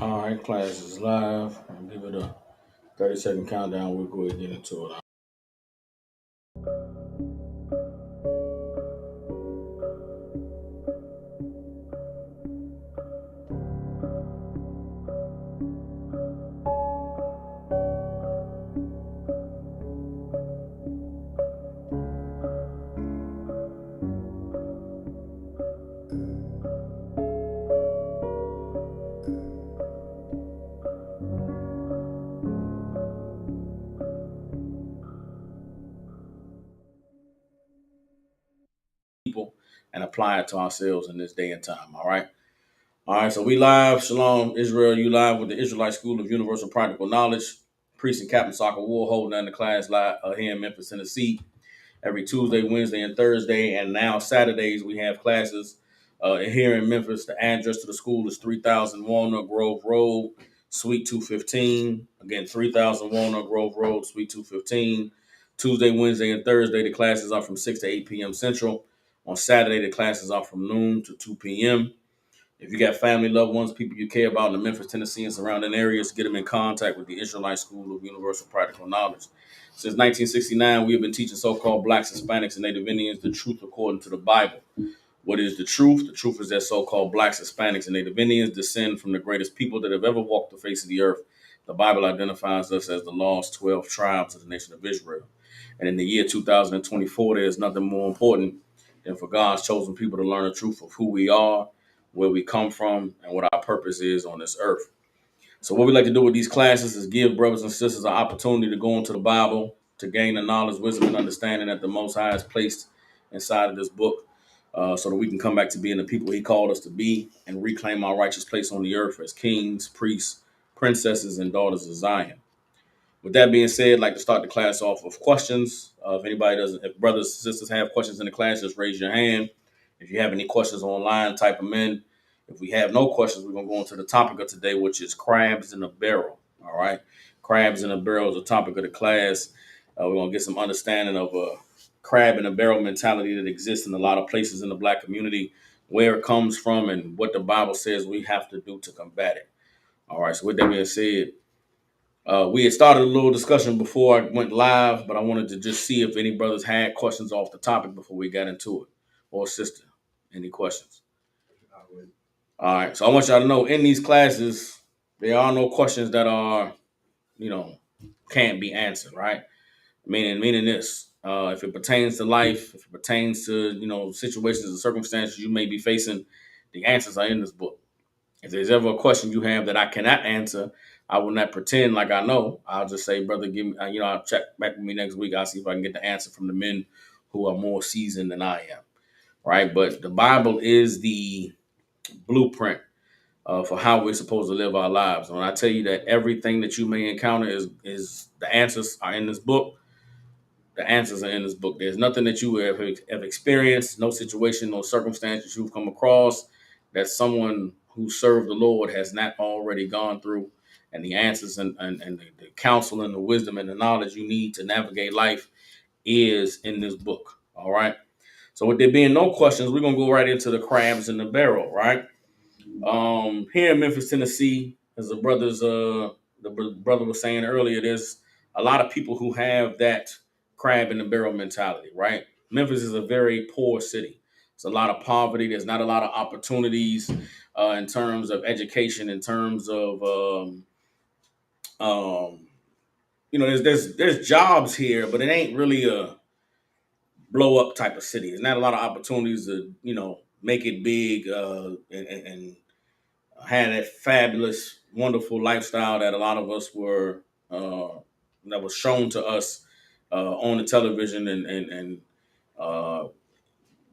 All right, class is live. I'll give it a 30-second countdown. We'll go ahead and get into it. People and apply it to ourselves in this day and time. All right. All right. So we live. Shalom, Israel. You live with the Israelite School of Universal Practical Knowledge. Priest and Captain Soccer War holding down the class live here in Memphis, Tennessee. Every Tuesday, Wednesday, and Thursday, and now Saturdays we have classes here in Memphis. The address to the school is 3000 Walnut Grove Road, Suite 215. Again, 3000 Walnut Grove Road, Suite 215. Tuesday, Wednesday, and Thursday, the classes are from 6 to 8 p.m. Central. On Saturday, the classes are from noon to 2 p.m. If you got family, loved ones, people you care about in the Memphis, Tennessee, and surrounding areas, get them in contact with the Israelite School of Universal Practical Knowledge. Since 1969, we have been teaching so-called Blacks, Hispanics, and Native Indians the truth according to the Bible. What is the truth? The truth is that so-called Blacks, Hispanics, and Native Indians descend from the greatest people that have ever walked the face of the earth. The Bible identifies us as the lost 12 tribes of the nation of Israel. And in the year 2024, there is nothing more important than for God's chosen people to learn the truth of who we are, where we come from, and what our purpose is on this earth. So what we like to do with these classes is give brothers and sisters an opportunity to go into the Bible, to gain the knowledge, wisdom, and understanding that the Most High has placed inside of this book, so that we can come back to being the people He called us to be and reclaim our righteous place on the earth as kings, priests, princesses, and daughters of Zion. With that being said, I'd like to start the class off with questions. If anybody doesn't, if brothers and sisters have questions in the class, just raise your hand. If you have any questions online, type them in. If we have no questions, we're going to go into the topic of today, which is crabs in a barrel. All right. Crabs in a barrel is the topic of the class. We're going to get some understanding of a crab in a barrel mentality that exists in a lot of places in the black community, where it comes from, and what the Bible says we have to do to combat it. All right. So with that being said, we had started a little discussion before I went live, but I wanted to just see if any brothers had questions off the topic before we got into it. Or sister, any questions? All right. So I want y'all to know in these classes, there are no questions that are, you know, can't be answered, right? Meaning this. If it pertains to life, if it pertains to, situations and circumstances you may be facing, the answers are in this book. If there's ever a question you have that I cannot answer, I will not pretend like I know. I'll just say, brother, give me, I'll check back with me next week. I'll see if I can get the answer from the men who are more seasoned than I am. Right. But the Bible is the blueprint for how we're supposed to live our lives. When I tell you that everything that you may encounter is the answers are in this book, the answers are in this book. There's nothing that you have experienced, no situation, no circumstance that you've come across that someone who served the Lord has not already gone through. And the answers and the counsel and the wisdom and the knowledge you need to navigate life is in this book. All right. So with there being no questions, we're going to go right into the crabs in the barrel, right? Here in Memphis, Tennessee, as the brother was saying earlier, there's a lot of people who have that crab in the barrel mentality, right? Memphis is a very poor city. It's a lot of poverty. There's not a lot of opportunities in terms of education, in terms of um, there's jobs here, but it ain't really a blow up type of city. There's not a lot of opportunities to make it big and had that fabulous, wonderful lifestyle that a lot of us were that was shown to us on the television and uh,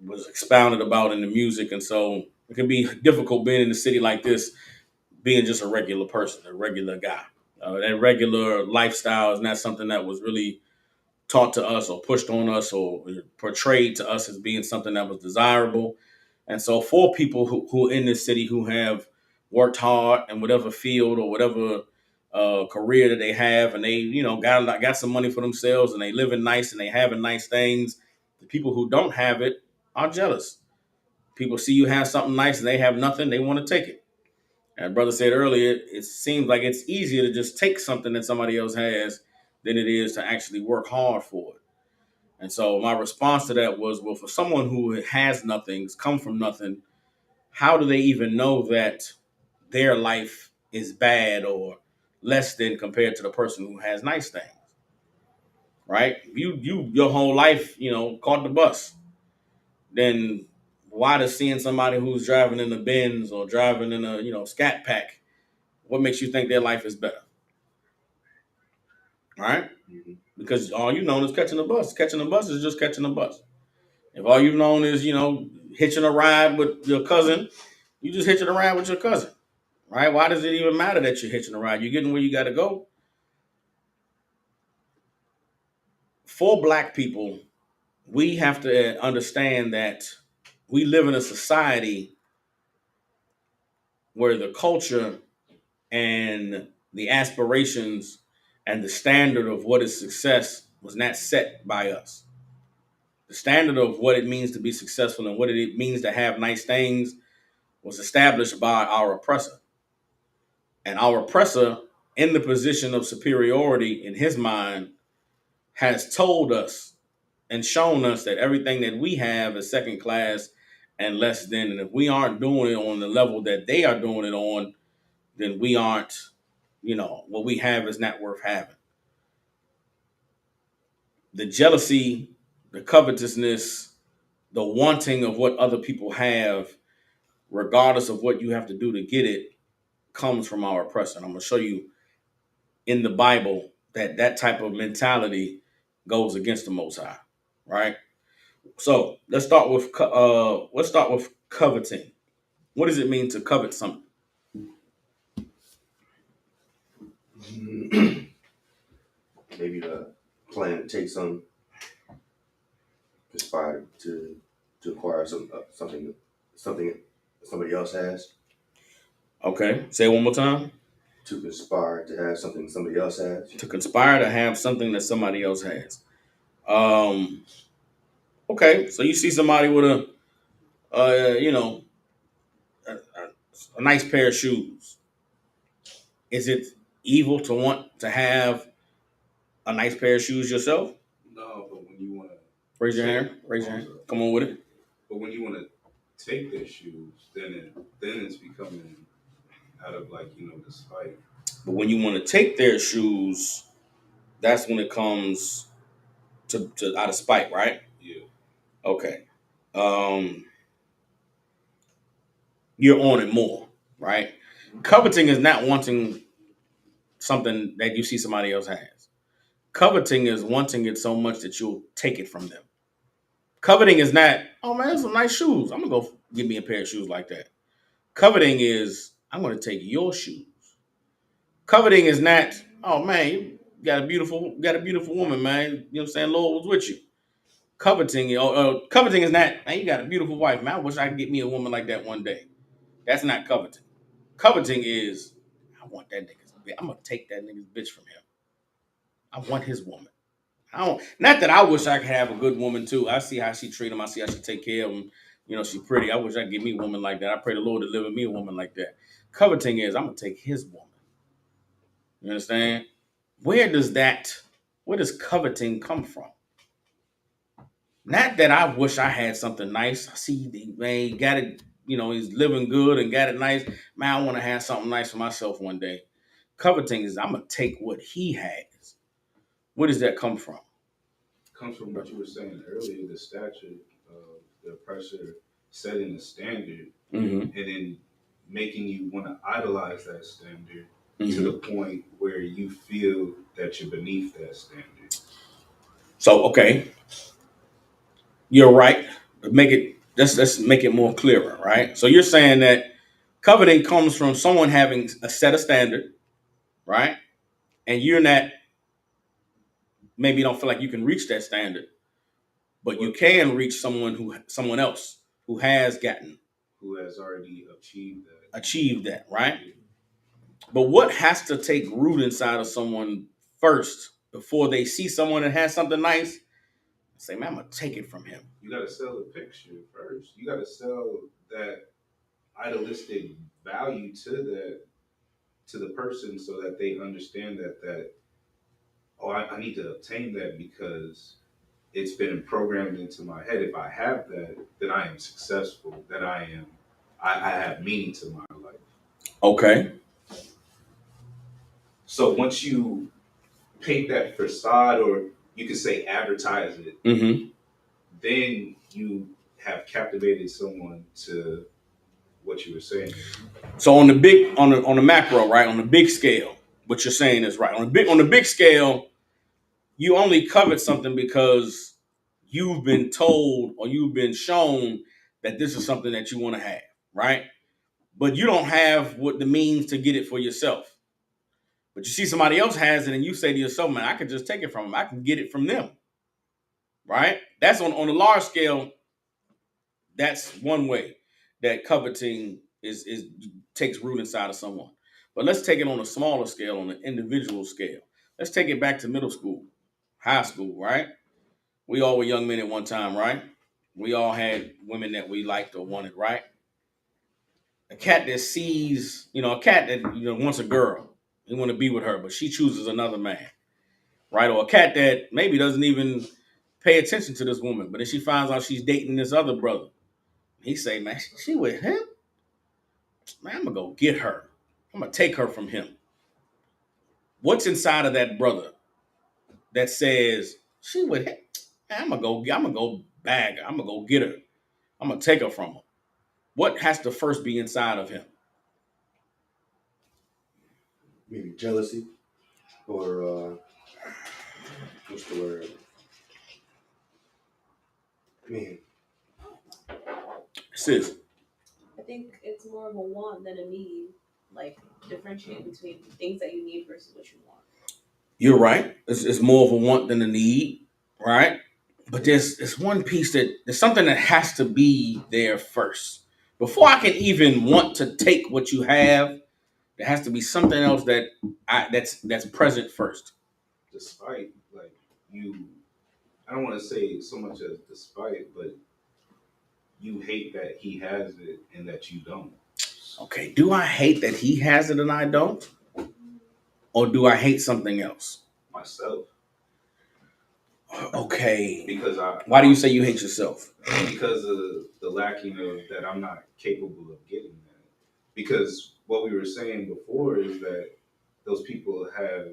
was expounded about in the music. And so it can be difficult being in a city like this, being just a regular person, a regular guy. That regular lifestyle is not something that was really taught to us or pushed on us or portrayed to us as being something that was desirable. And so for people who in this city who have worked hard in whatever field or whatever career that they have, and they, got some money for themselves and they living nice and they having nice things, the people who don't have it are jealous. People see you have something nice and they have nothing, they want to take it. As brother said earlier, it seems like it's easier to just take something that somebody else has than it is to actually work hard for it. And so my response to that was, well, for someone who has nothing, has come from nothing, how do they even know that their life is bad or less than compared to the person who has nice things? Right? You your whole life, caught the bus. Then why does seeing somebody who's driving in a Benz or driving in a Scat Pack, what makes you think their life is better? Right? Because all you know is catching a bus. Catching a bus is just catching a bus. If all you've known is, hitching a ride with your cousin, you just hitching a ride with your cousin. Right? Why does it even matter that you're hitching a ride? You're getting where you got to go. For black people, we have to understand that we live in a society where the culture and the aspirations and the standard of what is success was not set by us. The standard of what it means to be successful and what it means to have nice things was established by our oppressor. And our oppressor, in the position of superiority in his mind, has told us and shown us that everything that we have is second class and less than. And if we aren't doing it on the level that they are doing it on, then we aren't, what we have is not worth having. The jealousy, the covetousness, the wanting of what other people have, regardless of what you have to do to get it, comes from our oppressor. And I'm going to show you in the Bible that that type of mentality goes against the Most High, right? So let's start with coveting. What does it mean to covet something? Maybe the plan to take some, conspire to acquire something somebody else has. Okay, say it one more time. To conspire to have something somebody else has. To conspire to have something that somebody else has. Um, okay, so you see somebody with a nice pair of shoes. Is it evil to want to have a nice pair of shoes yourself? No, but when you want to Raise your hand. Raise your hand. Come on with it. But when you want to take their shoes, then it's becoming out of the spite. But when you want to take their shoes, that's when it comes to out of spite, right? Yeah. Okay. Um, you're on it more, right? Coveting is not wanting something that you see somebody else has. Coveting is wanting it so much that you'll take it from them. Coveting is not, oh man, those some nice shoes. I'm gonna go get me a pair of shoes like that. Coveting is, I'm gonna take your shoes. Coveting is not, oh man, you got a beautiful woman, man. You know what I'm saying? Lord was with you. Coveting is not, man, you got a beautiful wife, man. I wish I could get me a woman like that one day. That's not coveting. Coveting is, I want that nigga's bitch. I'm gonna take that nigga's bitch from him. I want his woman. I don't. Not that I wish I could have a good woman too. I see how she treat him. I see how she take care of him. She pretty. I wish I could get me a woman like that. I pray the Lord to deliver me a woman like that. Coveting is, I'm gonna take his woman. You understand? Where does that? Where does coveting come from? Not that I wish I had something nice. I see the man he got it. He's living good and got it nice. Man, I want to have something nice for myself one day. Coveting is, I'm gonna take what he has. Where does that come from? Comes from what you were saying earlier, the stature of the oppressor setting the standard, and then making you want to idolize that standard to the point where you feel that you're beneath that standard. So, okay, you're right. Let's make it more clearer, right? So you're saying that coveting comes from someone having a set of standard, right? And you're not, maybe you don't feel like you can reach that standard, but you can reach someone else who has already achieved that, right? But what has to take root inside of someone first before they see someone that has something nice? Say, man, I'm gonna take it from him. You gotta sell the picture first. You gotta sell that idealistic value to the person, so that they understand that I need to obtain that because it's been programmed into my head. If I have that, then I am successful. That I have meaning to my life. Okay. So once you paint that facade, or you could say advertise it, Mm-hmm. then you have captivated someone to what you were saying. So on the macro, right, on the big scale, what you're saying is right. On the big scale, you only covet something because you've been told or you've been shown that this is something that you want to have, right? But you don't have what the means to get it for yourself. But you see somebody else has it, and you say to yourself, "Man, I could just take it from them. I can get it from them." Right? That's on a large scale. That's one way that coveting is takes root inside of someone. But let's take it on a smaller scale, on an individual scale. Let's take it back to middle school, high school, right? We all were young men at one time, right? We all had women that we liked or wanted, right? A cat that sees, a cat that wants a girl, he want to be with her, but she chooses another man, right? Or a cat that maybe doesn't even pay attention to this woman, but then she finds out she's dating this other brother. He say, "Man, she with him? Man, I'm gonna go get her. I'm gonna take her from him." What's inside of that brother that says she with him? Man, I'm gonna go bag her. I'm gonna go get her. I'm gonna take her from her. What has to first be inside of him? Maybe jealousy or what's the word? Man, Sis. I think it's more of a want than a need. Like differentiate between things that you need versus what you want. You're right. It's more of a want than a need, right? But there's one piece there's something that has to be there first. Before I can even want to take what you have, there has to be something else that's present first. Despite, like, you, I don't want to say so much as despite, but you hate that he has it and that you don't. Okay, do I hate that he has it and I don't? Or do I hate something else? Myself. Okay. Because why do you say you hate yourself? Because of the lacking of that I'm not capable of getting that. Because what we were saying before is that those people have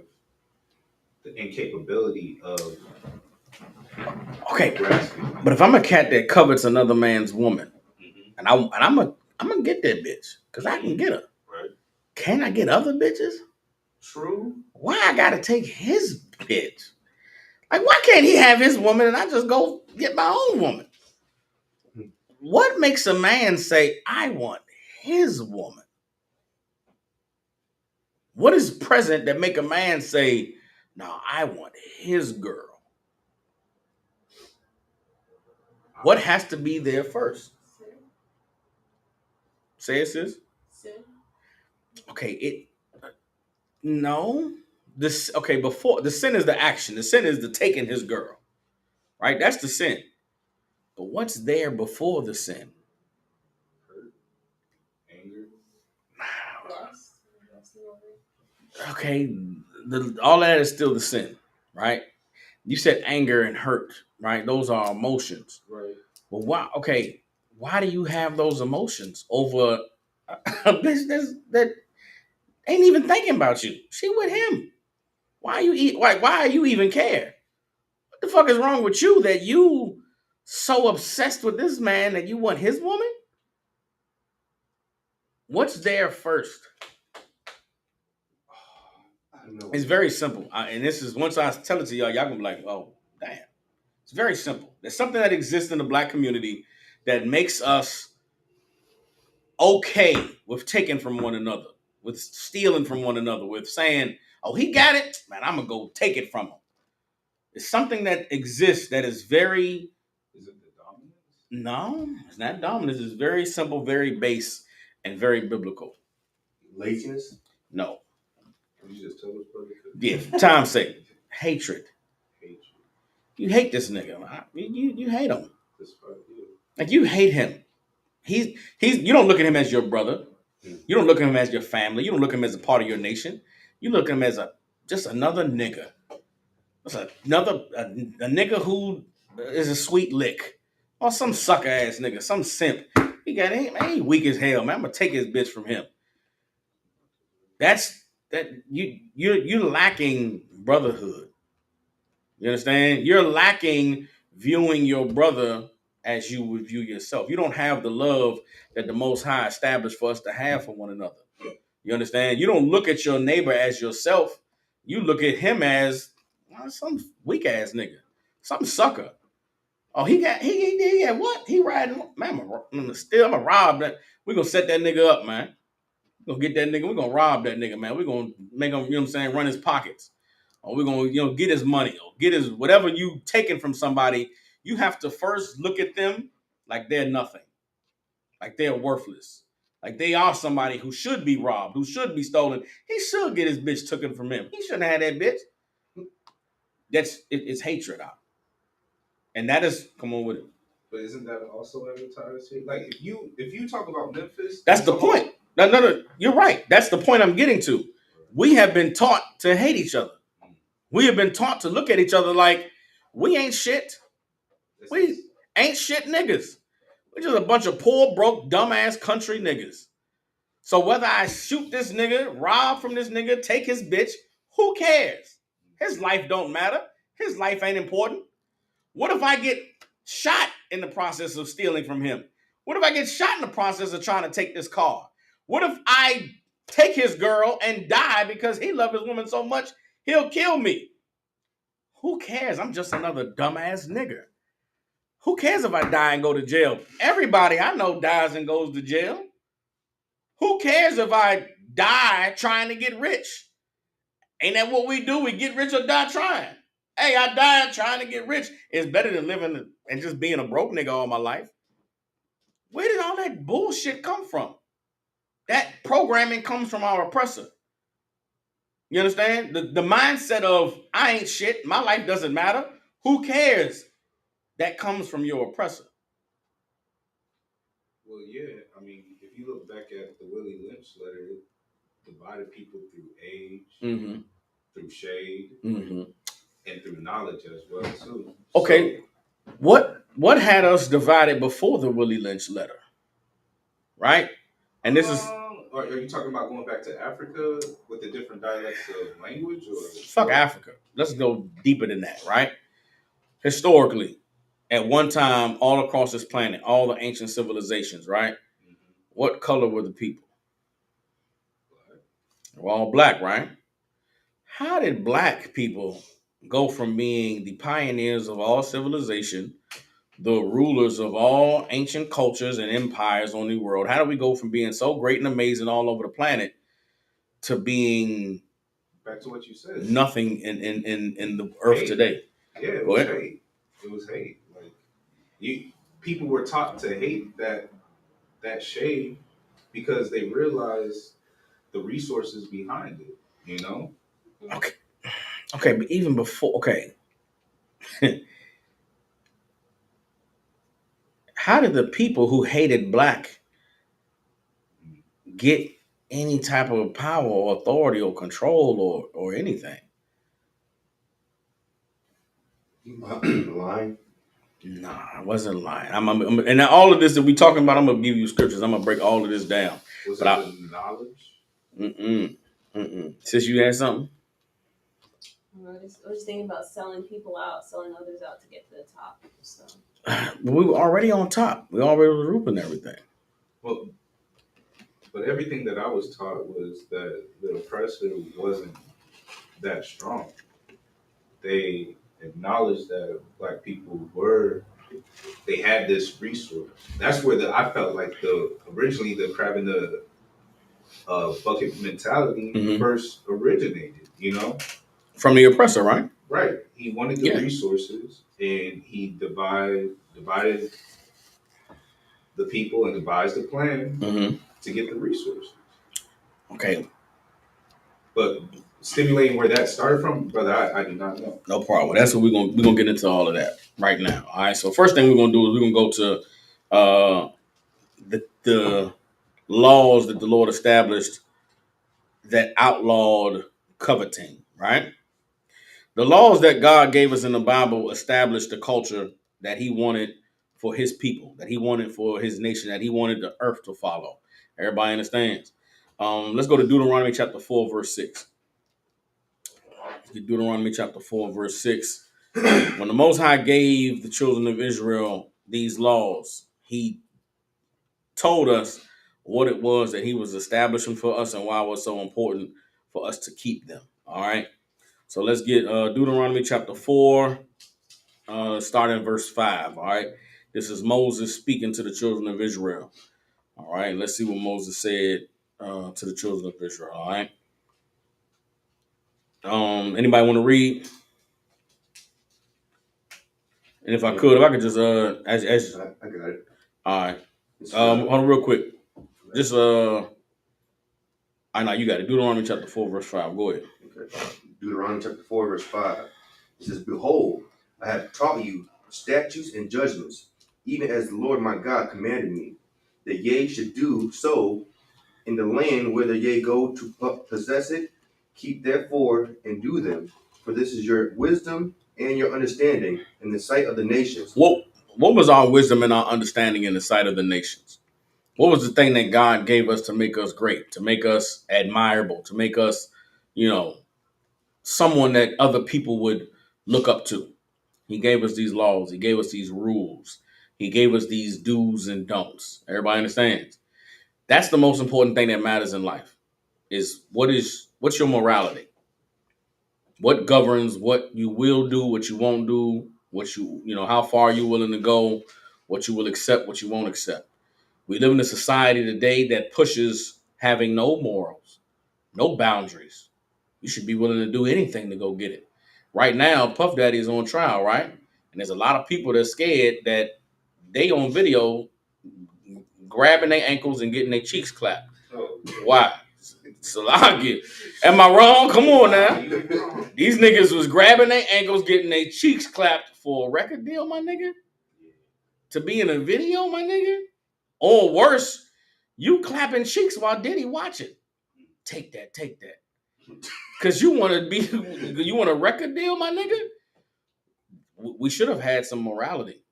the incapability of Okay, grasping. but if I'm a cat that covets another man's woman, Mm-hmm. and I'm gonna get that bitch because I can get her. Right. Can I get other bitches? True. Why I gotta take his bitch? Like, why can't he have his woman and I just go get my own woman? What makes a man say, "I want his woman"? What is present that make a man say, "No, I want his girl"? What has to be there first? Say it, sis. Sin. Okay, no. This okay, before the sin is the action. The sin is the taking his girl. Right? That's the sin. But what's there before the sin? Hurt, anger. Lust. Okay, all that is still the sin, right? You said anger and hurt, right? Those are emotions. Right. But why? Okay, why do you have those emotions over a business that ain't even thinking about you? She with him. Why are you even care? What the fuck is wrong with you that you so obsessed with this man that you want his woman? What's there first? I don't know. It's very simple. And this is once I tell it to y'all gonna be like, "Oh, damn." It's very simple. There's something that exists in the black community that makes us okay with taking from one another, with stealing from one another, with saying, "Oh, he got it, man, I'm gonna go take it from him." It's something that exists that is very. Is it the dominance? No, it's not dominance. It's very simple, very base, and very biblical. Laziness? No. Can you just tell us, brother? Yeah, for time's sake. Hatred. Hatred. You hate this nigga. You hate him. Despite you. Like, you hate him. You don't look at him as your brother. You don't look at him as your family. You don't look at him as a part of your nation. You look at him as just another nigga. It's a nigga who is a sweet lick. Or some sucker ass nigga, some simp. He weak as hell, man. I'm gonna take his bitch from him. You're lacking brotherhood. You understand? You're lacking viewing your brother as you would view yourself. You don't have the love that the Most High established for us to have for one another. You understand? You don't look at your neighbor as yourself. You look at him as some weak ass nigga, some sucker. Oh, he got what? He riding, man. I'm gonna rob that. We're gonna set that nigga up, man. We're gonna get that nigga. We're gonna rob that nigga, man. We're gonna make him, you know what I'm saying, run his pockets. Or we're gonna, get his money or get his whatever you taking from somebody. You have to first look at them like they're nothing, like they're worthless, like they are somebody who should be robbed, who should be stolen. He should get his bitch taken from him. He shouldn't have that bitch. It's hatred out, and that is come on with it. But isn't that also advertised here? Like if you talk about Memphis, That's the point. No, you're right. That's the point I'm getting to. We have been taught to hate each other. We have been taught to look at each other like we ain't shit. We ain't shit niggas. We're just a bunch of poor, broke, dumbass country niggas. So whether I shoot this nigga, rob from this nigga, take his bitch, who cares? His life don't matter. His life ain't important. What if I get shot in the process of stealing from him? What if I get shot in the process of trying to take this car? What if I take his girl and die because he loves his woman so much, he'll kill me? Who cares? I'm just another dumbass nigga. Who cares if I die and go to jail? Everybody I know dies and goes to jail. Who cares if I die trying to get rich? Ain't that what we do? We get rich or die trying. Hey, I died trying to get rich. It's better than living and just being a broke nigga all my life. Where did all that bullshit come from? That programming comes from our oppressor. You understand? The mindset of I ain't shit, my life doesn't matter. Who cares? That comes from your oppressor. Well, yeah. I mean, if you look back at the Willie Lynch letter, it divided people through age, through shade, and through knowledge as well too. Okay, so, what had us divided before the Willie Lynch letter? Right? And this is. Are you talking about going back to Africa with the different dialects of language, or fuck Africa? Let's go deeper than that, right? Historically, at one time, all across this planet, all the ancient civilizations, right? What color were the people? Black. They were all black, right? How did black people go from being the pioneers of all civilization, the rulers of all ancient cultures and empires on the world? How do we go from being so great and amazing all over the planet to being back to what you said, nothing in the earth hate. Today? Yeah, it was hate. It was hate. Like people were taught to hate that shade because they realized the resources behind it. You know. Okay, but even before, how did the people who hated black get any type of power or authority or control or anything? Lying? Nah, I wasn't lying. And all of this that we talking about, I'm gonna give you scriptures. I'm gonna break all of this down. Was it the knowledge? Since you had something. I was just thinking about selling people out, selling others out to get to the top. So. We were already on top. We already were roofing everything. Well, but everything that I was taught was that the oppressor wasn't that strong. They acknowledged that black people they had this resource. That's where I felt like originally the crab in the bucket mentality first originated, you know? From the oppressor, right? Right. He wanted the resources, and he divided the people and devised a plan to get the resources. Okay. But stimulating where that started from, brother, I do not know. No problem. That's what we're gonna get into all of that right now. All right. So first thing we're gonna do is we're gonna go to the laws that the Lord established that outlawed coveting, right? The laws that God gave us in the Bible established the culture that he wanted for his people, that he wanted for his nation, that he wanted the earth to follow. Everybody understands. Let's go to Deuteronomy chapter 4, verse 6. Deuteronomy chapter 4, verse 6. When the Most High gave the children of Israel these laws, he told us what it was that he was establishing for us and why it was so important for us to keep them. All right. So let's get Deuteronomy chapter 4, starting in verse 5. All right. This is Moses speaking to the children of Israel. All right. Let's see what Moses said to the children of Israel. All right. Anybody want to read? And if I could just I got it. all right. It's, Hold on real quick. Just I know you got it. Deuteronomy chapter 4, verse 5. Go ahead. okay. Deuteronomy chapter 4, verse 5. It says, Behold, I have taught you statutes and judgments, even as the Lord my God commanded me, that ye should do so in the land whither ye go to possess it. Keep therefore and do them, for this is your wisdom and your understanding in the sight of the nations. What was our wisdom and our understanding in the sight of the nations? What was the thing that God gave us to make us great, to make us admirable, to make us, someone that other people would look up to? He gave us these laws. He gave us these rules. He gave us these do's and don'ts. Everybody understands? That's the most important thing that matters in life is what's your morality? What governs what you will do, what you won't do, how far you're willing to go, what you will accept, what you won't accept. We live in a society today that pushes having no morals, no boundaries. You should be willing to do anything to go get it. Right now, Puff Daddy is on trial, right? And there's a lot of people that's scared that they on video grabbing their ankles and getting their cheeks clapped. Why? Salagi. Am I wrong? Come on now. These niggas was grabbing their ankles, getting their cheeks clapped for a record deal, my nigga. To be in a video, my nigga. Or worse, you clapping cheeks while Diddy watching. Take that. Cause you want a record deal, my nigga? We should have had some morality.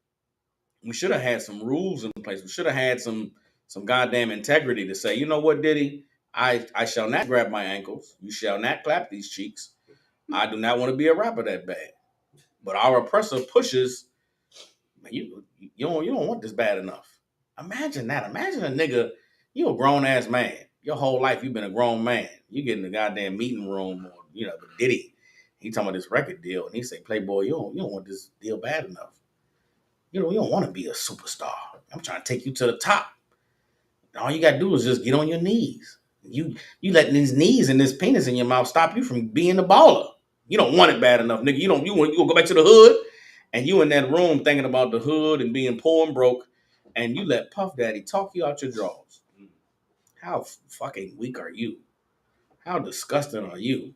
We should have had some rules in place. We should have had some goddamn integrity to say, you know what, Diddy? I shall not grab my ankles. You shall not clap these cheeks. I do not want to be a rapper that bad. But our oppressor pushes, man, you don't want this bad enough. Imagine that. Imagine a nigga, you a grown ass man. Your whole life you've been a grown man. You get in the goddamn meeting room or with Diddy. He talking about this record deal and he say, Playboy, you don't want this deal bad enough. You don't want to be a superstar. I'm trying to take you to the top. All you gotta do is just get on your knees. You letting these knees and this penis in your mouth stop you from being a baller. You don't want it bad enough, nigga. You gonna go back to the hood and you in that room thinking about the hood and being poor and broke, and you let Puff Daddy talk you out your drawers. How fucking weak are you? How disgusting are you?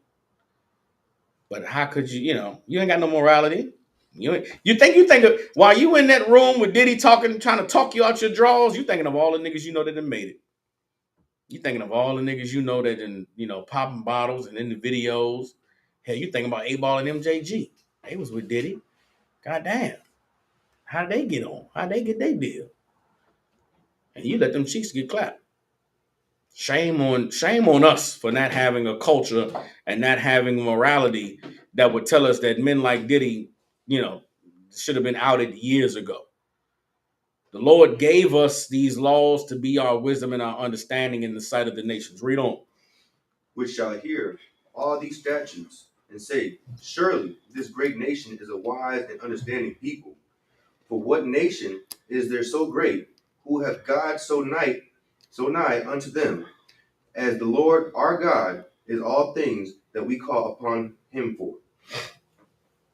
But how could you ain't got no morality. You think of while you in that room with Diddy trying to talk you out your drawers, you thinking of all the niggas that done made it. You thinking of all the niggas that done, popping bottles and in the videos. Hell, you thinking about A-Ball and MJG. They was with Diddy. Goddamn. How they get on? How they get their deal? And you let them cheeks get clapped. Shame on us for not having a culture and not having morality that would tell us that men like Diddy, should have been outed years ago. The Lord gave us these laws to be our wisdom and our understanding in the sight of the nations. Read on. Which shall hear all these statutes and say, Surely this great nation is a wise and understanding people. For what nation is there so great, who have God so nigh unto them, as the Lord our God is all things that we call upon him for?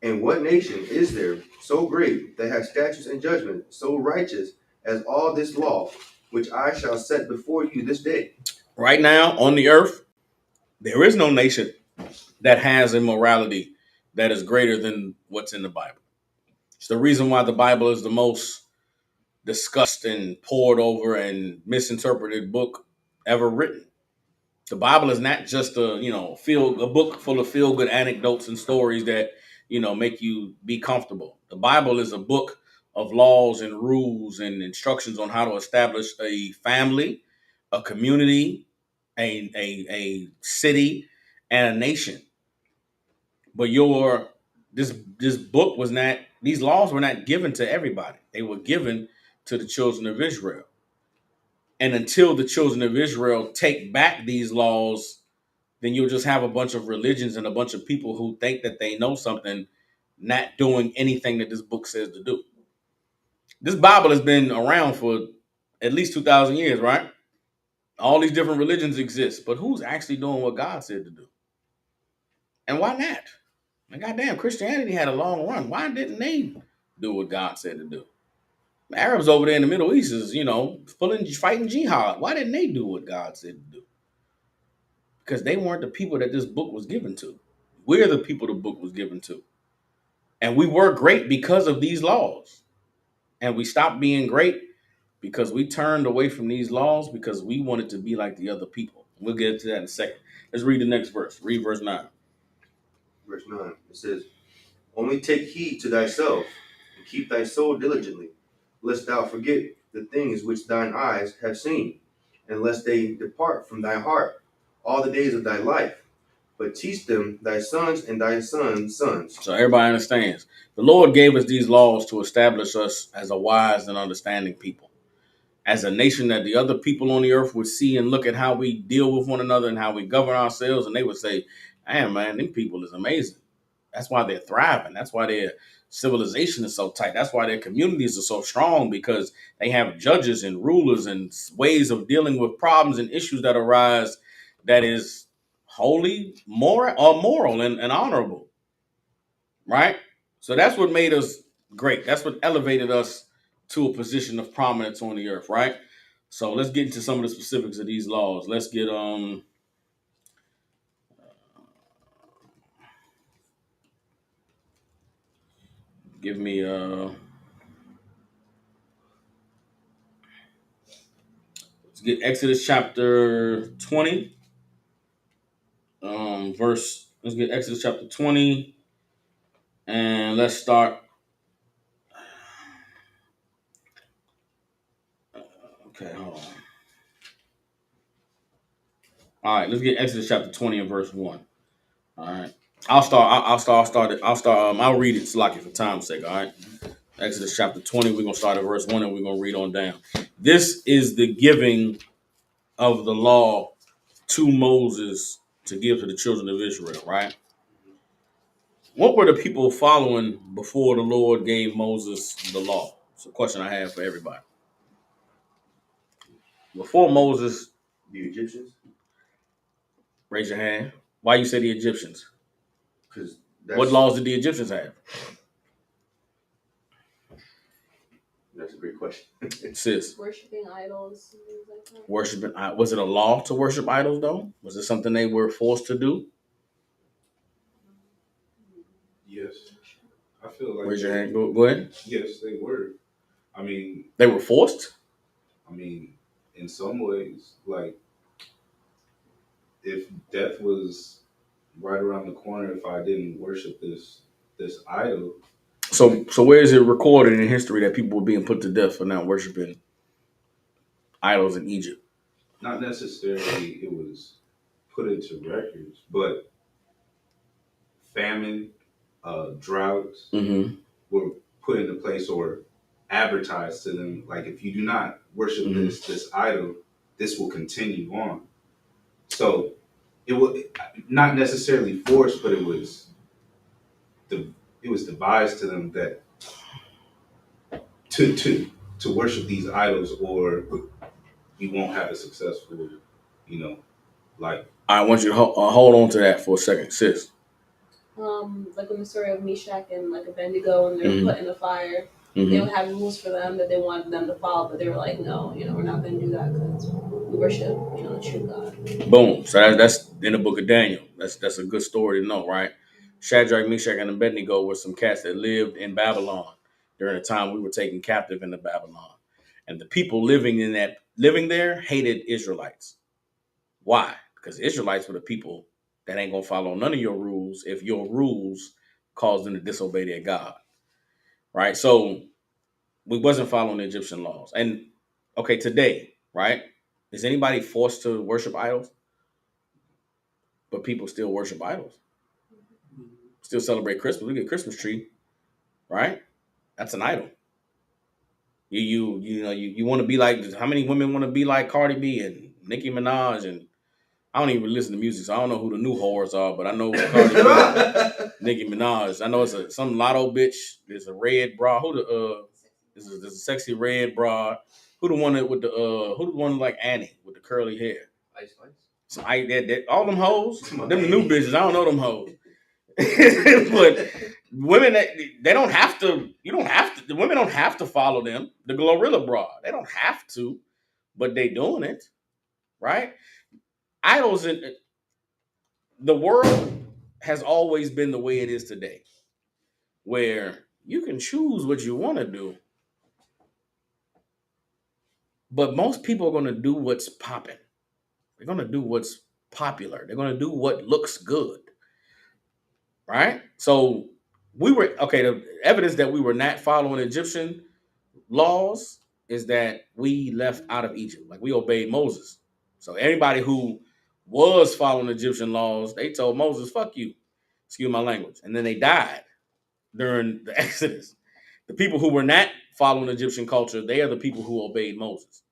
And what nation is there so great that has statutes and judgments so righteous as all this law, which I shall set before you this day? Right now on the earth, there is no nation that has a morality that is greater than what's in the Bible. It's the reason why the Bible is the most discussed and poured over and misinterpreted book ever written. The Bible is not just a book full of feel good anecdotes and stories that make you be comfortable. The Bible is a book of laws and rules and instructions on how to establish a family, a community, a city, and a nation. But this book was not these laws were not given to everybody. They were given to the children of Israel. And until the children of Israel take back these laws, then you'll just have a bunch of religions and a bunch of people who think that they know something, not doing anything that this book says to do. This Bible has been around for at least 2,000 years, right? All these different religions exist, but who's actually doing what God said to do? And why not? And goddamn, Christianity had a long run. Why didn't they do what God said to do? The Arabs over there in the Middle East is, fighting jihad. Why didn't they do what God said to do? Because they weren't the people that this book was given to. We're the people the book was given to. And we were great because of these laws. And we stopped being great because we turned away from these laws because we wanted to be like the other people. We'll get to that in a second. Let's read the next verse. Read verse 9. Verse 9, it says, Only take heed to thyself, and keep thy soul diligently, lest thou forget the things which thine eyes have seen, and lest they depart from thy heart all the days of thy life. But teach them thy sons and thy sons' sons. So everybody understands. The Lord gave us these laws to establish us as a wise and understanding people, as a nation that the other people on the earth would see and look at how we deal with one another and how we govern ourselves, and they would say, "Damn, man, them people is amazing. That's why they're thriving. That's why their civilization is so tight. That's why their communities are so strong because they have judges and rulers and ways of dealing with problems and issues that arise that is wholly moral and honorable, right? So that's what made us great. That's what elevated us to a position of prominence on the earth, right? So let's get into some of the specifics of these laws. Let's get give me let's get Exodus chapter 20. Let's get Exodus chapter 20 and let's start. Okay, hold on. All right, let's get Exodus chapter 20 and verse 1. All right. I'll read it Slocky for time's sake. All right. Exodus chapter 20. We're gonna start at verse 1 and we're gonna read on down. This is the giving of the law to Moses to give to the children of Israel, right? What were the people following before the Lord gave Moses the law? It's a question I have for everybody. Before Moses, The Egyptians, raise your hand. Why you say the Egyptians? because What laws did the Egyptians have? that's a great question. Sis. Worshipping idols and things like that. Worshiping. Was it a law to worship idols though? Was it something they were forced to do? Yes. I feel like Raise your hand. Go ahead. Yes, they were. I mean, They were forced? in some ways, like if death was right around the corner, if I didn't worship this idol. So where is it recorded in history that people were being put to death for not worshiping idols in Egypt? Not necessarily it was put into records, but famine, droughts were put into place or advertised to them. Like if you do not worship this idol, this will continue on. So it was not necessarily forced, but it was devised to them that to worship these idols, or you won't have a successful, life. I want you to hold on to that for a second, sis. Like in the story of Meshach and like Abednego, when they were put in the fire, they would have rules for them that they wanted them to follow, but they were like, no, we're not going to do that because we worship, the true God. Boom. So that's in the book of Daniel. That's a good story to know, right? Shadrach, Meshach, and Abednego were some cats that lived in Babylon during the time we were taken captive into Babylon. And the people living there hated Israelites. Why? Because the Israelites were the people that ain't gonna follow none of your rules if your rules caused them to disobey their God. Right? So we wasn't following the Egyptian laws. And okay, today, right? Is anybody forced to worship idols? But people still worship idols. Still celebrate Christmas. We get a Christmas tree, right? That's an idol. You want to be like, how many women want to be like Cardi B and Nicki Minaj? And I don't even listen to music, so I don't know who the new whores are, but I know Cardi B, Nicki Minaj. I know it's some lotto bitch. There's a red bra. There's a sexy red bra. Who the one like Annie with the curly hair? Ice Spice. So all them hoes, them the new bitches. I don't know them hoes. But women, they don't have to. You don't have to. The women don't have to follow them. The Glorilla bra, they don't have to, but they doing it, right? Idols in the world has always been the way it is today, where you can choose what you want to do, but most people are going to do what's popping. They're going to do what's popular. They're going to do what looks good, right? So the evidence that we were not following Egyptian laws is that we left out of Egypt. Like, we obeyed Moses. So everybody who was following Egyptian laws, they told Moses, fuck you. Excuse my language. And then they died during the Exodus. The people who were not following Egyptian culture, they are the people who obeyed Moses.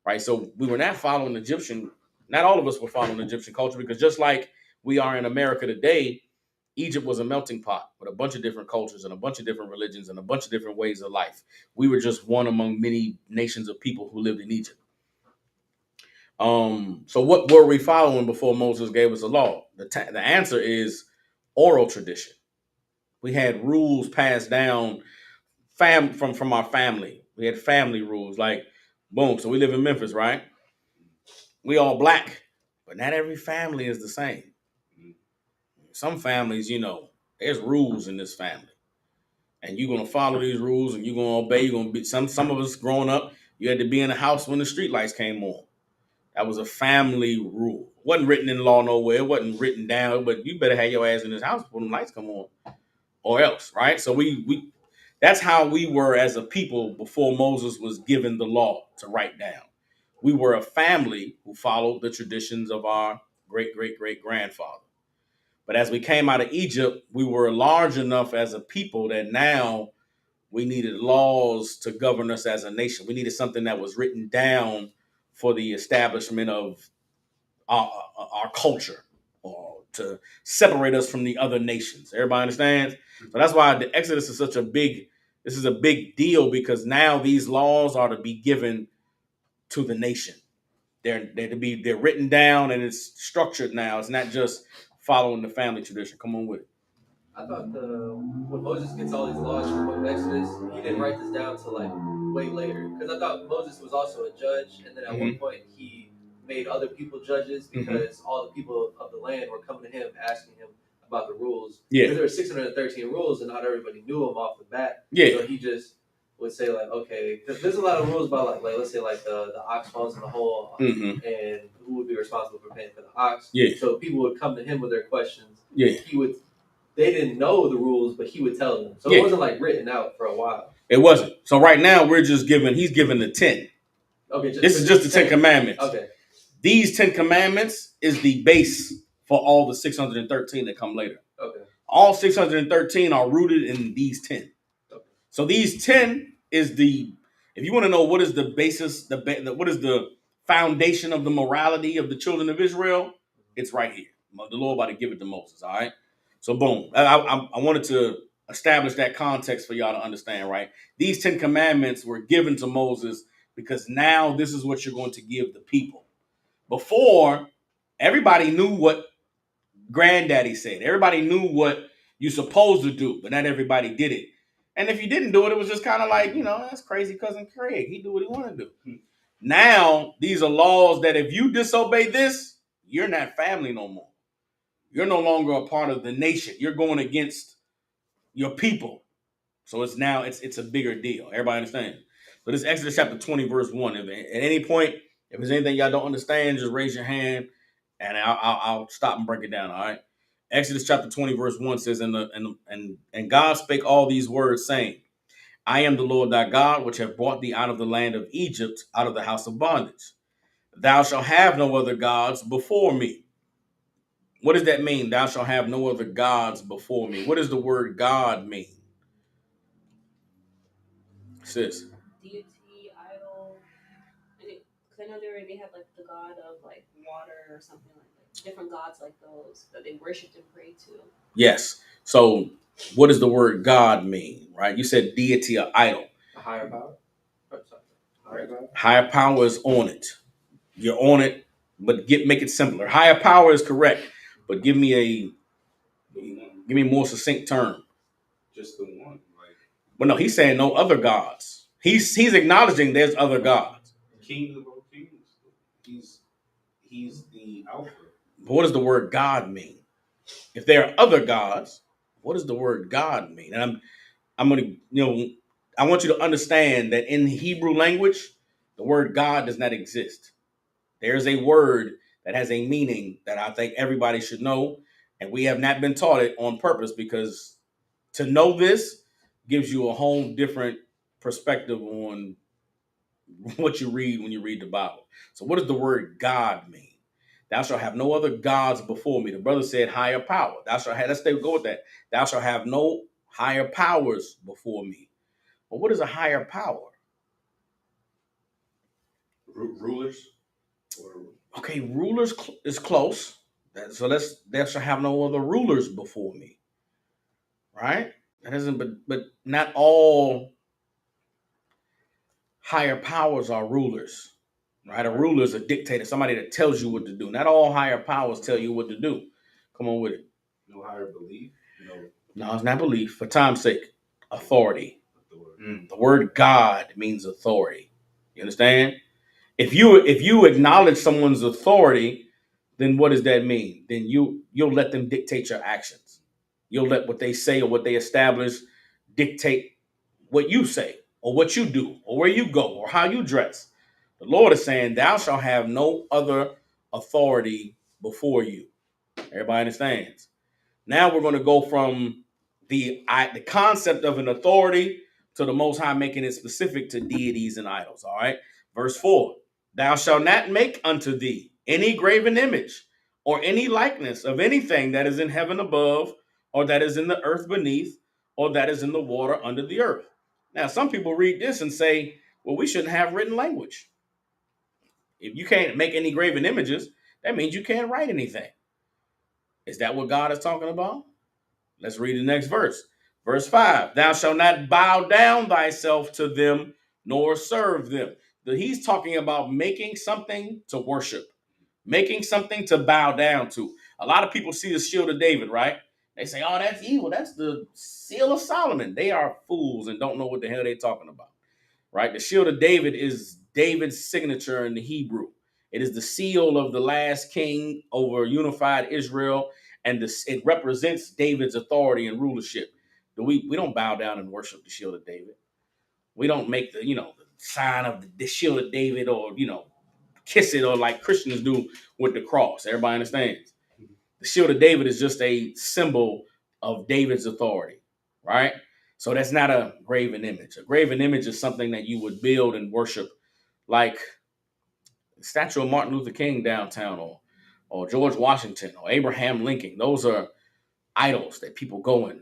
Right? So we were not following not all of us were following Egyptian culture, because just like we are in America today, Egypt was a melting pot with a bunch of different cultures and a bunch of different religions and a bunch of different ways of life. We were just one among many nations of people who lived in Egypt. So what were we following before Moses gave us a law? The answer is oral tradition. We had rules passed down from our family. We had family rules, like, boom. So we live in Memphis, right? We all black, but not every family is the same. Some families, there's rules in this family, and you're gonna follow these rules, and you're gonna obey. You're gonna be some of us growing up. You had to be in the house when the street lights came on. That was a family rule. It wasn't written in law nowhere. It wasn't written down, but you better have your ass in this house when the lights come on, or else, right? So we that's how we were as a people before Moses was given the law to write down. We were a family who followed the traditions of our great great great grandfather. But as we came out of Egypt, we were large enough as a people that now we needed laws to govern us as a nation. We needed something that was written down for the establishment of our culture, or to separate us from the other nations. Everybody understands? So that's why the Exodus is this is a big deal, because now these laws are to be given to the nation. They're written down, and it's structured now. It's not just following the family tradition. Come on with it. I thought when Moses gets all these laws from the book of Exodus, he didn't write this down till like way later. Because I thought Moses was also a judge, and then at one point he made other people judges, because all the people of the land were coming to him asking him about the rules. Yeah. Because there were 613 rules, and not everybody knew them off the bat. Yeah. So he just would say like, okay, because there's a lot of rules about like let's say like the ox falls in the hole, and who would be responsible for paying for the ox. Yeah. So people would come to him with their questions. Yeah. They didn't know the rules, but he would tell them. So it wasn't like written out for a while. It wasn't. So right now he's given the 10. Okay. This is just the 10 commandments. Okay. These 10 commandments is the base for all the 613 that come later. Okay. All 613 are rooted in these 10. Okay. So these 10 is if you want to know what is the basis, what is the foundation of the morality of the children of Israel, it's right here. The Lord about to give it to Moses, all right? So boom, I wanted to establish that context for y'all to understand, right? These 10 commandments were given to Moses because now this is what you're going to give the people. Before, everybody knew what granddaddy said. Everybody knew what you're supposed to do, but not everybody did it. And if you didn't do it, it was just kind of like, that's crazy cousin Craig. He do what he want to do. Now, these are laws that if you disobey this, you're not family no more. You're no longer a part of the nation. You're going against your people. So it's a bigger deal. Everybody understand? So this is Exodus chapter 20, verse 1. If at any point, if there's anything y'all don't understand, just raise your hand and I'll stop and break it down. All right. Exodus chapter 20, verse 1 says, and God spake all these words, saying, I am the Lord thy God, which have brought thee out of the land of Egypt, out of the house of bondage. Thou shalt have no other gods before me. What does that mean? Thou shalt have no other gods before me. What does the word God mean? Sis. Deity, idol. Because I know they had like the god of like water or something like that. Different gods like those that they worshipped and prayed to. Yes. So what does the word God mean? Right? You said deity or idol. A higher power. Higher power. Higher power is on it. You're on it, but make it simpler. Higher power is correct, but give me a more succinct term. Just the one. Like, well, no, he's saying no other gods. He's acknowledging there's other gods. King of all kings. He's the Alpha. But what does the word God mean? If there are other gods, what does the word God mean? And I'm gonna, I want you to understand that in Hebrew language, the word God does not exist. There's a word that has a meaning that I think everybody should know, and we have not been taught it on purpose, because to know this gives you a whole different perspective on what you read when you read the Bible. So what does the word God mean? Thou shalt have no other gods before me. The brother said higher power. Thou shalt have, let's go with that. Thou shalt have no higher powers before me. But what is a higher power? Rulers? Okay, rulers is close. So thou shalt have no other rulers before me. Right? That isn't, but not all higher powers are rulers. Right? A ruler is a dictator, somebody that tells you what to do. Not all higher powers tell you what to do. Come on with it. No higher belief. No, it's not belief. For time's sake, authority. The word God means authority. You understand? If you acknowledge someone's authority, then what does that mean? Then you'll let them dictate your actions. You'll let what they say or what they establish dictate what you say or what you do or where you go or how you dress. The Lord is saying, thou shalt have no other authority before you. Everybody understands? Now we're going to go from the concept of an authority to the Most High making it specific to deities and idols. All right. Verse 4. Thou shalt not make unto thee any graven image or any likeness of anything that is in heaven above, or that is in the earth beneath, or that is in the water under the earth. Now, some people read this and say, well, we shouldn't have written language. If you can't make any graven images, that means you can't write anything. Is that what God is talking about? Let's read the next verse. Verse 5. Thou shalt not bow down thyself to them, nor serve them. He's talking about making something to worship, making something to bow down to. A lot of people see the shield of David, right? They say, oh, that's evil. That's the seal of Solomon. They are fools and don't know what the hell they're talking about, right? The shield of David is David's signature in the Hebrew. It is the seal of the last king over unified Israel, and it represents David's authority and rulership. We don't bow down and worship the shield of David. We don't make the sign of the shield of David, or kiss it, or like Christians do with the cross. Everybody understands. The shield of David is just a symbol of David's authority, right? So that's not a graven image. A graven image is something that you would build and worship, like the statue of Martin Luther King downtown, or George Washington, or Abraham Lincoln. Those are idols that people go and,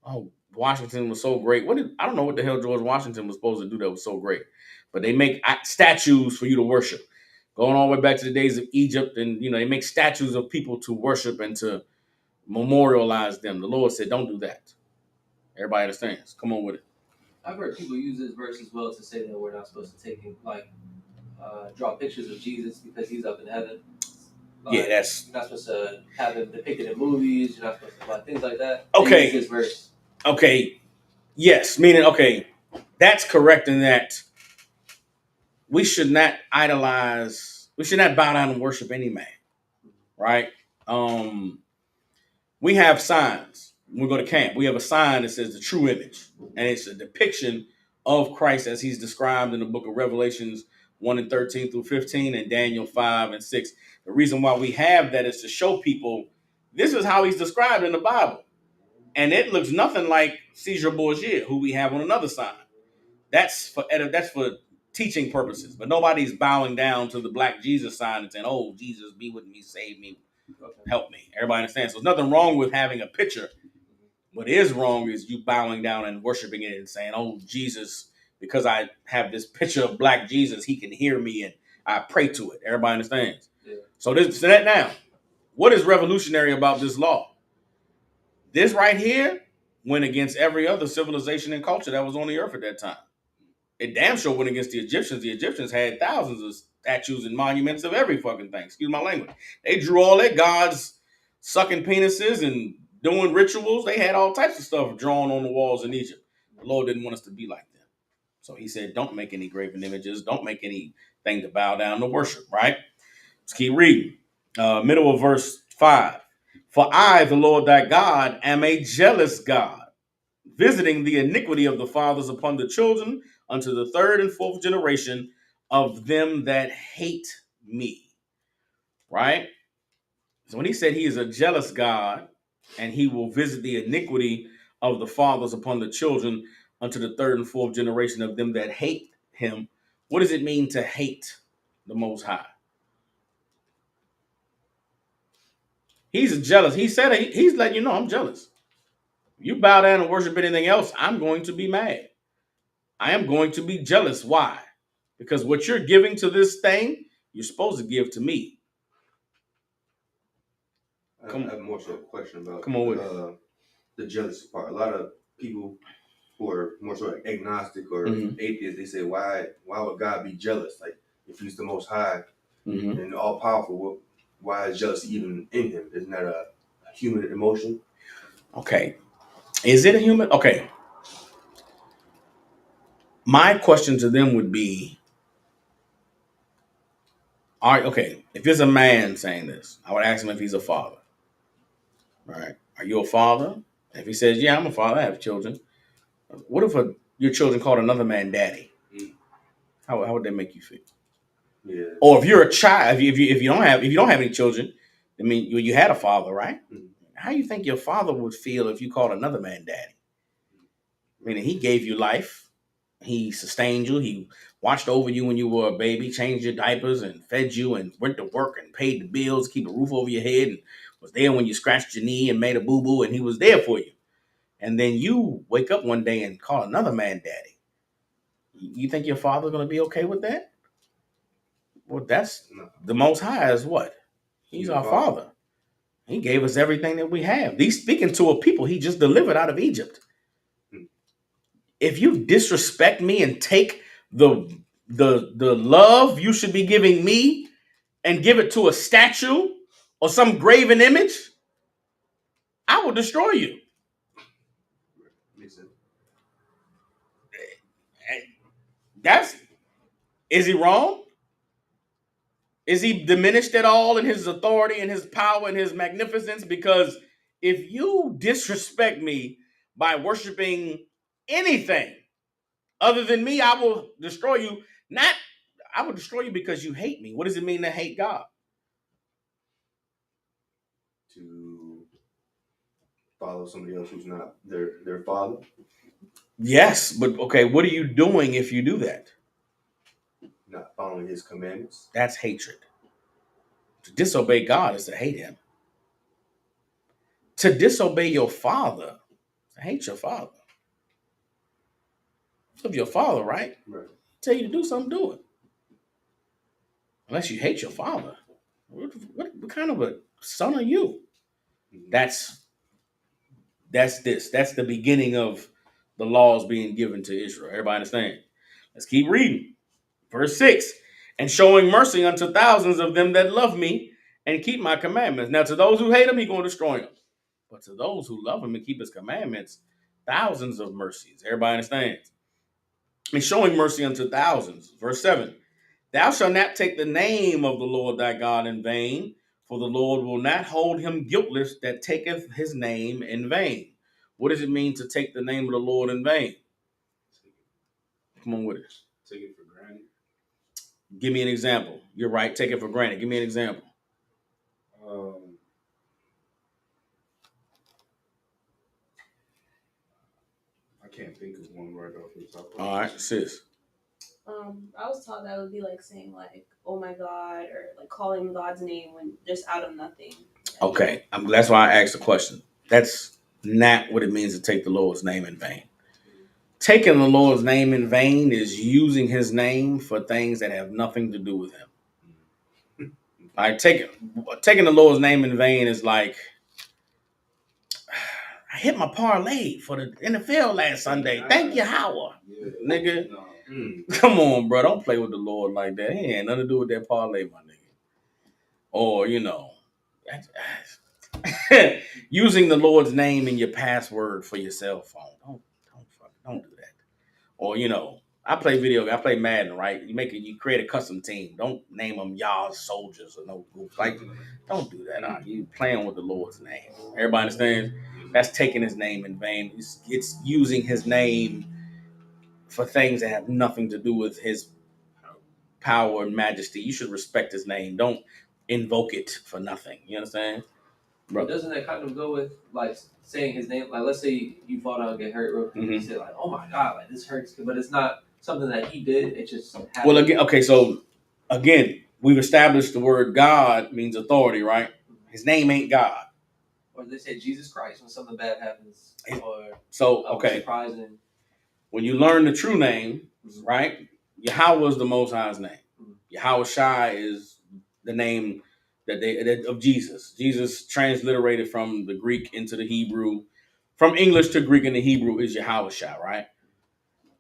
oh, Washington was so great. I don't know what the hell George Washington was supposed to do that was so great, but they make statues for you to worship. Going all the way back to the days of Egypt, and they make statues of people to worship and to memorialize them. The Lord said, don't do that. Everybody understands. Come on with it. I've heard people use this verse as well to say that we're not supposed to draw pictures of Jesus because he's up in heaven. Yeah, that's... You're not supposed to have him depicted in movies. You're not supposed to things like that. Okay. Use this verse. Okay. Yes, meaning, okay, that's correct in that we should not idolize, we should not bow down and worship any man, right? We have signs. When we go to camp, we have a sign that says the true image, and it's a depiction of Christ as he's described in the book of Revelations 1 and 13 through 15 and Daniel 5 and 6. The reason why we have that is to show people this is how he's described in the Bible. And it looks nothing like Caesar Borgia, who we have on another side. That's for teaching purposes. But nobody's bowing down to the black Jesus sign and saying, oh, Jesus, be with me, save me, help me. Everybody understands. So there's nothing wrong with having a picture. What is wrong is you bowing down and worshiping it and saying, oh, Jesus, because I have this picture of black Jesus, he can hear me and I pray to it. Everybody understands. Yeah. So that now, what is revolutionary about this law? This right here went against every other civilization and culture that was on the earth at that time. It damn sure went against the Egyptians. The Egyptians had thousands of statues and monuments of every fucking thing. Excuse my language. They drew all their gods sucking penises and doing rituals. They had all types of stuff drawn on the walls in Egypt. The Lord didn't want us to be like them. So he said, don't make any graven images. Don't make anything to bow down to worship, right? Let's keep reading. Middle of verse 5. For I, the Lord thy God, am a jealous God, visiting the iniquity of the fathers upon the children unto the third and fourth generation of them that hate me. Right? So when he said he is a jealous God and he will visit the iniquity of the fathers upon the children unto the third and fourth generation of them that hate him, what does it mean to hate the Most High? He's jealous. He said he's letting you know I'm jealous. You bow down and worship anything else, I'm going to be mad. I am going to be jealous. Why? Because what you're giving to this thing, you're supposed to give to me. I have more so a question about the jealousy part. A lot of people who are more sort of agnostic or atheists, they say, why would God be jealous? Like, if he's the Most High and all powerful, why is jealousy even in him? Isn't that a human emotion? Okay. Is it a human? Okay. My question to them would be, if there's a man saying this, I would ask him if he's a father. Right? Are you a father? If he says, yeah, I'm a father, I have children. What if your children called another man daddy? How would that make you feel? Yeah. Or if you're a child, if you don't have any children, I mean, you had a father, right? How do you think your father would feel if you called another man daddy? Meaning he gave you life. He sustained you. He watched over you when you were a baby, changed your diapers and fed you and went to work and paid the bills, keep a roof over your head, and was there when you scratched your knee and made a boo-boo, and he was there for you. And then you wake up one day and call another man daddy. You think your father's going to be okay with that? Well, that's the Most High is what? He's our father. He gave us everything that we have. He's speaking to a people he just delivered out of Egypt. If you disrespect me and take the love you should be giving me and give it to a statue or some graven image, I will destroy you. Is he wrong? Is he diminished at all in his authority and his power and his magnificence? Because if you disrespect me by worshiping anything other than me, I will destroy you. I will destroy you because you hate me. What does it mean to hate God? To follow somebody else who's not their father? Yes, but okay, what are you doing if you do that? Not following his commandments. That's hatred. To disobey God is to hate him. To disobey your father, to hate your father. Love your father, right? Tell you to do something, do it. Unless you hate your father. What kind of a son are you? That's this. That's the beginning of the laws being given to Israel. Everybody understand? Let's keep reading. Verse 6. And showing mercy unto thousands of them that love me and keep my commandments. Now, to those who hate him, he's going to destroy them. But to those who love him and keep his commandments, thousands of mercies. Everybody understands? And showing mercy unto thousands. Verse 7. Thou shalt not take the name of the Lord thy God in vain, for the Lord will not hold him guiltless that taketh his name in vain. What does it mean to take the name of the Lord in vain? Come on with it. Take it for granted. Give me an example. You're right. Take it for granted. Give me an example. I can't think of one right off the top. All right, sis. I was taught that would be like saying like, "Oh my God," or like calling God's name when just out of nothing. Okay, that's why I asked the question. That's not what it means to take the Lord's name in vain. Taking the Lord's name in vain is using His name for things that have nothing to do with Him. All right, taking the Lord's name in vain is like, I hit my parlay for the NFL last Sunday. Thank you, Howard. Yeah. Nigga. No. Come on, bro. Don't play with the Lord like that. He ain't nothing to do with that parlay, my nigga. Or, using the Lord's name in your password for your cell phone. Don't do that. Or, I play Madden, right? You create a custom team. Don't name them y'all soldiers or no group. Like, don't do that. You playing with the Lord's name. Everybody understands? That's taking His name in vain. It's using His name for things that have nothing to do with His power and majesty. You should respect His name. Don't invoke it for nothing. You understand? But doesn't that kind of go with like saying His name? Like, let's say you fall down and get hurt real quick. You say like, "Oh my God, like this hurts," but it's not something that He did. It just happened. Well, again, we've established the word God means authority, right? His name ain't God. Or they say Jesus Christ when something bad happens. Or surprising. When you learn the true name, right? Yahweh is the Most High's name. Yahweh Shai is the name of Jesus. Jesus transliterated from the Greek into the Hebrew, from English to Greek into Hebrew is Yahweh Shai, right?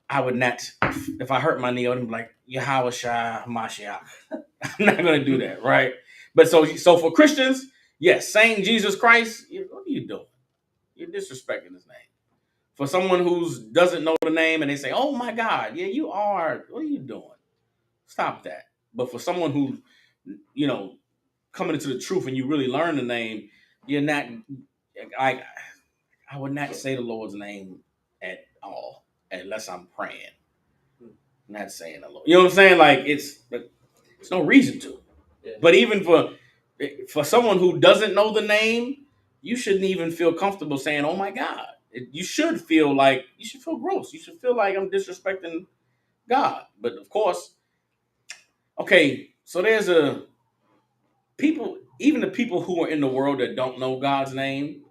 I would not, if I hurt my knee, I would be like, Yahweh Shai Mashiach. I'm not going to do that, right? But so for Christians, yes, saying Jesus Christ, what are you doing? You're disrespecting His name. For someone who doesn't know the name and they say, oh my God, yeah, you are, what are you doing? Stop that. But for someone who, coming into the truth and you really learn the name, you're not, I would not say the Lord's name at all unless I'm praying. Not saying the Lord. You know what I'm saying? Like it's no reason to. Yeah. But even for someone who doesn't know the name, you shouldn't even feel comfortable saying, "Oh my God." You should feel gross. You should feel like I'm disrespecting God. But of course, okay. So there's even the people who are in the world that don't know God's name.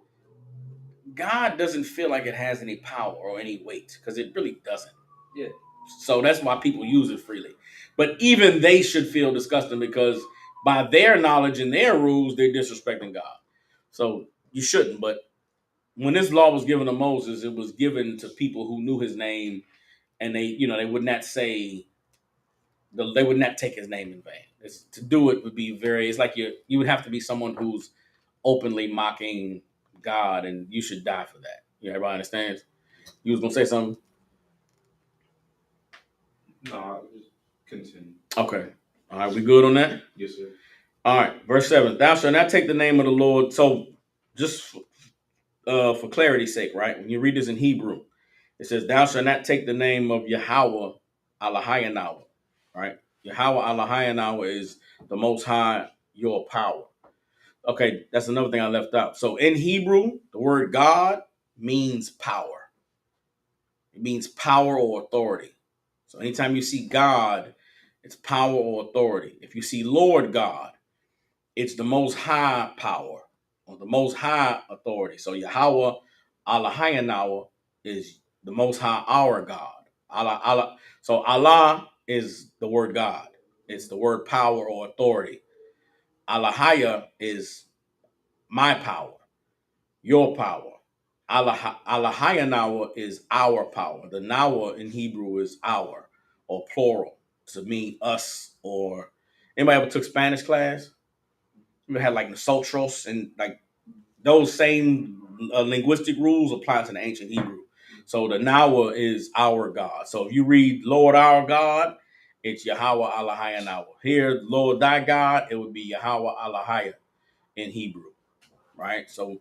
God doesn't feel like it has any power or any weight because it really doesn't. Yeah. So that's why people use it freely. But even they should feel disgusting because by their knowledge and their rules, they're disrespecting God. So you shouldn't. But when this law was given to Moses, it was given to people who knew His name, and they would not they would not take His name in vain. To do it would be it's like you would have to be someone who's openly mocking God, and you should die for that. Everybody understands? You was gonna say something? No, I'll just continue. Okay. All right, we good on that? Yes, sir. All right, verse 7. Thou shalt not take the name of the Lord. So just for clarity's sake, right? When you read this in Hebrew, it says, thou shalt not take the name of Yahweh Elohayanawa, right? Yahweh Elohayanawa is the Most High, your power. Okay, that's another thing I left out. So in Hebrew, the word God means power. It means power or authority. So anytime you see God, it's power or authority. If you see Lord God, it's the Most High power or the Most High authority. So Yahweh Elohayanawa is the Most High, our God. Allah. So Allah is the word God. It's the word power or authority. Alahaya is my power, your power. Alahayanawa is our power. The nawa in Hebrew is our or plural to mean us. Or anybody ever took Spanish class? We had like nosotros and like those same linguistic rules apply to the ancient Hebrew. So the Nawa is our God. So if you read Lord our God, it's Yahweh Alahaya Nawa. Here, Lord thy God, it would be Yahweh Alahaya in Hebrew, right? So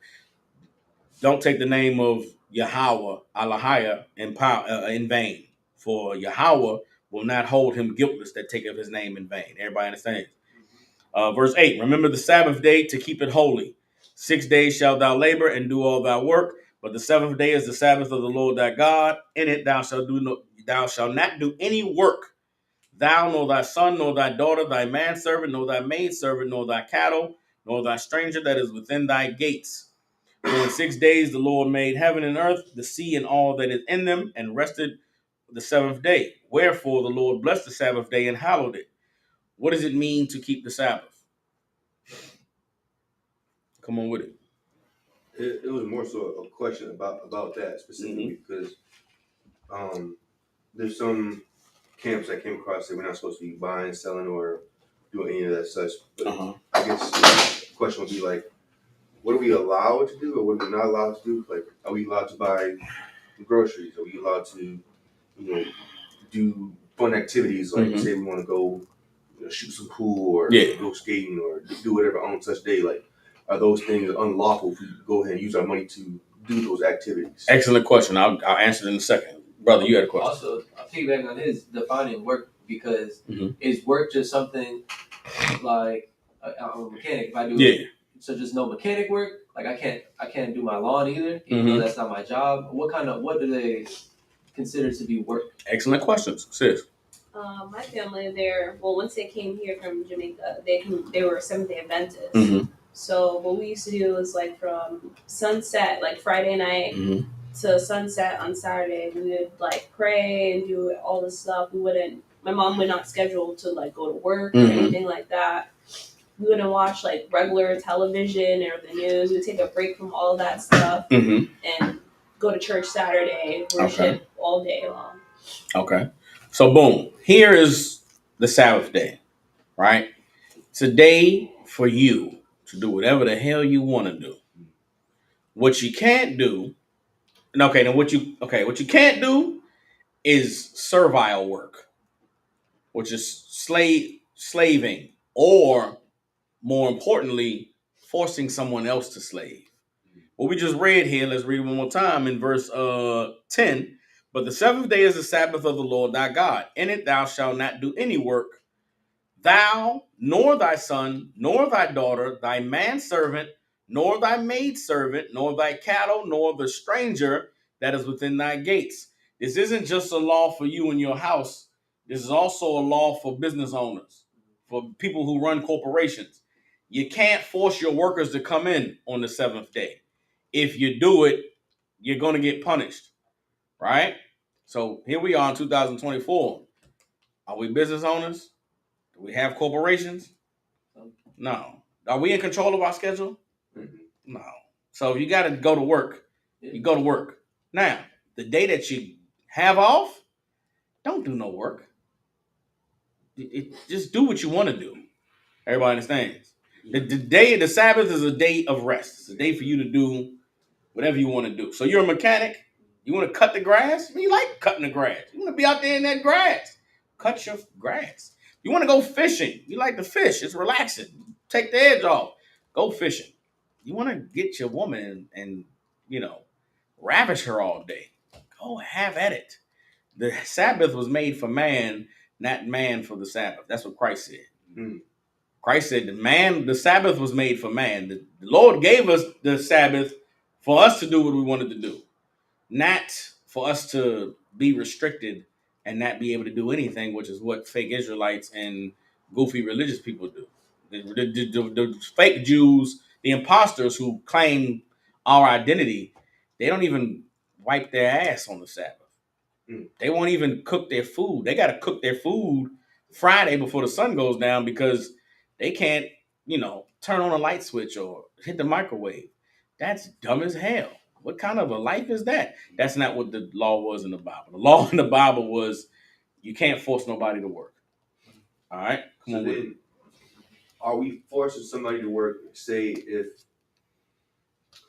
don't take the name of Yahweh Alahaya in vain. For Yahweh will not hold him guiltless that taketh his name in vain. Everybody understands? Verse 8, remember the Sabbath day to keep it holy. 6 days shalt thou labor and do all thy work, but the seventh day is the Sabbath of the Lord thy God. In it thou shalt not do any work, thou, nor thy son, nor thy daughter, thy manservant, nor thy maidservant, nor thy cattle, nor thy stranger that is within thy gates. For in 6 days the Lord made heaven and earth, the sea and all that is in them, and rested the seventh day. Wherefore the Lord blessed the Sabbath day and hallowed it. What does it mean to keep the Sabbath? Come on with it. It was more so a question about that specifically because there's some camps I came across that we're not supposed to be buying, selling, or doing any of that such. But I guess the question would be like, what are we allowed to do, or what are we not allowed to do? Like, are we allowed to buy groceries? Are we allowed to, do fun activities? Like, say we want to go, shoot some pool, or go skating, or do whatever on such day. Like, are those things unlawful if we go ahead and use our money to do those activities? Excellent question. I'll answer it in a second. Brother, you had a question. Also, I'll piggyback on his defining work because is work just something like I'm a mechanic. If I do so just no mechanic work, like I can't do my lawn either, even though that's not my job. What do they consider to be work? Excellent questions, sis. My family, once they came here from Jamaica, they were Seventh-day Adventists. So what we used to do is like from sunset, like Friday night, to sunset on Saturday, we would like pray and do all this stuff. My mom would not schedule to like go to work or anything like that. We wouldn't watch like regular television or the news. We'd take a break from all of that stuff and go to church Saturday, worship all day long. Okay. So boom, here is the Sabbath day, right? It's a day for you to do whatever the hell you want to do. What you can't do, what you can't do is servile work, which is slaving, or more importantly, forcing someone else to slave. What we just read here, let's read it one more time in verse 10. But the seventh day is the Sabbath of the Lord thy God. In it thou shalt not do any work, thou, nor thy son, nor thy daughter, thy manservant, nor thy maidservant, nor thy cattle, nor the stranger that is within thy gates. This isn't just a law for you in your house. This is also a law for business owners, for people who run corporations. You can't force your workers to come in on the seventh day. If you do it, you're going to get punished, right? So here we are in 2024. Are we business owners? Do we have corporations? No. Are we in control of our schedule? No. So if you got to go to work, you go to work. Now, the day that you have off, don't do no work. Just do what you want to do. Everybody understands. The Sabbath is a day of rest. It's a day for you to do whatever you want to do. So you're a mechanic. You want to cut the grass? You like cutting the grass. You want to be out there in that grass. Cut your grass. You want to go fishing. You like to fish. It's relaxing. Take the edge off. Go fishing. You want to get your woman and ravish her all day. Go have at it. The Sabbath was made for man, not man for the Sabbath. That's what Christ said. Christ said the Sabbath was made for man. The Lord gave us the Sabbath for us to do what we wanted to do, not for us to be restricted and not be able to do anything, which is what fake Israelites and goofy religious people do. The fake Jews, the imposters who claim our identity, they don't even wipe their ass on the Sabbath. They won't even cook their food. They got to cook their food Friday before the sun goes down because they can't, turn on a light switch or hit the microwave. That's dumb as hell. What kind of a life is that? That's not what the law was in the Bible. The law in the Bible was you can't force nobody to work. All right? Come on. Then, are we forcing somebody to work, say if,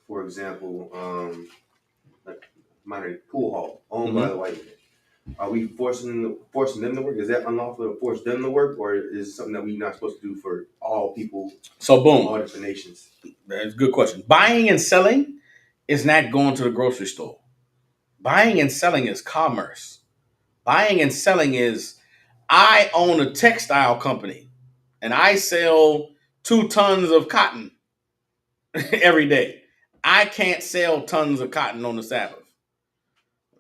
for example, like minor pool hall owned by the white man? Are we forcing them to work? Is that unlawful to force them to work, or is it something that we're not supposed to do for all people? So boom, all different nations. That's a good question. Buying and selling is not going to the grocery store. Buying and selling is commerce. Buying and selling is I own a textile company and I sell 2 tons of cotton every day. I can't sell tons of cotton on the Sabbath.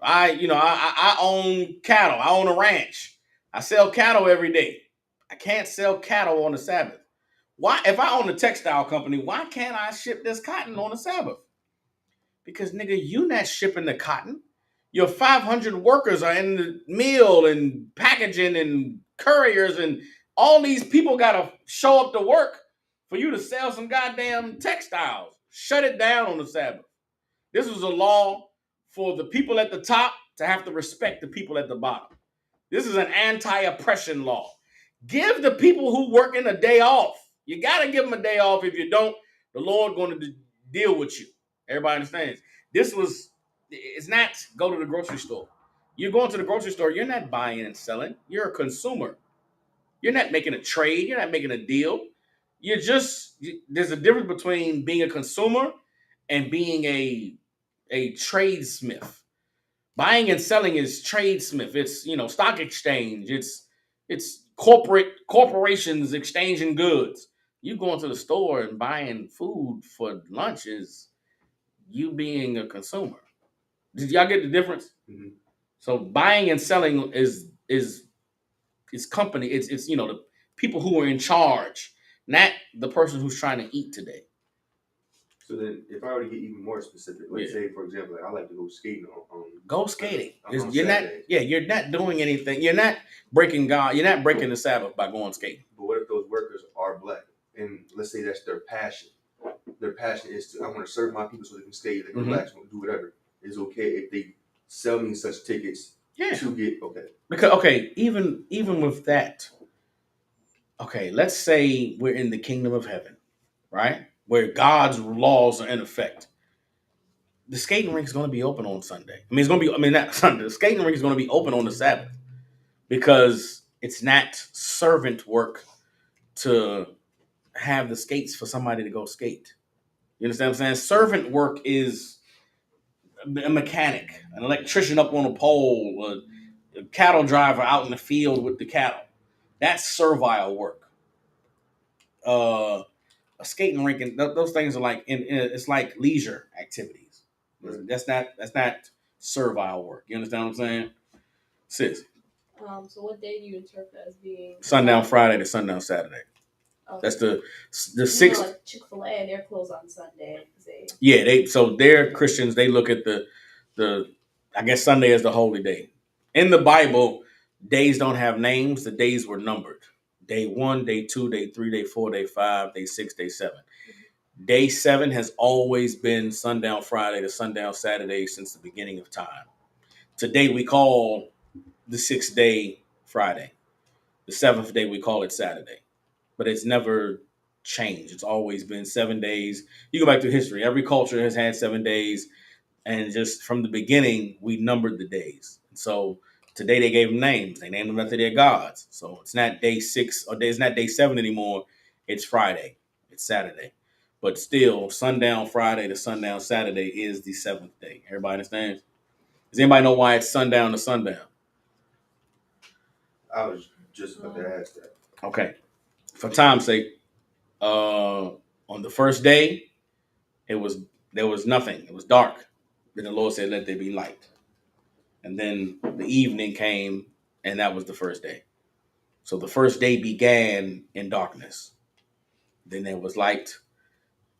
I own cattle. I own a ranch. I sell cattle every day. I can't sell cattle on the Sabbath. Why, if I own a textile company, why can't I ship this cotton on the Sabbath? Because nigga, you not shipping the cotton. Your 500 workers are in the mill and packaging and couriers and all these people gotta show up to work for you to sell some goddamn textiles. Shut it down on the Sabbath. This was a law for the people at the top to have to respect the people at the bottom. This is an anti-oppression law. Give the people who work in a day off. You got to give them a day off. If you don't, the Lord going to deal with you. Everybody understands. It's not go to the grocery store. You're going to the grocery store, you're not buying and selling. You're a consumer. You're not making a trade. You're not making a deal. There's a difference between being a consumer and being a tradesmith. Buying and selling is tradesmith. It's stock exchange. It's corporations exchanging goods. You going to the store and buying food for lunch is you being a consumer. Did y'all get the difference? Mm-hmm. So buying and selling is company. It's the people who are in charge, not the person who's trying to eat today. So then, if I were to get even more specific, let's say, for example, I like to go skating go skating. On You're not, you're not doing anything. You're not breaking God. You're not breaking the Sabbath by going skating. But what if those workers are black, and let's say that's their passion? Their passion is to I want to serve my people so they can stay, they can relax, do whatever. It's okay if they sell me such tickets to get Because even with that, let's say we're in the kingdom of heaven, right? Where God's laws are in effect. The skating rink is going to be open on Sunday. I mean, it's going to be. I mean, not Sunday. The skating rink is going to be open on the Sabbath because it's not servant work to have the skates for somebody to go skate. You understand what I'm saying? Servant work is a mechanic, an electrician up on a pole, a cattle driver out in the field with the cattle. That's servile work. A skating rink and those things are like it's like leisure activities. Right. That's not servile work. You understand what I'm saying, sis? So what day do you interpret as being sundown Friday to sundown Saturday? Okay. That's the sixth. Like Chick-fil-A, they're closed on Sunday. They're Christians. They look at the I guess Sunday is the holy day. In the Bible, days don't have names. The days were numbered. Day 1, day 2, day 3, day 4, day 5, day 6, day 7. Day 7 has always been sundown Friday to sundown Saturday since the beginning of time. Today we call the 6th day Friday. The 7th day we call it Saturday. But it's never changed. It's always been 7 days. You go back through history. Every culture has had 7 days. And just from the beginning, we numbered the days. So today they gave them names. They named them after their gods. So it's not day 6 or it's not day 7 anymore. It's Friday. It's Saturday. But still, sundown Friday to sundown Saturday is the 7th day. Everybody understands? Does anybody know why it's sundown to sundown? I was just about to ask that. Okay. For time's sake, on the first day, there was nothing. It was dark. Then the Lord said, "Let there be light." And then the evening came, and that was the first day. So the first day began in darkness. Then there was light,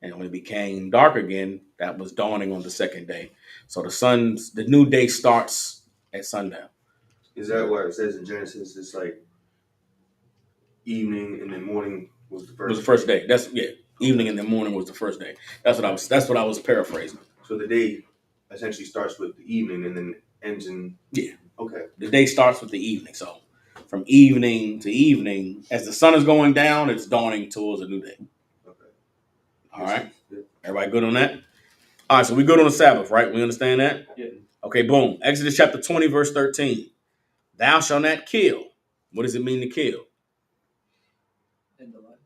and when it became dark again, that was dawning on the second day. So the new day starts at sundown. Is that why it says in Genesis it's like evening and then morning was the first? It was the first day. Evening and then morning was the first day. That's what I was paraphrasing. So the day essentially starts with the evening and then ends in Okay. The day starts with the evening. So from evening to evening, as the sun is going down, it's dawning towards a new day. Okay. All right. Yeah. Everybody good on that? All right. So we good on the Sabbath, right? We understand that? Yeah. Okay. Boom. Exodus chapter 20, verse 13. Thou shalt not kill. What does it mean to kill? End of life.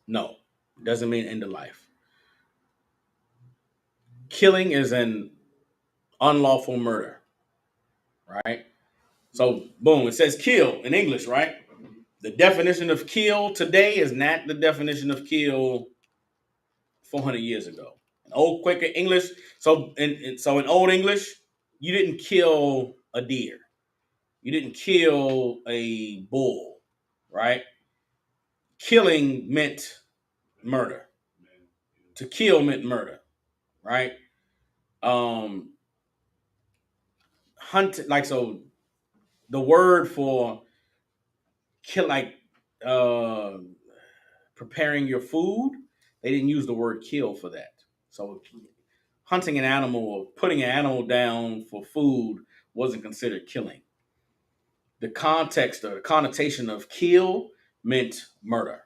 No, it doesn't mean end of life. Killing is an unlawful murder, right? So boom, it says kill in English, right? The definition of kill today is not the definition of kill 400 years ago. In old Quaker English, so in Old English, you didn't kill a deer, you didn't kill a bull, right? Killing meant murder. To kill meant murder, right? Um, hunt like so. The word for kill, like uh, preparing your food, they didn't use the word kill for that. So hunting an animal or putting an animal down for food wasn't considered killing. The context or the connotation of kill meant murder.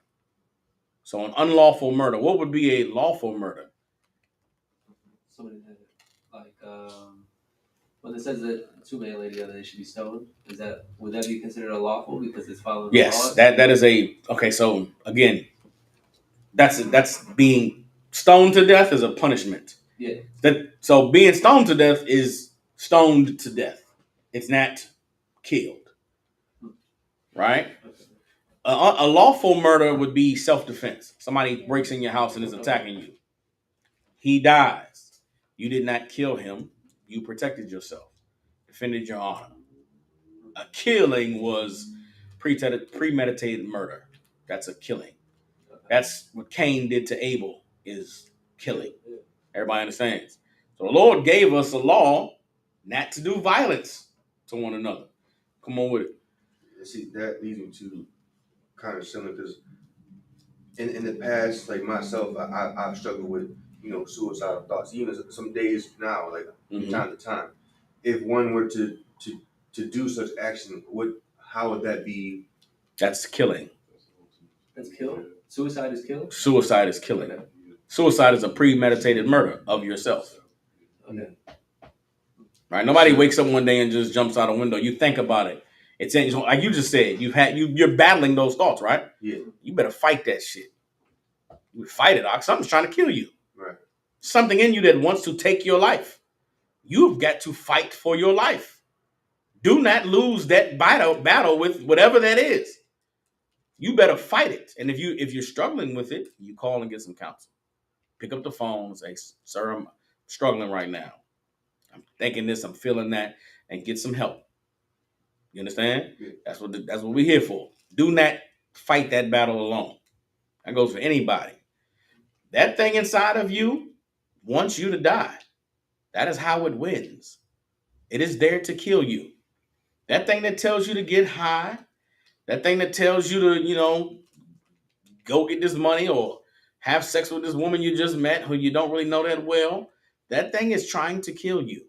So an unlawful murder. What would be a lawful murder? Somebody had it. Like, when it says that two man lady the other day should be stoned, would that be considered a lawful because it's following the Yes, laws? that is a okay. So again, that's being stoned to death is a punishment. Yeah. So being stoned to death is stoned to death. It's not killed, right? A lawful murder would be self-defense. Somebody breaks in your house and is attacking you. He dies. You did not kill him. You protected yourself, defended your honor. A killing was premeditated murder. That's a killing. That's what Cain did to Abel, is killing. Everybody understands. So the Lord gave us a law not to do violence to one another. Come on with it. See, that leads me to kind of similar because in the past, like myself, I've struggled with suicidal thoughts. Even some days now, like time to time. If one were to do such action, how would that be? That's killing. That's kill. Suicide is kill. Suicide is killing. Suicide is a premeditated murder of yourself. Okay. Right? Nobody wakes up one day and just jumps out a window. You think about it. It's like you just said. You're battling those thoughts, right? Yeah. You better fight that shit. You fight it, Ox. Something's trying to kill you. Right. Something in you that wants to take your life. You've got to fight for your life. Do not lose that battle with whatever that is. You better fight it. And if you're struggling with it, you call and get some counsel. Pick up the phone and say, "Sir, I'm struggling right now. I'm thinking this, I'm feeling that," and get some help. You understand? Yeah. That's what we're here for. Do not fight that battle alone. That goes for anybody. That thing inside of you wants you to die. That is how it wins. It is there to kill you. That thing that tells you to get high, that thing that tells you to, go get this money or have sex with this woman you just met who you don't really know that well, that thing is trying to kill you.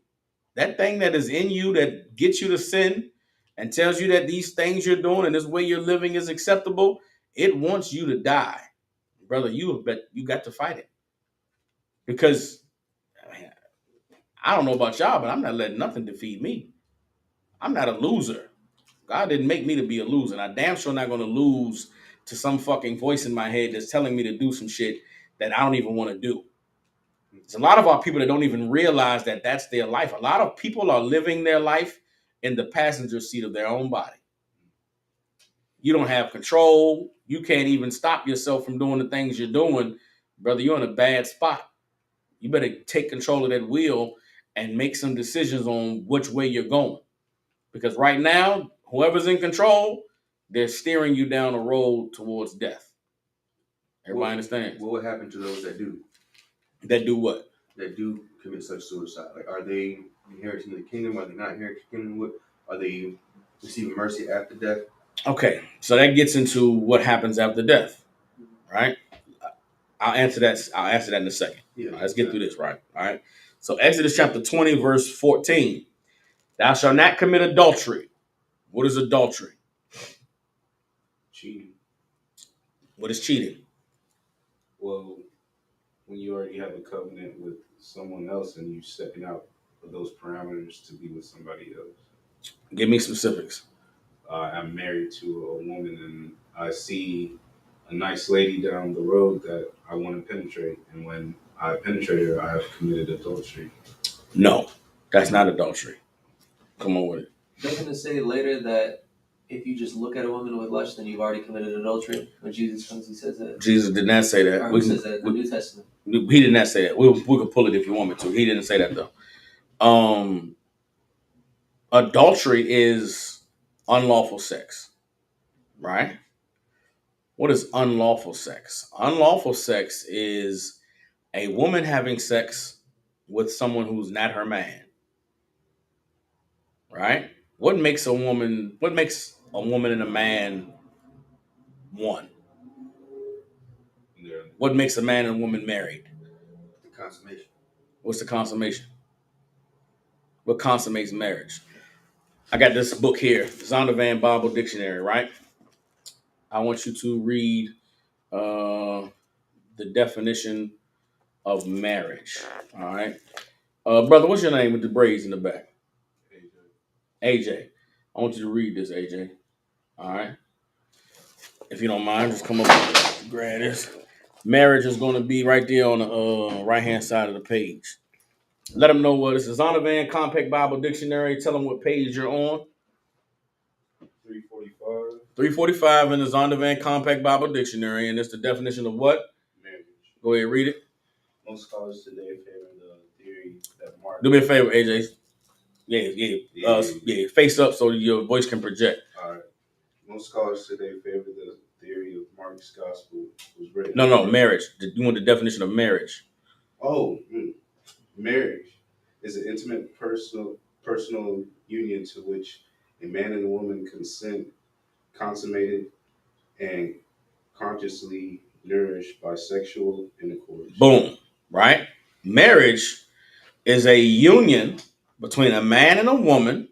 That thing that is in you that gets you to sin and tells you that these things you're doing and this way you're living is acceptable, it wants you to die. Brother, you got to fight it. Because I don't know about y'all, but I'm not letting nothing defeat me. I'm not a loser. God didn't make me to be a loser. And I damn sure not going to lose to some fucking voice in my head that's telling me to do some shit that I don't even want to do. There's a lot of our people that don't even realize that that's their life. A lot of people are living their life in the passenger seat of their own body. You don't have control. You can't even stop yourself from doing the things you're doing. Brother, you're in a bad spot. You better take control of that wheel and make some decisions on which way you're going. Because right now, whoever's in control, they're steering you down a road towards death. Everybody understands? What would happen to those that do? That do what? That do commit such suicide? Like, are they inheriting the kingdom? Are they not inheriting the kingdom? What are they receiving mercy after death? Okay, so that gets into what happens after death, right? I'll answer that in a second. Yeah, Let's get through this, right? All right. So Exodus chapter 20, verse 14. Thou shalt not commit adultery. What is adultery? Cheating. What is cheating? Well, when you already have a covenant with someone else and you stepping out of those parameters to be with somebody else. Give me specifics. I'm married to a woman and I see a nice lady down the road that I want to penetrate. And when I penetrate her, I have committed adultery. No, that's not adultery. Come on with it. they're gonna say later that if you just look at a woman with lust, then you've already committed adultery. When Jesus comes, he says that. Jesus did not say that. Or who says that in the New Testament? He did not say that. We could pull it if you want me to. He didn't say that though. Adultery is unlawful sex, right? What is unlawful sex? Unlawful sex is a woman having sex with someone who's not her man, right? What makes a woman and a man one? Yeah. What makes a man and a woman married? The consummation. What's the consummation? What consummates marriage? I got this book here, Zondervan Bible Dictionary, right? I want you to read the definition of marriage. All right. Brother, what's your name with the braids in the back? AJ. I want you to read this, AJ. All right. If you don't mind, just come up and grab this. Marriage is going to be right there on the right hand side of the page. Let them know what this is. Zondervan Compact Bible Dictionary. Tell them what page you're on. 345. 345 in the Zondervan Compact Bible Dictionary, and it's the definition of what? Marriage. Go ahead, read it. Most scholars today favor the theory that Mark. Do me a favor, AJ. Yeah. Face up so your voice can project. All right. Most scholars today favor the theory of Mark's gospel was written. No, marriage. You want the definition of marriage? Marriage is an intimate, personal union to which a man and a woman consent, consummated, and consciously nourished by sexual intercourse. Boom. Right? Marriage is a union between a man and a woman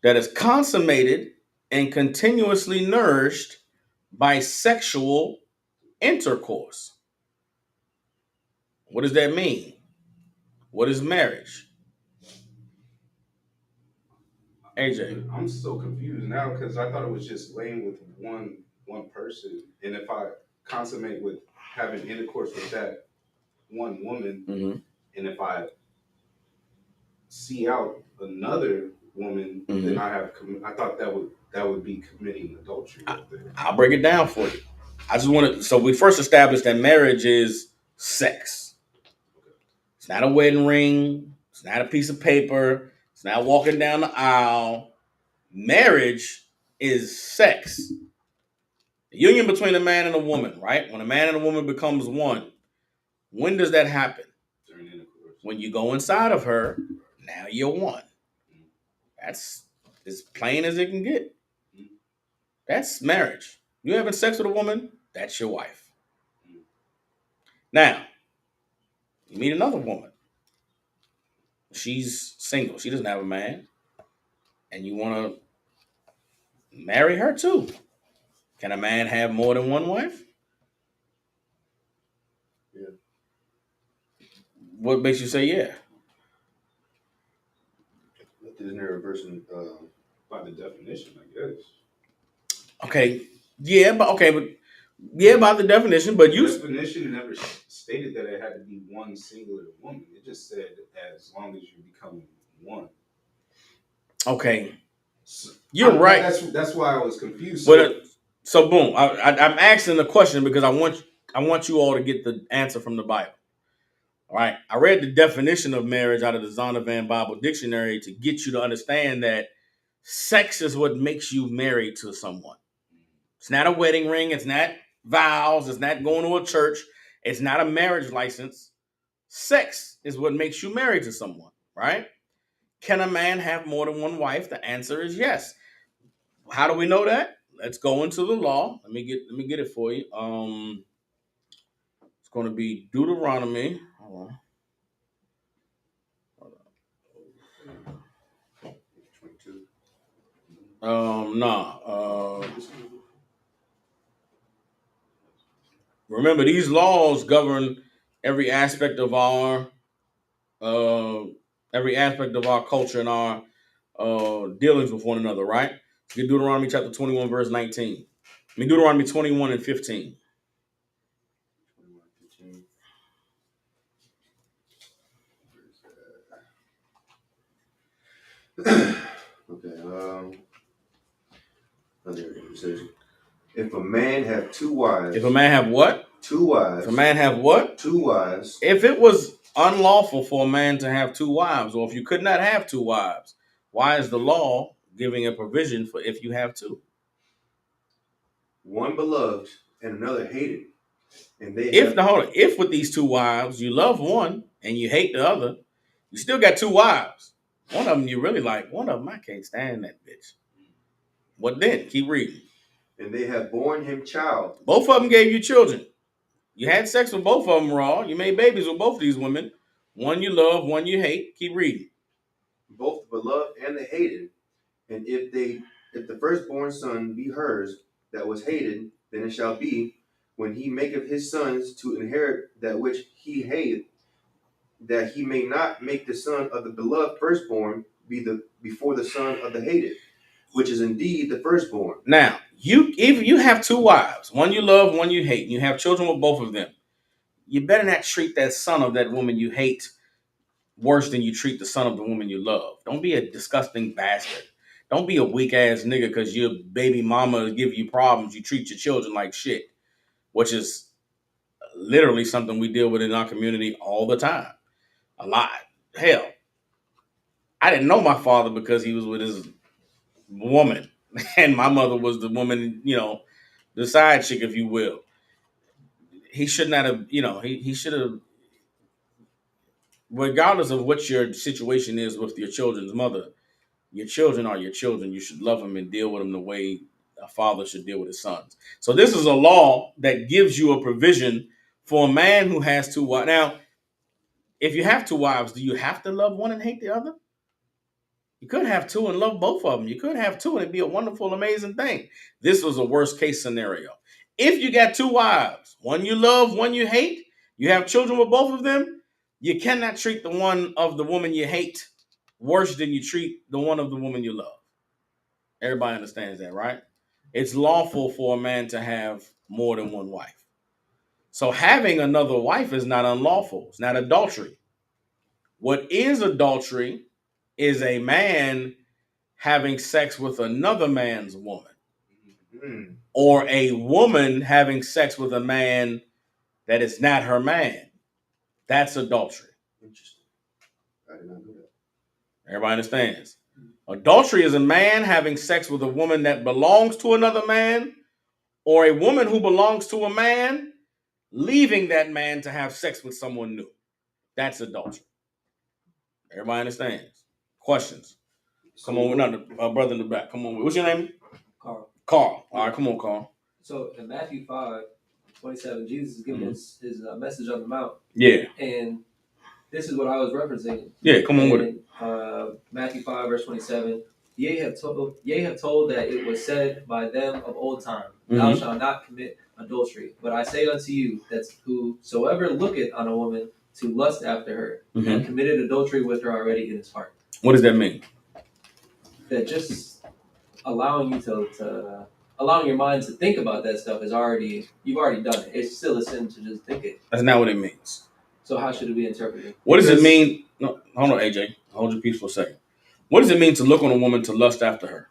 that is consummated and continuously nourished by sexual intercourse. What does that mean? What is marriage? AJ. I'm so confused now because I thought it was just laying with one person, and if I consummate with having intercourse with that one woman, and if I see out another woman, then I thought that would be committing adultery. I'll break it down for you. I just want to. So we first established that marriage is sex. It's not a wedding ring. It's not a piece of paper. It's not walking down the aisle. Marriage is sex. The union between a man and a woman, right? When a man and a woman becomes one, when does that happen? When you go inside of her, now you're one. That's as plain as it can get. That's marriage. You having sex with a woman, that's your wife. Now, you meet another woman. She's single. She doesn't have a man. And you want to marry her too. Can a man have more than one wife? Yeah. What makes you say yeah? Isn't there a version by the definition, I guess? Okay. But by the definition, but the definition never stated that it had to be one singular woman. It just said as long as you become one. Okay. So, you're right. That's why I was confused. So boom, I'm asking the question because I want you all to get the answer from the Bible. All right. I read the definition of marriage out of the Zondervan Bible Dictionary to get you to understand that sex is what makes you married to someone. It's not a wedding ring. It's not vows. It's not going to a church. It's not a marriage license. Sex is what makes you married to someone, right? Can a man have more than one wife? The answer is yes. How do we know that? Let's go into the law. Let me get it for you. It's going to be Deuteronomy. Hold on. Remember, these laws govern every aspect of our culture and our dealings with one another, right? Get Deuteronomy chapter 21, verse 19. Deuteronomy 21 and 15. It says, if a man have two wives. If a man have what? Two wives. If a man have what? Two wives. If it was unlawful for a man to have two wives, or if you could not have two wives, why is the law giving a provision for if you have two? One beloved and another hated. And they if with these two wives you love one and you hate the other, you still got two wives. One of them you really like, one of them I can't stand that bitch. What then? Keep reading. And they have borne him child. Both of them gave you children. You had sex with both of them raw. You made babies with both of these women. One you love, one you hate. Keep reading. Both the beloved and the hated. And if the firstborn son be hers that was hated, then it shall be, when he maketh his sons to inherit that which he hateth, that he may not make the son of the beloved firstborn be before the son of the hated, which is indeed the firstborn. Now, if you have two wives, one you love, one you hate, and you have children with both of them, you better not treat that son of that woman you hate worse than you treat the son of the woman you love. Don't be a disgusting bastard. Don't be a weak ass nigga because your baby mama give you problems. You treat your children like shit, which is literally something we deal with in our community all the time. A lot. Hell, I didn't know my father because he was with his woman, and my mother was the woman, the side chick, if you will. He should not have, he should have, regardless of what your situation is with your children's mother, your children are your children. You should love them and deal with them the way a father should deal with his sons. So this is a law that gives you a provision for a man who has two wives. Now, if you have two wives, do you have to love one and hate the other? You could have two and love both of them. You could have two and it'd be a wonderful, amazing thing. This was a worst case scenario. If you got two wives, one you love, one you hate, you have children with both of them, you cannot treat the one of the woman you hate worse than you treat the one of the woman you love. Everybody understands that, right? It's lawful for a man to have more than one wife. So having another wife is not unlawful. It's not adultery. What is adultery is a man having sex with another man's woman, or a woman having sex with a man that is not her man. That's adultery. Interesting. I did not know that. Everybody understands. Adultery is a man having sex with a woman that belongs to another man, or a woman who belongs to a man leaving that man to have sex with someone new. That's adultery. Everybody understands. Questions? Come on, another brother in the back. Come on. What's your name? Carl. Carl. All right, come on, Carl. So in Matthew 5:27, Jesus is giving his message on the mount. Yeah. And this is what I was referencing. Yeah, come on with it. Matthew 5:27. Ye have told that it was said by them of old time, Thou shalt not commit adultery. But I say unto you, that whosoever looketh on a woman to lust after her, hath committed adultery with her already in his heart. What does that mean? That just allowing you to allowing your mind to think about that stuff you've already done it. It's still a sin to just think it. That's not what it means. So how should it be interpreted? What does it mean? No, hold on, AJ. Hold your peace for a second. What does it mean to look on a woman to lust after her?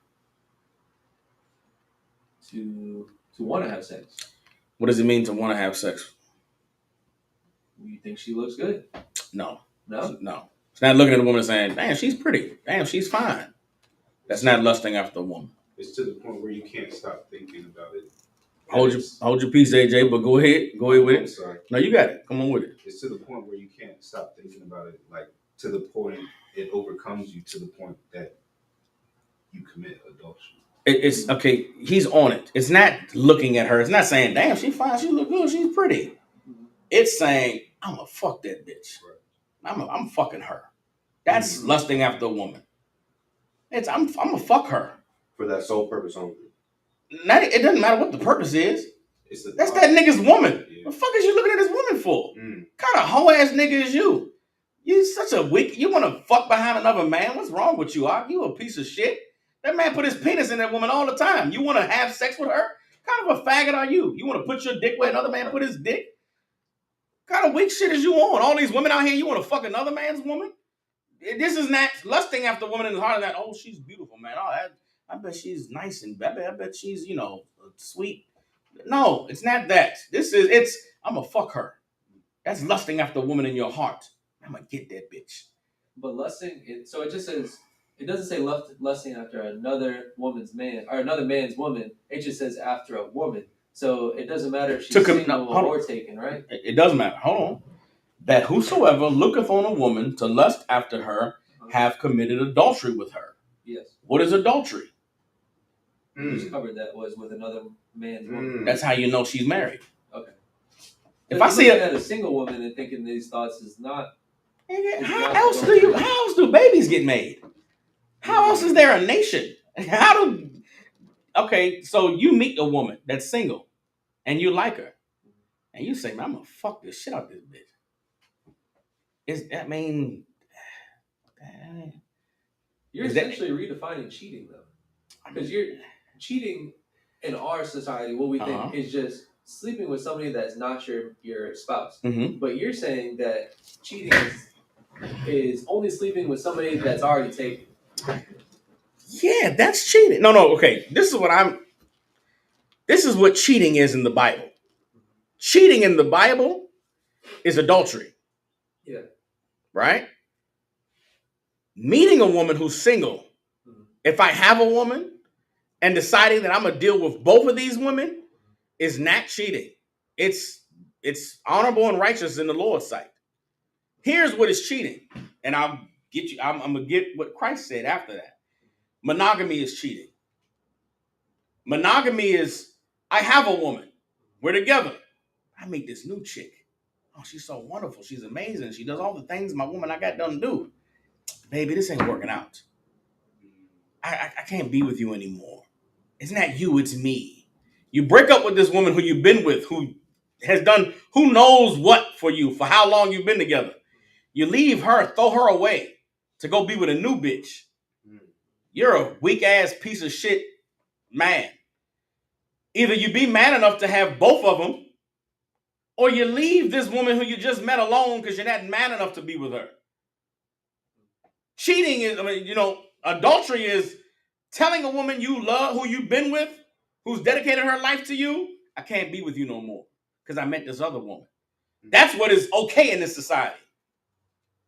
To want to have sex. What does it mean to want to have sex? You think she looks good? No. No? No. It's not looking at a woman and saying, damn, she's pretty. Damn, she's fine. That's not lusting after a woman. It's to the point where you can't stop thinking about it. Hold your peace, AJ, but go ahead. Go ahead with it. Sorry. No, you got it. Come on with it. It's to the point where you can't stop thinking about it, like to the point it overcomes you to the point that you commit adultery. It's okay. He's on it. It's not looking at her. It's not saying, damn, she's fine. She look good. She's pretty. It's saying, I'm going to fuck that bitch. Right. I'm fucking her. That's lusting after a woman. I'm going to fuck her. For that sole purpose only. It doesn't matter what the purpose is. That's that nigga's woman. Yeah. What the fuck is you looking at this woman for? Kind of hoe ass nigga is you? You such a weak. You want to fuck behind another man? What's wrong with you? You a piece of shit. That man put his penis in that woman all the time. You want to have sex with her? Kind of a faggot are you? You want to put your dick where another man put his dick? Kind of weak shit is you on? All these women out here, you want to fuck another man's woman? This is not lusting after a woman in the heart of that. Oh, she's beautiful, man. Oh, I bet she's nice and I bet she's, sweet. No, it's not that. I'm gonna fuck her. That's lusting after a woman in your heart. I'm gonna get that bitch. But lusting, so it just says, it doesn't say lusting after another woman's man or another man's woman. It just says after a woman. So it doesn't matter if she's single or taken, right? It doesn't matter. Hold on. That whosoever looketh on a woman to lust after her have committed adultery with her. Yes. What is adultery? We just covered that was with another man's woman. That's how you know she's married. Okay. If I see at a single woman and thinking these thoughts is not. How else do babies get made? How else is there a nation? Okay, so you meet a woman that's single and you like her, and you say, man, I'm gonna fuck this shit out of this bitch. You're essentially redefining cheating, though, because you're cheating in our society. What we think is just sleeping with somebody that's not your spouse. Mm-hmm. But you're saying that cheating is only sleeping with somebody that's already taken. Yeah, that's cheating. No, okay. This is what cheating is in the Bible. Cheating in the Bible is adultery. Yeah. Right? Meeting a woman who's single. Mm-hmm. If I have a woman and deciding that I'm gonna deal with both of these women is not cheating. It's honorable and righteous in the Lord's sight. Here's what is cheating. And I'll get you, I'm gonna get what Christ said after that. Monogamy is cheating. Monogamy is, I have a woman. We're together. I meet this new chick. Oh, she's so wonderful. She's amazing. She does all the things my woman I got done do. Baby, this ain't working out. I can't be with you anymore. It's not you, it's me. You break up with this woman who you've been with, who has done who knows what for you, for how long you've been together. You leave her, throw her away to go be with a new bitch. You're a weak ass piece of shit man. Either you be man enough to have both of them, or you leave this woman who you just met alone because you're not man enough to be with her. Cheating is, adultery is telling a woman you love, who you've been with, who's dedicated her life to you, I can't be with you no more because I met this other woman. That's what is okay in this society.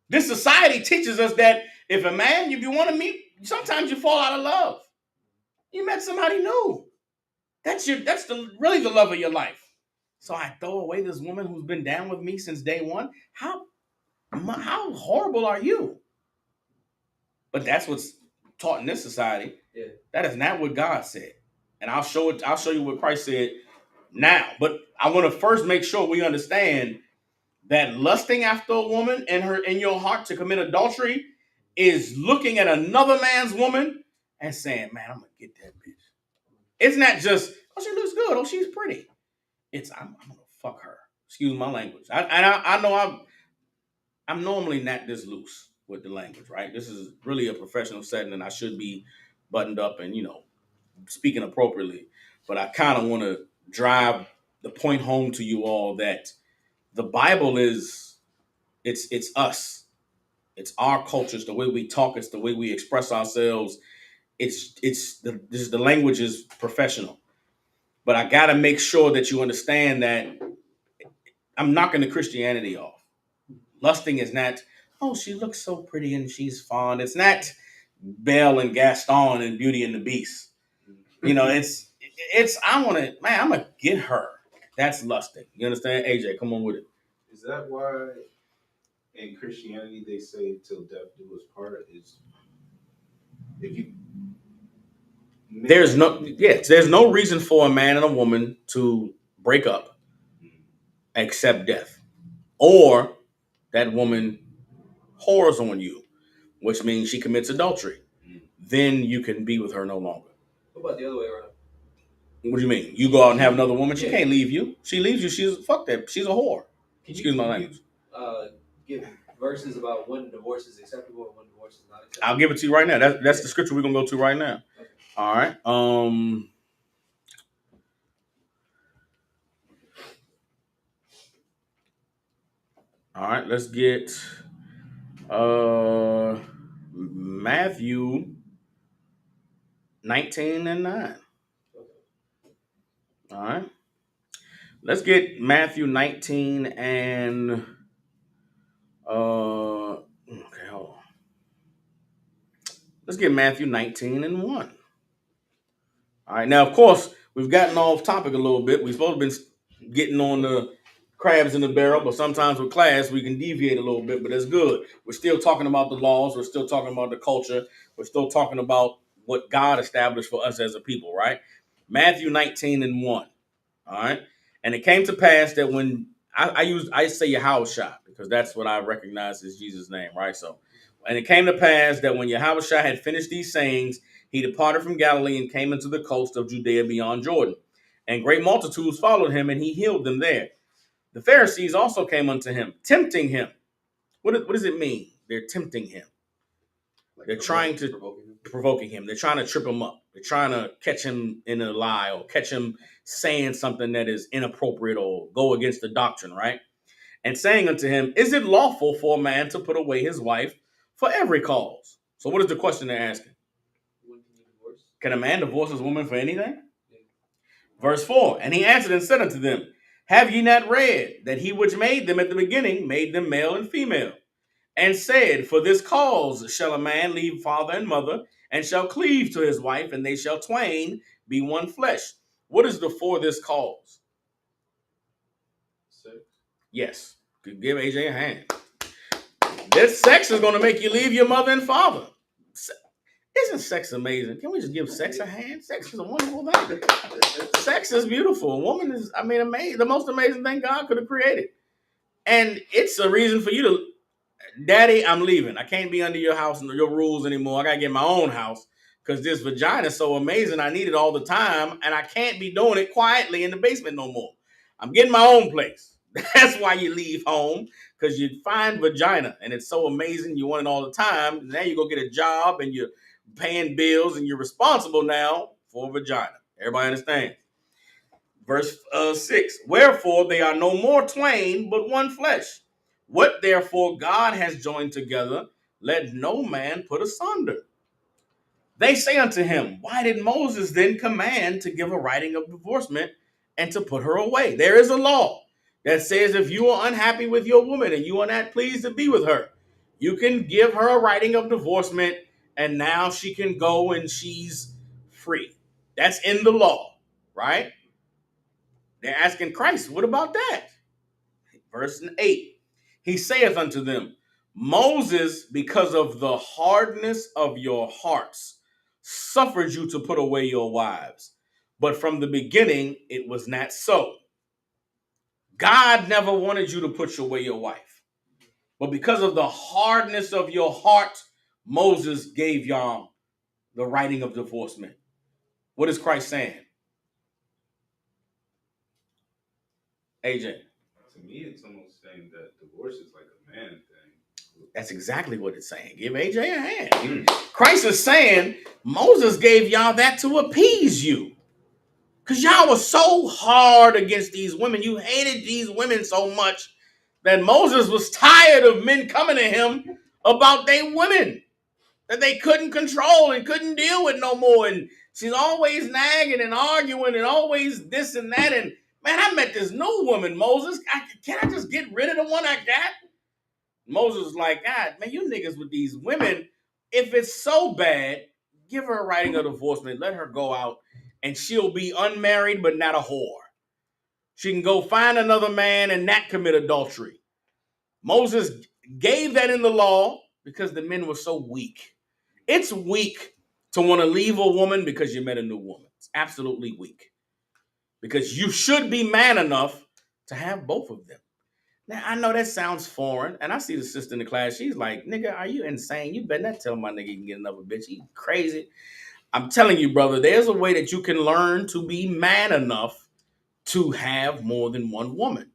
This society teaches us that if you want to meet, sometimes you fall out of love. You met somebody new. That's really the love of your life. So I throw away this woman who's been down with me since day one. How horrible are you? But that's what's taught in this society. Yeah. That is not what God said. And I'll show you what Christ said now. But I want to first make sure we understand that lusting after a woman in your heart to commit adultery is looking at another man's woman and saying, man, I'm gonna get that bitch. It's not just, oh, she looks good, oh, she's pretty. It's I'm gonna fuck her. Excuse my language. I know I'm normally not this loose with the language, right? This is really a professional setting, and I should be buttoned up and speaking appropriately. But I kind of want to drive the point home to you all that the Bible is it's us. It's our culture. It's the way we talk. It's the way we express ourselves. The language is professional. But I got to make sure that you understand that I'm knocking the Christianity off. Lusting is not, oh, she looks so pretty and she's fond. It's not Belle and Gaston and Beauty and the Beast. I'm going to get her. That's lusting. You understand? AJ, come on with it. Is that why in Christianity they say till death do us part? Is if you there's no reason for a man and a woman to break up except death, or that woman whores on you, which means she commits adultery. Then you can be with her no longer. What about the other way around? What do you mean? You go out and have another woman, she can't leave you. She leaves you, she's fuck that. She's a whore. Excuse my language. Give verses about when divorce is acceptable and when divorce is not acceptable. I'll give it to you right now. That's the scripture we're gonna go to right now. Okay. All right. All right, let's get Matthew 19 and 9. All right. Let's get Matthew 19 and okay, hold on. Let's get Matthew 19 and 1. All right. Now, of course, we've gotten off topic a little bit. We've supposed to been getting on the crabs in the barrel, but sometimes with class we can deviate a little bit, but that's good. We're still talking about the laws, we're still talking about the culture, we're still talking about what God established for us as a people, right? Matthew 19 and 1. All right. And it came to pass that when I say Yahushua because that's what I recognize as Jesus' name, right? So, and it came to pass that when Yahushua had finished these sayings, he departed from Galilee and came into the coast of Judea beyond Jordan. And great multitudes followed him, and he healed them there. The Pharisees also came unto him, tempting him. What does it mean? They're tempting him. They're trying to provoking him. They're trying to trip him up. They're trying to catch him in a lie or catch him saying something that is inappropriate or go against the doctrine, right? And saying unto him, is it lawful for a man to put away his wife for every cause? So what is the question they're asking? Can a man divorce his woman for anything? Verse 4, and he answered and said unto them, have ye not read that he which made them at the beginning made them male and female? And said, for this cause shall a man leave father and mother, and shall cleave to his wife, and they shall twain be one flesh. What is the for this cause? Sex. Yes. Could give AJ a hand. This sex is going to make you leave your mother and father. Isn't sex amazing? Can we just give sex a hand? Sex is a wonderful thing. Sex is beautiful. A woman is, amazing. The most amazing thing God could have created. And it's a reason for you to, Daddy, I'm leaving. I can't be under your house and your rules anymore. I got to get my own house because this vagina is so amazing. I need it all the time, and I can't be doing it quietly in the basement no more. I'm getting my own place. That's why you leave home, because you find vagina, and it's so amazing. You want it all the time. Now you go get a job, and you're paying bills, and you're responsible now for vagina. Everybody understand? Verse 6, wherefore they are no more twain, but one flesh. What therefore God has joined together, let no man put asunder. They say unto him, why did Moses then command to give a writing of divorcement and to put her away? There is a law that says if you are unhappy with your woman and you are not pleased to be with her, you can give her a writing of divorcement and now she can go and she's free. That's in the law, right? They're asking Christ, what about that? Verse 8, he saith unto them, Moses, because of the hardness of your hearts, suffered you to put away your wives. But from the beginning, it was not so. God never wanted you to put away your wife. But because of the hardness of your heart, Moses gave y'all the writing of divorcement. What is Christ saying? AJ. To me, it's almost saying that divorce is like a man thing. That's exactly what it's saying. Give AJ a hand. Christ is saying Moses gave y'all that to appease you. Because y'all were so hard against these women. You hated these women so much that Moses was tired of men coming to him about their women that they couldn't control and couldn't deal with no more. And she's always nagging and arguing and always this and that. And man, I met this new woman, Moses. Can I just get rid of the one I got? Moses was like, God, man, you niggas with these women, if it's so bad, give her a writing of divorcement. Let her go out and she'll be unmarried but not a whore. She can go find another man and not commit adultery. Moses gave that in the law because the men were so weak. It's weak to want to leave a woman because you met a new woman. It's absolutely weak. Because you should be man enough to have both of them. Now, I know that sounds foreign, and I see the sister in the class. She's like, nigga, are you insane? You better not tell my nigga he can get another bitch. He crazy. I'm telling you, brother, there's a way that you can learn to be man enough to have more than one woman.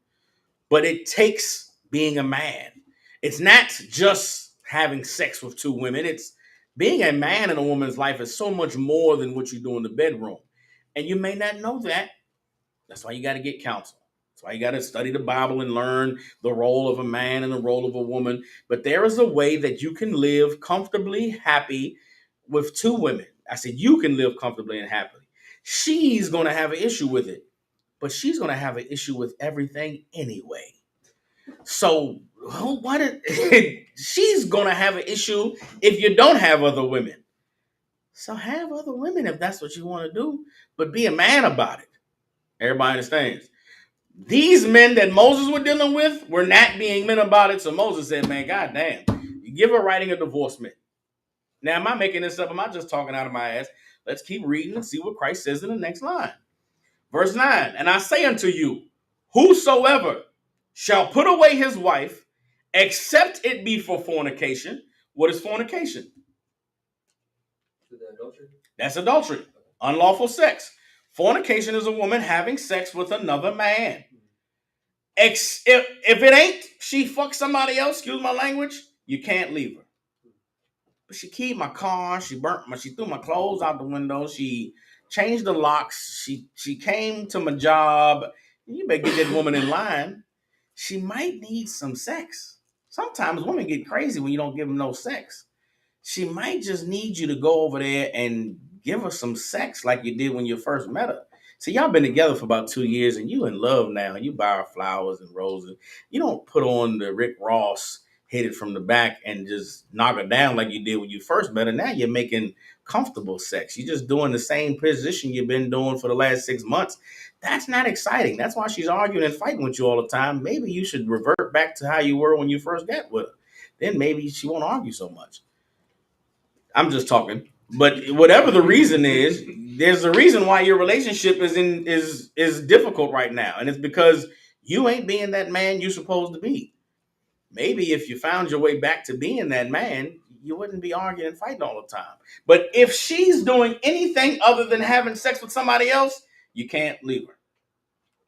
But it takes being a man. It's not just having sex with two women. It's being a man in a woman's life is so much more than what you do in the bedroom. And you may not know that. That's why you got to get counsel. That's why you got to study the Bible and learn the role of a man and the role of a woman. But there is a way that you can live comfortably happy with two women. I said, you can live comfortably and happily. She's going to have an issue with it, but she's going to have an issue with everything anyway. So she's going to have an issue if you don't have other women. So have other women if that's what you want to do, but be a man about it. Everybody understands. These men that Moses was dealing with were not being men about it. So Moses said, man, goddamn, you give her writing a divorcement. Now, am I making this up? Am I just talking out of my ass? Let's keep reading and see what Christ says in the next line. Verse 9, and I say unto you, whosoever shall put away his wife, except it be for fornication. What is fornication? Adultery? That's adultery. Unlawful sex. Fornication is a woman having sex with another man. If it ain't, she fucked somebody else, excuse my language, you can't leave her. But she keyed my car, she threw my clothes out the window, she changed the locks, she came to my job. You better get that woman in line. She might need some sex. Sometimes women get crazy when you don't give them no sex. She might just need you to go over there and give her some sex like you did when you first met her. See, y'all been together for about 2 years and you in love now and you buy her flowers and roses. You don't put on the Rick Ross, hit it from the back and just knock her down like you did when you first met her. Now you're making comfortable sex. You're just doing the same position you've been doing for the last 6 months. That's not exciting. That's why she's arguing and fighting with you all the time. Maybe you should revert back to how you were when you first got with her. Then maybe she won't argue so much. I'm just talking. But whatever the reason is, there's a reason why your relationship is difficult right now. And it's because you ain't being that man you're supposed to be. Maybe if you found your way back to being that man, you wouldn't be arguing and fighting all the time. But if she's doing anything other than having sex with somebody else, you can't leave her.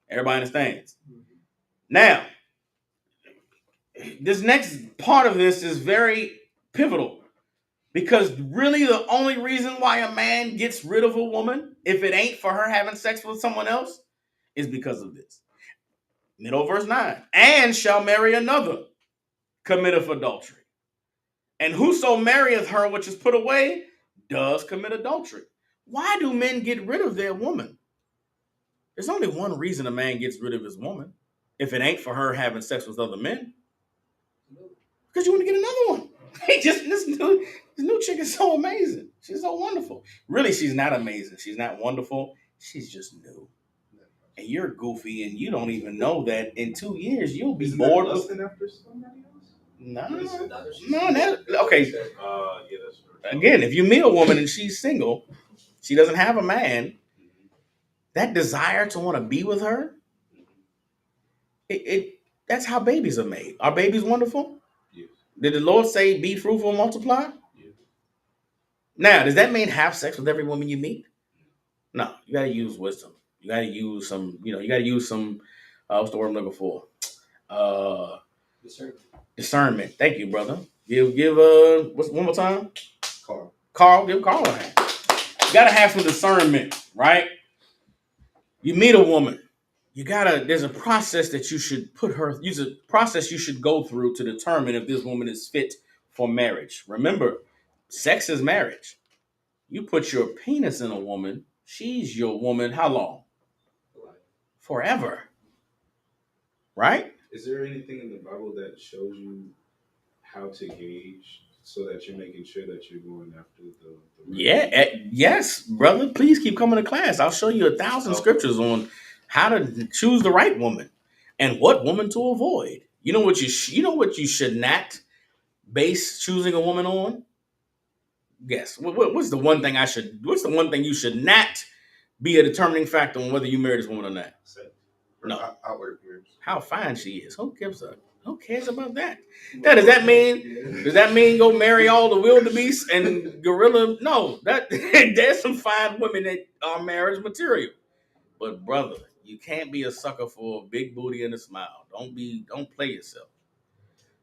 Everybody understands. Now, this next part of this is very pivotal. Because really the only reason why a man gets rid of a woman, if it ain't for her having sex with someone else, is because of this. Middle verse 9. And shall marry another, committeth adultery. And whoso marrieth her which is put away, does commit adultery. Why do men get rid of their woman? There's only one reason a man gets rid of his woman. If it ain't for her having sex with other men. Because you want to get another one. This new chick is so amazing. She's so wonderful. Really, she's not amazing. She's not wonderful. She's just new. And you're goofy, and you don't even know that in 2 years you'll be bored with. After somebody else? No. Okay. Yeah, that's right. Again, if you meet a woman and she's single, she doesn't have a man. That desire to want to be with her, that's how babies are made. Are babies wonderful? Yes. Did the Lord say, "Be fruitful and multiply"? Yes. Now, does that mean have sex with every woman you meet? No, you got to use wisdom. You got to use some. What's the word I'm looking for? Discernment. Thank you, brother. Give. What's one more time? Carl. Give Carl a hand. You got to have some discernment, right? You meet a woman. There's a process that you should use a process you should go through to determine if this woman is fit for marriage. Remember, sex is marriage. You put your penis in a woman, she's your woman. How long? Forever. Right? Is there anything in the Bible that shows you how to gauge so that you're making sure that you're going after the yes, brother. Please keep coming to class. I'll show you 1,000 scriptures on how to choose the right woman and what woman to avoid. You know what you should not base choosing a woman on? Guess what's the one thing you should not be a determining factor on whether you marry this woman or not? No. Outward appearance. How fine she is. Who cares about that? Does that mean go marry all the wildebeest and gorilla? No, there's some fine women that are marriage material. But brother, you can't be a sucker for a big booty and a smile. Don't play yourself.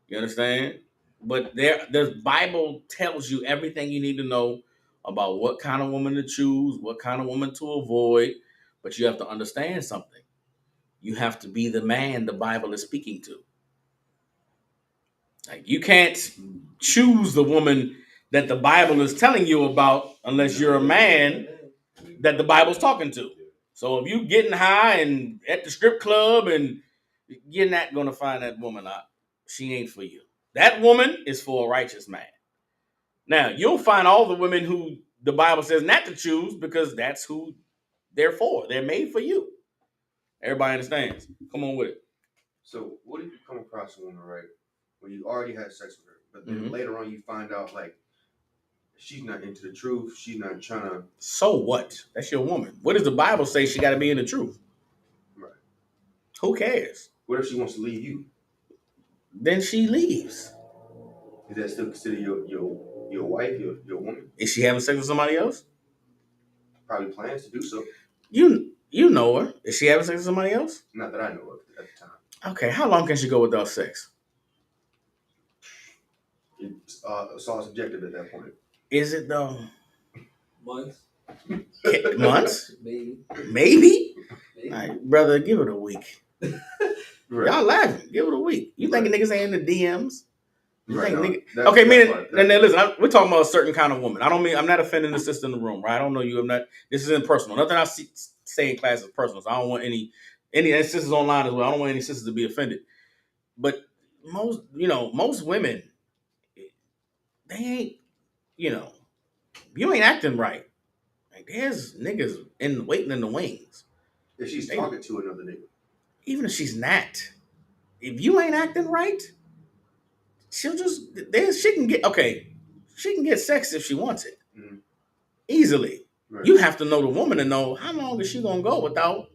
You understand? But the Bible tells you everything you need to know about what kind of woman to choose, what kind of woman to avoid. But you have to understand something. You have to be the man the Bible is speaking to. Like, you can't choose the woman that the Bible is telling you about unless you're a man that the Bible's talking to. So if you getting high and at the strip club, and you're not gonna find that woman out. She ain't for you. That woman is for a righteous man. Now you'll find all the women who the Bible says not to choose because that's who they're for. They're made for you. Everybody understands. Come on with it. So what if you come across a woman, right, where you already had sex with her, but then later on you find out like she's not into the truth, she's not trying to. So what? That's your woman. What does the Bible say she got to be in the truth? Right. Who cares? What if she wants to leave you? Then she leaves. Is that still considered your wife, your woman? Is she having sex with somebody else? Probably plans to do so. You know her. Is she having sex with somebody else? Not that I know of at the time. Okay, how long can she go without sex? It's all subjective at that point. Is it though? Months. Months? Maybe. Maybe? All right, brother, give it a week. Right. Y'all laughing. Give it a week. You thinking niggas ain't in the DMs? Right. Okay, meaning, and then listen, we're talking about a certain kind of woman. I'm not offending the sister in the room, right? I don't know you. This isn't personal. Nothing I say in class is personal. So I don't want any sisters online as well. I don't want any sisters to be offended. But most women, they ain't, you ain't acting right. Like there's niggas waiting in the wings. If she's talking to another nigga. Even if she's not, if you ain't acting right, she can get sex if she wants it. Mm-hmm. Easily. Right. You have to know the woman to know how long is she gonna go without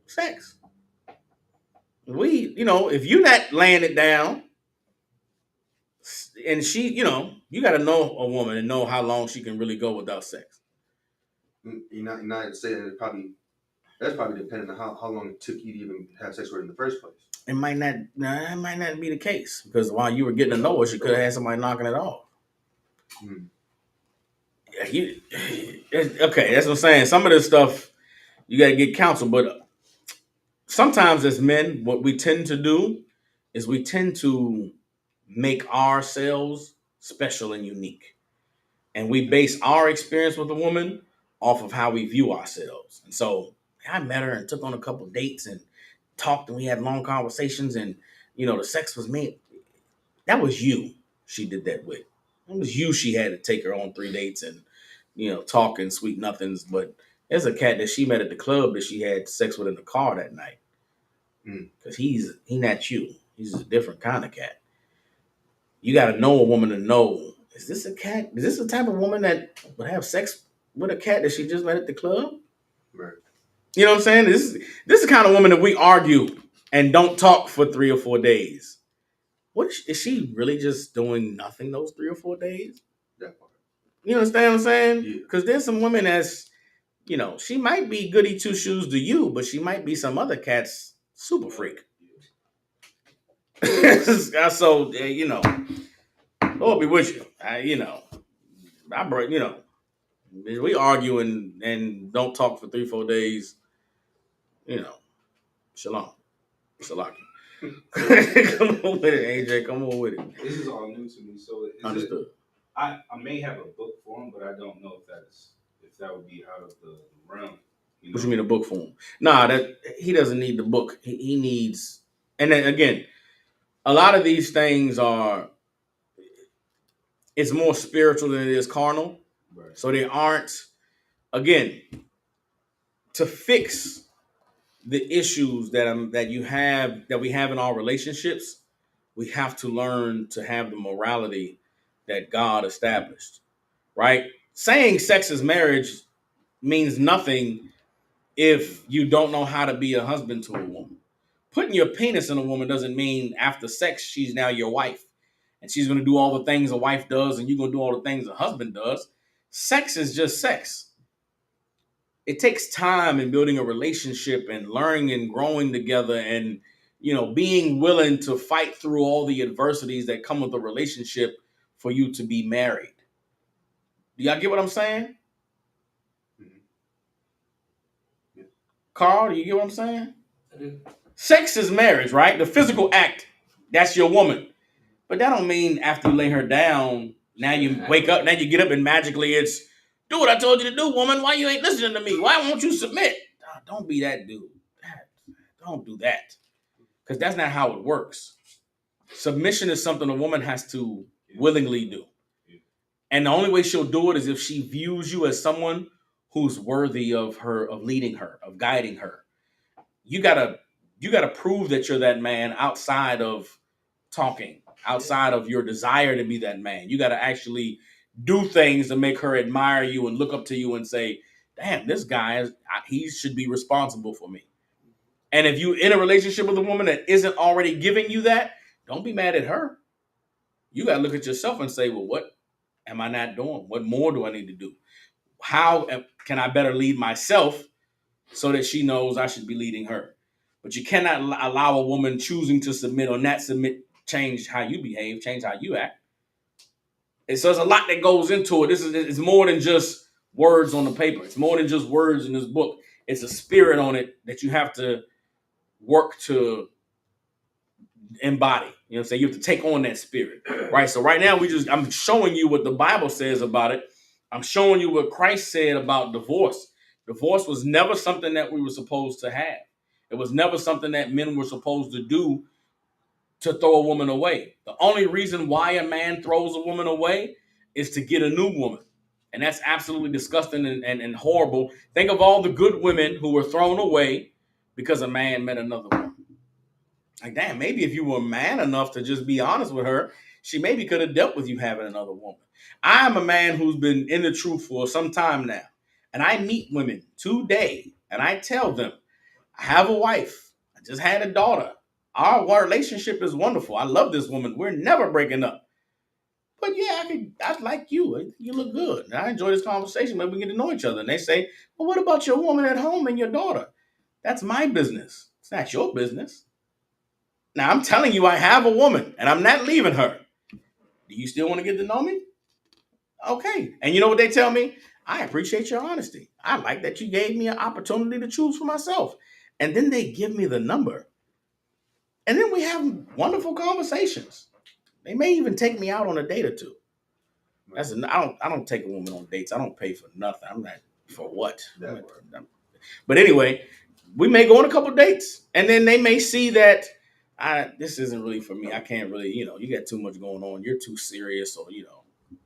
sex. If you're not laying it down, and she, you got to know a woman and know how long she can really go without sex. You're not saying that's probably depending on how long it took you to even have sex with her in the first place. It might not be the case because while you were getting to know her, she could have had somebody knocking it off. Okay, that's what I'm saying. Some of this stuff you got to get counsel, but sometimes as men, what we tend to do is we tend to make ourselves special and unique, and we base our experience with a woman off of how we view ourselves. And so I met her and took on a couple dates and talked, and we had long conversations, and the sex was me. That was you. She did that with. It was you. She had to take her on 3 dates and talk and sweet nothings. But there's a cat that she met at the club that she had sex with in the car that night. Because he not you. He's a different kind of cat. You got to know a woman to know, is this a cat? Is this the type of woman that would have sex with a cat that she just met at the club? Right. You know what I'm saying? This is the kind of woman that we argue and don't talk for 3 or 4 days. What is she really just doing nothing those 3 or 4 days? That part. You understand what I'm saying? Because Yeah. there's some women that's, she might be goody two shoes to you, but she might be some other cat's super freak. So, Lord be with you. We argue and don't talk for 3-4 days. Shalom. Salaki. Come on with it, AJ. Come on with it. This is all new to me, so Understood. I may have a book for him, but I don't know if that would be out of the realm. What you mean a book for him? Nah, that he doesn't need the book. He needs, and then again, a lot of these things it's more spiritual than it is carnal. Right. So they aren't, again, to fix the issues that we have in our relationships, we have to learn to have the morality that God established, right? Saying sex is marriage means nothing if you don't know how to be a husband to a woman. Putting your penis in a woman doesn't mean after sex, she's now your wife. And she's going to do all the things a wife does, and you're going to do all the things a husband does. Sex is just sex. It takes time in building a relationship and learning and growing together and, being willing to fight through all the adversities that come with a relationship for you to be married. Do y'all get what I'm saying? Mm-hmm. Yeah. Carl, do you get what I'm saying? I do. Sex is marriage, right? The physical act, that's your woman. But that don't mean after you lay her down, Now you wake up, now you get up and magically it's, do what I told you to do, woman. Why you ain't listening to me? Why won't you submit? Don't be that dude. Don't do that. Because that's not how it works. Submission is something a woman has to willingly do. And the only way she'll do it is if she views you as someone who's worthy of leading her, of guiding her. You gotta prove that you're that man outside of talking, outside of your desire to be that man. You gotta actually do things to make her admire you and look up to you and say, damn, this guy he should be responsible for me. And if you're in a relationship with a woman that isn't already giving you that, don't be mad at her. You gotta look at yourself and say, well, what am I not doing? What more do I need to do? How can I better lead myself so that she knows I should be leading her? But you cannot allow a woman choosing to submit or not submit change how you behave, change how you act. And so there's a lot that goes into it. It's more than just words on the paper. It's more than just words in this book. It's a spirit on it that you have to work to embody. You know what I'm saying? You have to take on that spirit, right? So right now I'm showing you what the Bible says about it. I'm showing you what Christ said about divorce. Divorce was never something that we were supposed to have. It was never something that men were supposed to do to throw a woman away. The only reason why a man throws a woman away is to get a new woman. And that's absolutely disgusting and horrible. Think of all the good women who were thrown away because a man met another woman. Like, damn, maybe if you were man enough to just be honest with her, she maybe could have dealt with you having another woman. I'm a man who's been in the truth for some time now. And I meet women today and I tell them, I have a wife. I just had a daughter. Our relationship is wonderful. I love this woman. We're never breaking up. But yeah, I like you. You look good. And I enjoy this conversation. Maybe we get to know each other. And they say, well, what about your woman at home and your daughter? That's my business. It's not your business. Now, I'm telling you, I have a woman and I'm not leaving her. Do you still want to get to know me? Okay. And you know what they tell me? I appreciate your honesty. I like that you gave me an opportunity to choose for myself. And then they give me the number. And then we have wonderful conversations. They may even take me out on a date or two. I don't take a woman on dates. I don't pay for nothing. I'm not for what? But anyway, we may go on a couple dates, and then they may see that this isn't really for me. I can't really, you got too much going on. You're too serious, or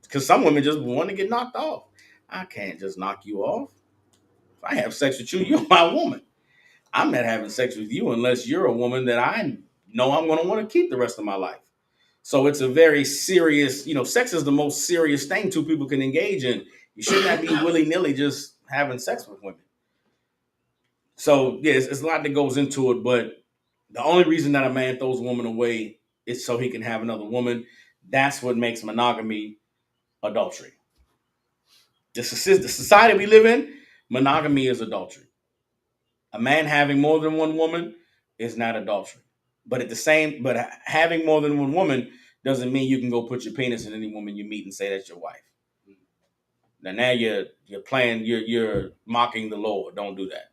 because some women just want to get knocked off. I can't just knock you off. If I have sex with you, you're my woman. I'm not having sex with you unless you're a woman that I know I'm going to want to keep the rest of my life. So it's a very serious, sex is the most serious thing two people can engage in. You should not be willy-nilly just having sex with women. So, yeah, it's a lot that goes into it, but the only reason that a man throws a woman away is so he can have another woman. That's what makes monogamy adultery. The society we live in, monogamy is adultery. A man having more than one woman is not adultery. But having more than one woman doesn't mean you can go put your penis in any woman you meet and say that's your wife. Now you're playing, you're mocking the Lord. Don't do that.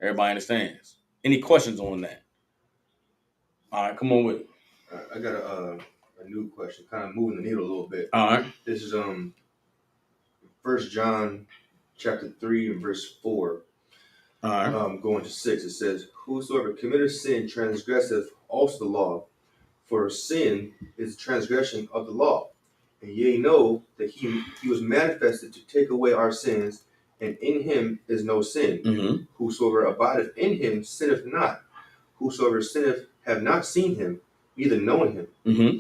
Everybody understands. Any questions on that? All right, come on with it. I got a new question, kind of moving the needle a little bit. All right. This is 1 John chapter 3 and verse 4. All right. Going to 6, it says, whosoever committeth sin transgresseth also the law, for sin is transgression of the law. And ye know that he was manifested to take away our sins, and in him is no sin. Mm-hmm. Whosoever abideth in him sinneth not. Whosoever sinneth have not seen him, neither known him. Mm-hmm.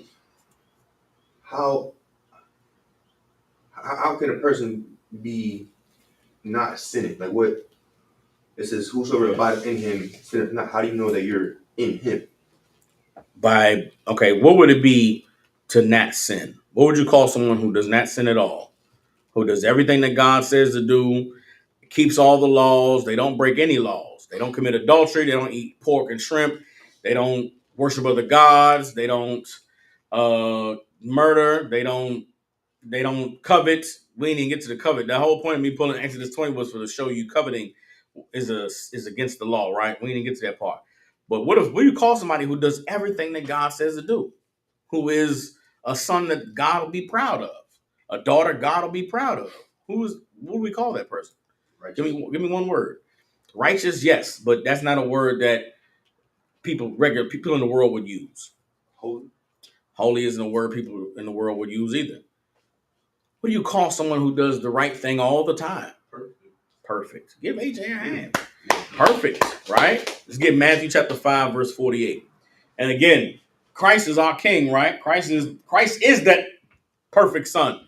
How can a person be not sinning? Like what? It says, whosoever abideth in him sinneth not. How do you know that you're in him? What would it be to not sin? What would you call someone who does not sin at all? Who does everything that God says to do, keeps all the laws, they don't break any laws. They don't commit adultery, they don't eat pork and shrimp, they don't worship other gods, they don't murder, they don't covet. We didn't even get to the covet. The whole point of me pulling Exodus 20 was to show you coveting is against the law, right? We didn't get to that part. But what do you call somebody who does everything that God says to do? Who is a son that God will be proud of? A daughter God will be proud of. What do we call that person? Righteous. Give me one word. Righteous, yes, but that's not a word that regular people in the world would use. Holy. Holy isn't a word people in the world would use either. What do you call someone who does the right thing all the time? Perfect. Give AJ a hand. Perfect, right? Let's get Matthew chapter 5, verse 48. And again, Christ is our king, right? Christ is that perfect son,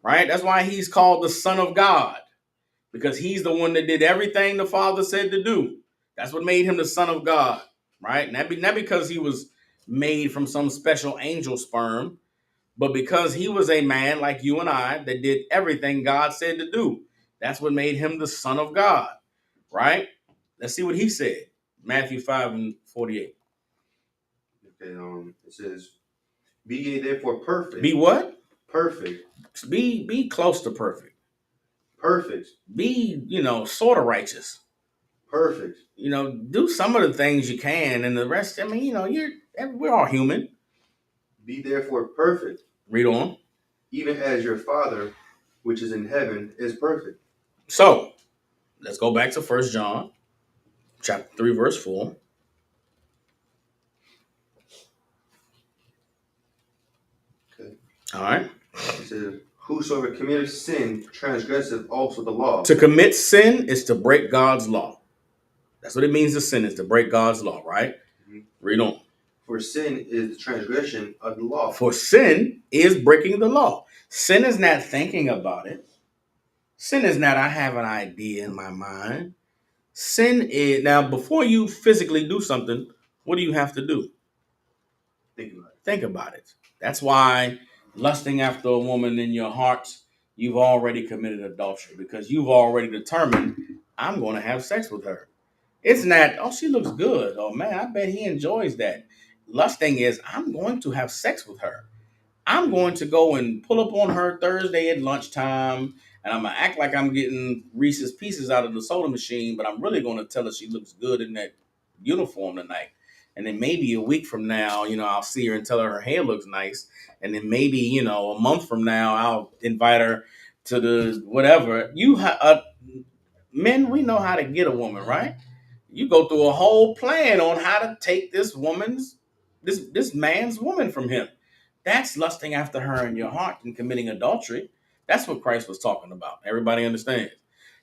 right? That's why he's called the Son of God, because he's the one that did everything the Father said to do. That's what made him the Son of God, right? Not because he was made from some special angel sperm, but because he was a man like you and I that did everything God said to do. That's what made him the Son of God, right? Let's see what he said. Matthew 5 and 48. Okay, it says, "Be ye therefore perfect." Be what? Perfect. Be close to perfect. Perfect. Be, sort of righteous. Perfect. Do some of the things you can, and the rest, we're all human. Be therefore perfect. Read on. Even as your Father, which is in heaven, is perfect. So, let's go back to 1 John, chapter 3, verse 4. Okay. All right. It says, "Whosoever committeth sin transgresseth also the law." To commit sin is to break God's law. That's what it means to sin, is to break God's law, right? Mm-hmm. Read on. For sin is the transgression of the law. For sin is breaking the law. Sin is not thinking about it. Sin is not, I have an idea in my mind. Sin is, now, before you physically do something, what do you have to do? Think about it. That's why lusting after a woman in your heart, you've already committed adultery, because you've already determined, I'm going to have sex with her. It's not, oh, she looks good. Oh, man, I bet he enjoys that. Lusting is, I'm going to have sex with her. I'm going to go and pull up on her Thursday at lunchtime, and I'm going to act like I'm getting Reese's Pieces out of the soda machine, but I'm really going to tell her she looks good in that uniform tonight. And then maybe a week from now, I'll see her and tell her hair looks nice. And then maybe, a month from now, I'll invite her to the whatever. Men, we know how to get a woman, right? You go through a whole plan on how to take this man's woman from him. That's lusting after her in your heart and committing adultery. That's what Christ was talking about. Everybody understands?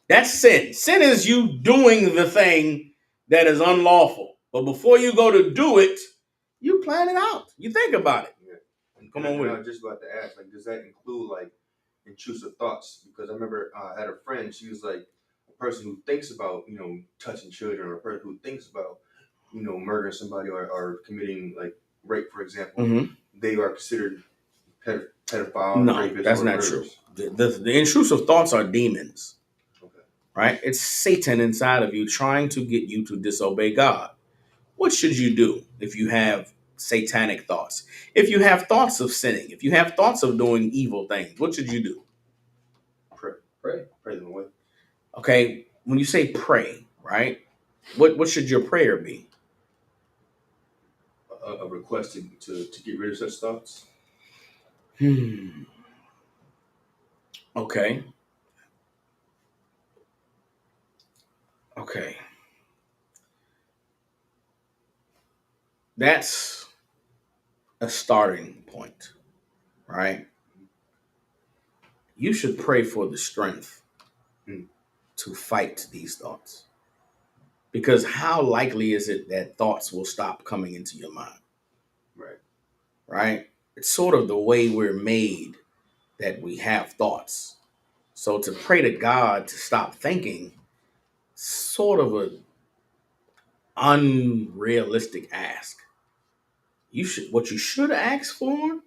That's sin. Sin is you doing the thing that is unlawful. But before you go to do it, you plan it out. You think about it. Yeah. Come on with it. I was just about to ask, does that include intrusive thoughts? Because I remember I had a friend, she was like a person who thinks about, touching children, or a person who thinks about, murdering somebody, or committing rape, for example. Mm-hmm. They are considered pedophile. No, that's not true. The intrusive thoughts are demons. Okay. Right? It's Satan inside of you trying to get you to disobey God. What should you do if you have satanic thoughts? If you have thoughts of sinning, if you have thoughts of doing evil things, what should you do? Pray them away. Okay, when you say pray, right? What should your prayer be? A request to get rid of such thoughts. Okay. That's a starting point, right? You should pray for the strength to fight these thoughts. Because how likely is it that thoughts will stop coming into your mind? Right? It's sort of the way we're made that we have thoughts. So to pray to God to stop thinking, sort of an unrealistic ask. What you should ask for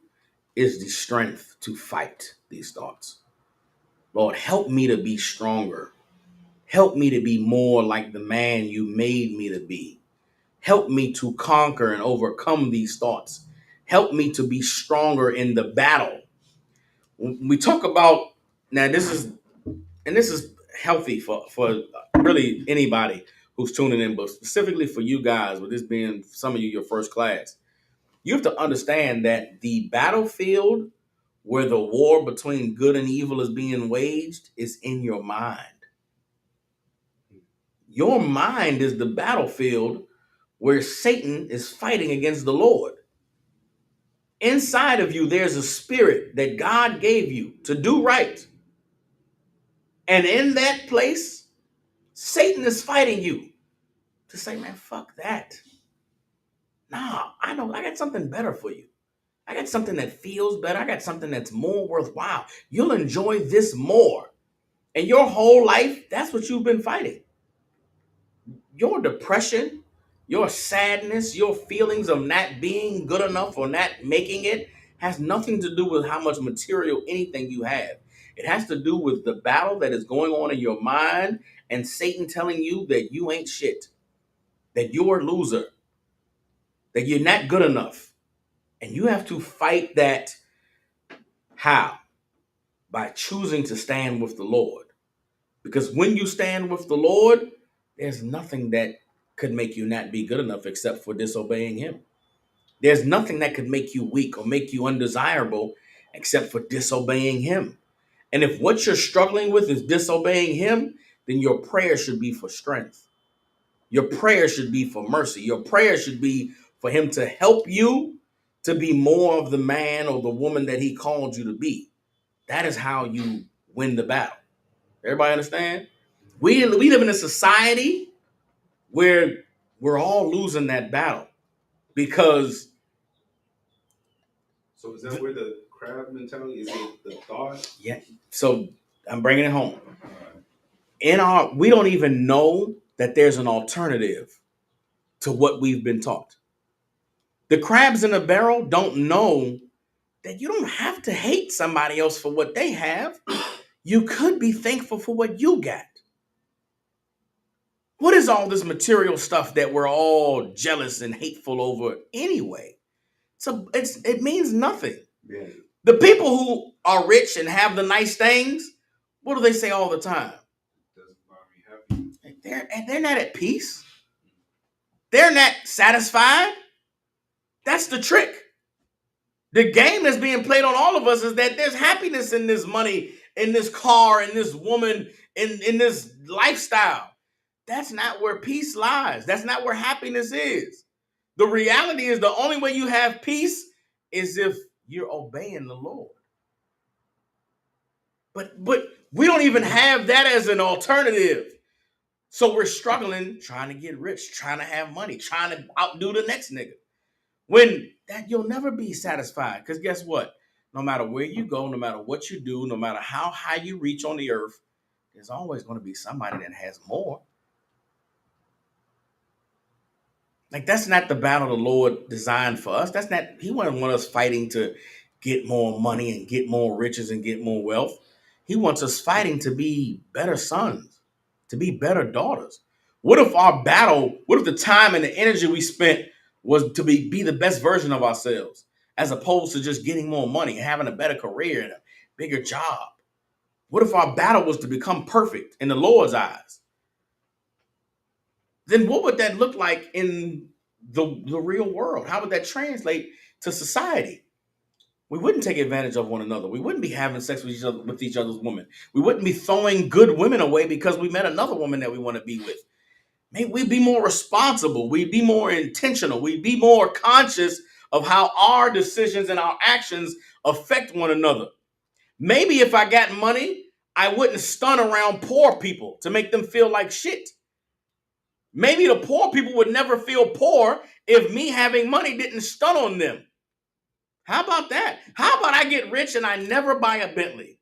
is the strength to fight these thoughts. Lord, help me to be stronger. Help me to be more like the man you made me to be. Help me to conquer and overcome these thoughts. Help me to be stronger in the battle. When we talk about, now this is healthy for really anybody who's tuning in, but specifically for you guys, with this being some of you your first class. You have to understand that the battlefield where the war between good and evil is being waged is in your mind. Your mind is the battlefield where Satan is fighting against the Lord. Inside of you, there's a spirit that God gave you to do right. And in that place, Satan is fighting you to say, man, fuck that. Nah, I know I got something better for you. I got something that feels better. I got something that's more worthwhile. You'll enjoy this more. And your whole life, that's what you've been fighting. Your depression, your sadness, your feelings of not being good enough or not making it has nothing to do with how much material anything you have. It has to do with the battle that is going on in your mind and Satan telling you that you ain't shit, that you're a loser, that you're not good enough. And you have to fight that. How? By choosing to stand with the Lord. Because when you stand with the Lord, there's nothing that could make you not be good enough except for disobeying him. There's nothing that could make you weak or make you undesirable except for disobeying him. And if what you're struggling with is disobeying him, then your prayer should be for strength. Your prayer should be for mercy. Your prayer should be for him to help you to be more of the man or the woman that he called you to be. That is how you win the battle. Everybody understand? We live in a society where we're all losing that battle because. So is that where the crab mentality is? It the thought? Yeah. So I'm bringing it home. We don't even know that there's an alternative to what we've been taught. The crabs in the barrel don't know that you don't have to hate somebody else for what they have. You could be thankful for what you got. What is all this material stuff that we're all jealous and hateful over anyway? So it means nothing. Yeah. The people who are rich and have the nice things, what do they say all the time? Doesn't make me happy. They're not at peace. They're not satisfied. That's the trick. The game that's being played on all of us is that there's happiness in this money, in this car, in this woman, in this lifestyle. That's not where peace lies. That's not where happiness is. The reality is the only way you have peace is if you're obeying the Lord. But we don't even have that as an alternative. So we're struggling, trying to get rich, trying to have money, trying to outdo the next nigga. When that you'll never be satisfied. Because guess what? No matter where you go, no matter what you do, no matter how high you reach on the earth, there's always going to be somebody that has more. Like, that's not the battle the Lord designed for us. That's not, he wouldn't want us fighting to get more money and get more riches and get more wealth. He wants us fighting to be better sons, to be better daughters. What if the time and the energy we spent was to be the best version of ourselves, as opposed to just getting more money and having a better career and a bigger job? What if our battle was to become perfect in the Lord's eyes? Then what would that look like in the real world? How would that translate to society? We wouldn't take advantage of one another. We wouldn't be having sex with each other's women. We wouldn't be throwing good women away because we met another woman that we want to be with. Maybe we'd be more responsible. We'd be more intentional. We'd be more conscious of how our decisions and our actions affect one another. Maybe if I got money, I wouldn't stun around poor people to make them feel like shit. Maybe the poor people would never feel poor if me having money didn't stun on them. How about that? How about I get rich and I never buy a Bentley?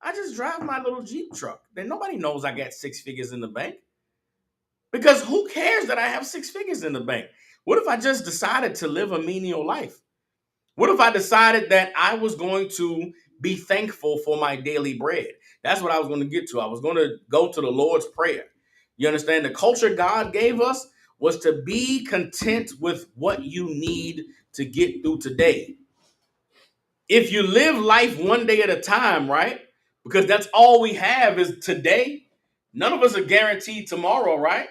I just drive my little Jeep truck. Then nobody knows I got 6 figures in the bank. Because who cares that I have 6 figures in the bank? What if I just decided to live a menial life? What if I decided that I was going to be thankful for my daily bread? That's what I was going to get to. I was going to go to the Lord's Prayer. You understand? The culture God gave us was to be content with what you need to get through today. If you live life one day at a time, right? Because that's all we have is today. None of us are guaranteed tomorrow, right?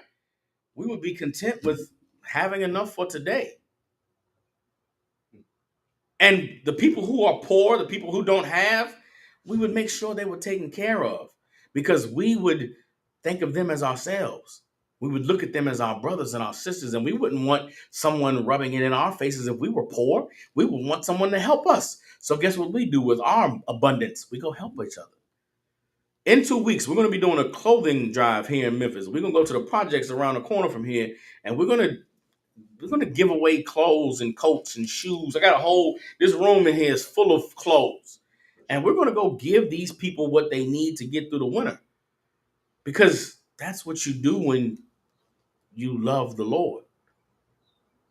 We would be content with having enough for today. And the people who are poor, the people who don't have, we would make sure they were taken care of because we would think of them as ourselves. We would look at them as our brothers and our sisters, and we wouldn't want someone rubbing it in our faces if we were poor. We would want someone to help us. So guess what we do with our abundance? We go help each other. In 2 weeks, we're going to be doing a clothing drive here in Memphis. We're going to go to the projects around the corner from here, and we're gonna give away clothes and coats and shoes. I got a whole this room in here is full of clothes, and we're gonna go give these people what they need to get through the winter, because that's what you do when you love the Lord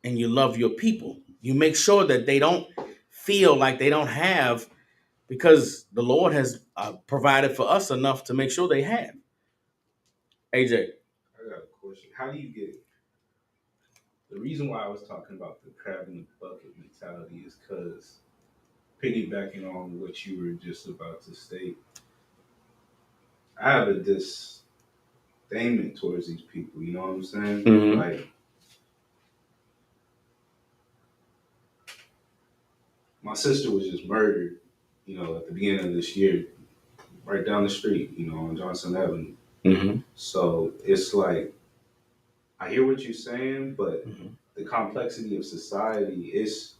and you love your people. You make sure that they don't feel like they don't have, because the Lord has provided for us enough to make sure they have. AJ. I got a question. How do you get the reason why I was talking about the crab in the bucket mentality is because piggybacking on what you were just about to state, I have a disdainment towards these people. You know what I'm saying? Mm-hmm. Like, my sister was just murdered, at the beginning of this year, right down the street, on Johnson Avenue. Mm-hmm. So it's like, I hear what you're saying, but Mm-hmm. the complexity of society is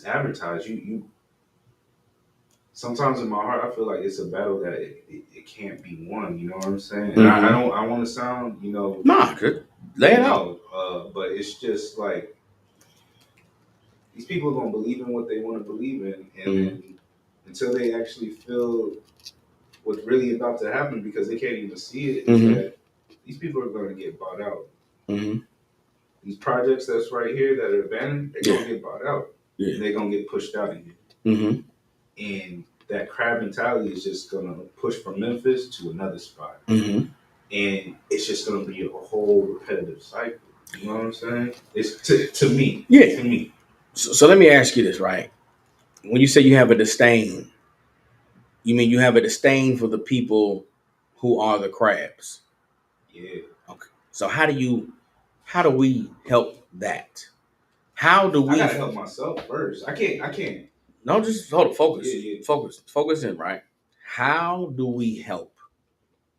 advertised. You sometimes in my heart, I feel like it's a battle that it can't be won. You know what I'm saying? And I don't. I want to sound, Nah, lay it out. But it's just like these people are gonna believe in what they want to believe in, and then until they actually feel what's really about to happen, because they can't even see it, is that these people are gonna get bought out. These projects that's right here that are abandoned, they're gonna get bought out. Yeah. And they're gonna get pushed out of here. And that crab mentality is just gonna push from Memphis to another spot. And it's just gonna be a whole repetitive cycle. You know what I'm saying? It's to me. Yeah. To me. So let me ask you this, right? When you say you have a disdain, you mean you have a disdain for the people who are the crabs? Yeah. Okay. So how do we help that? How do we? I gotta help myself first. I can't. No, just hold it. Focus. Yeah. Focus in, right? How do we help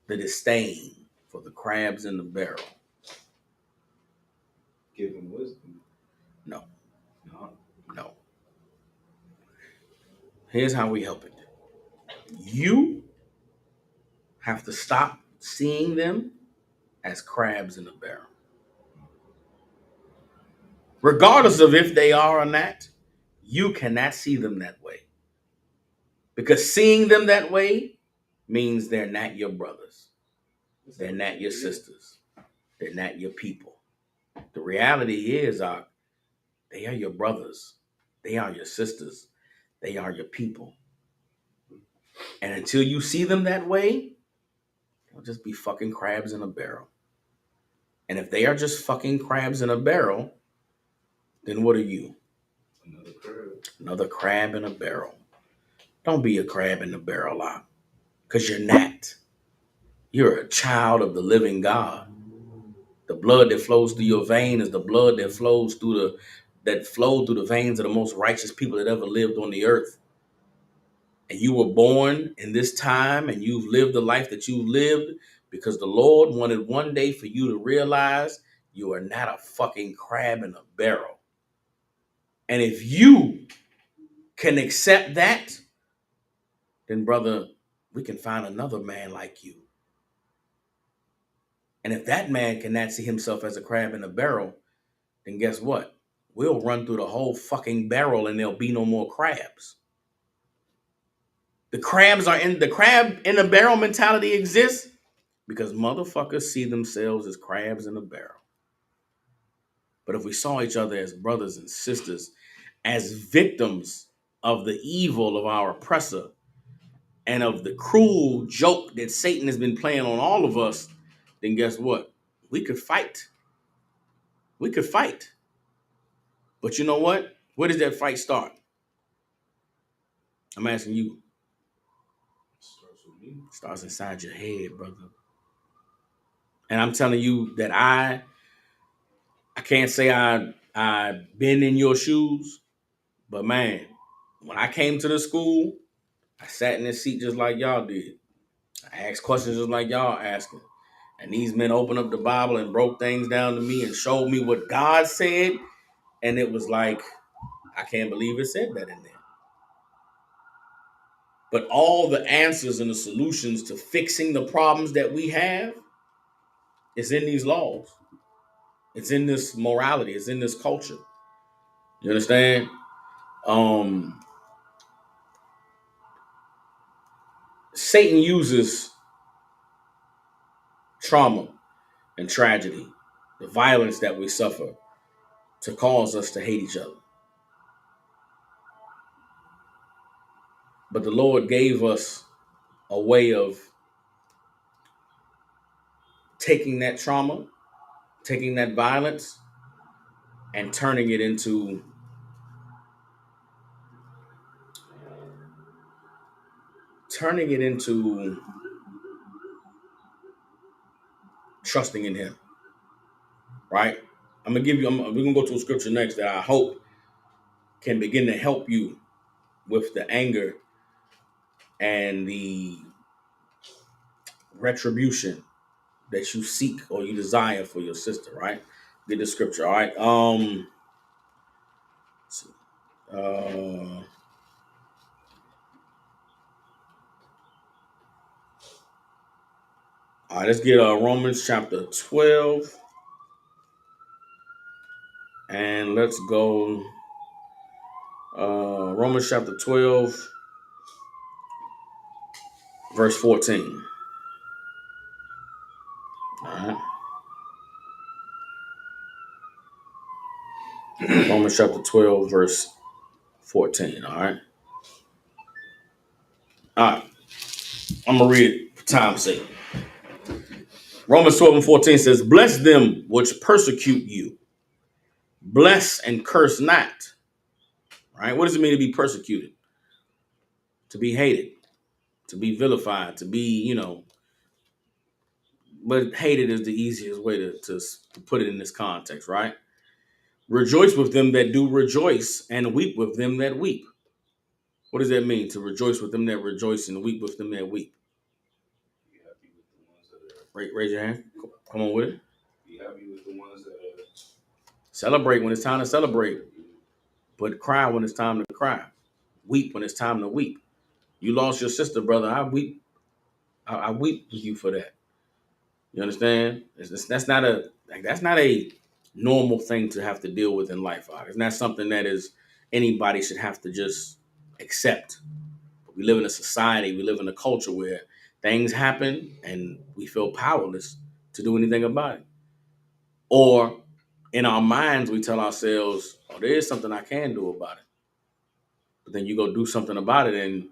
the disdain for the crabs in the barrel? Give them wisdom. No. Here's how we help it. You have to stop seeing them as crabs in a barrel. Regardless of if they are or not, you cannot see them that way. Because seeing them that way means they're not your brothers. They're not your sisters. They're not your people. The reality is, they are your brothers. They are your sisters. They are your people. And until you see them that way, they'll just be fucking crabs in a barrel. And if they are just fucking crabs in a barrel, then what are you? Another crab. Another crab in a barrel. Don't be a crab in the barrel, lot. Because you're not. You're a child of the living God. The blood that flows through your vein is the blood that flowed through the veins of the most righteous people that ever lived on the earth. And you were born in this time, and you've lived the life that you've lived because the Lord wanted one day for you to realize you are not a fucking crab in a barrel. And if you can accept that, then brother, we can find another man like you. And if that man cannot see himself as a crab in a barrel, then guess what? We'll run through the whole fucking barrel and there'll be no more crabs. The crab in the barrel mentality exists because motherfuckers see themselves as crabs in a barrel. But if we saw each other as brothers and sisters, as victims of the evil of our oppressor and of the cruel joke that Satan has been playing on all of us, then guess what? We could fight. We could fight. But you know what? Where does that fight start? I'm asking you. It starts inside your head, brother. And I'm telling you that I can't say I've been in your shoes, But man, when I came to the school, I sat in this seat just like y'all did. I asked questions just like y'all asking. And these men opened up the Bible and broke things down to me and showed me what God said. And it was like, I can't believe it said that in there. But all the answers and the solutions to fixing the problems that we have is in these laws. It's in this morality. It's in this culture. You understand? Satan uses trauma and tragedy, the violence that we suffer, to cause us to hate each other. But the Lord gave us a way of taking that trauma, taking that violence, and turning it into trusting in Him. Right? We're gonna go to a scripture next that I hope can begin to help you with the anger and the retribution that you seek or you desire for your sister, right? Get the scripture, all right? Let's see. All right, let's get Romans chapter 12. And let's go Romans chapter 12, verse 14. All right. Romans chapter 12, verse 14. All right. All right. I'm going to read it for time's sake. Romans 12 and 14 says, bless them which persecute you. Bless and curse not. Right? What does it mean to be persecuted? To be hated, to be vilified, to be, but hated is the easiest way to put it in this context, right? Rejoice with them that do rejoice and weep with them that weep. What does that mean? To rejoice with them that rejoice and weep with them that weep. Be happy with the ones that are. Raise your hand. Come on with it. Be happy with the ones that are. Celebrate when it's time to celebrate, but cry when it's time to cry. Weep when it's time to weep. You lost your sister, brother. I weep. I weep with you for that. You understand? That's not a normal thing to have to deal with in life. It's not something that is anybody should have to just accept. We live in a society, we live in a culture where things happen and we feel powerless to do anything about it. Or in our minds, we tell ourselves, oh, there is something I can do about it. But then you go do something about it and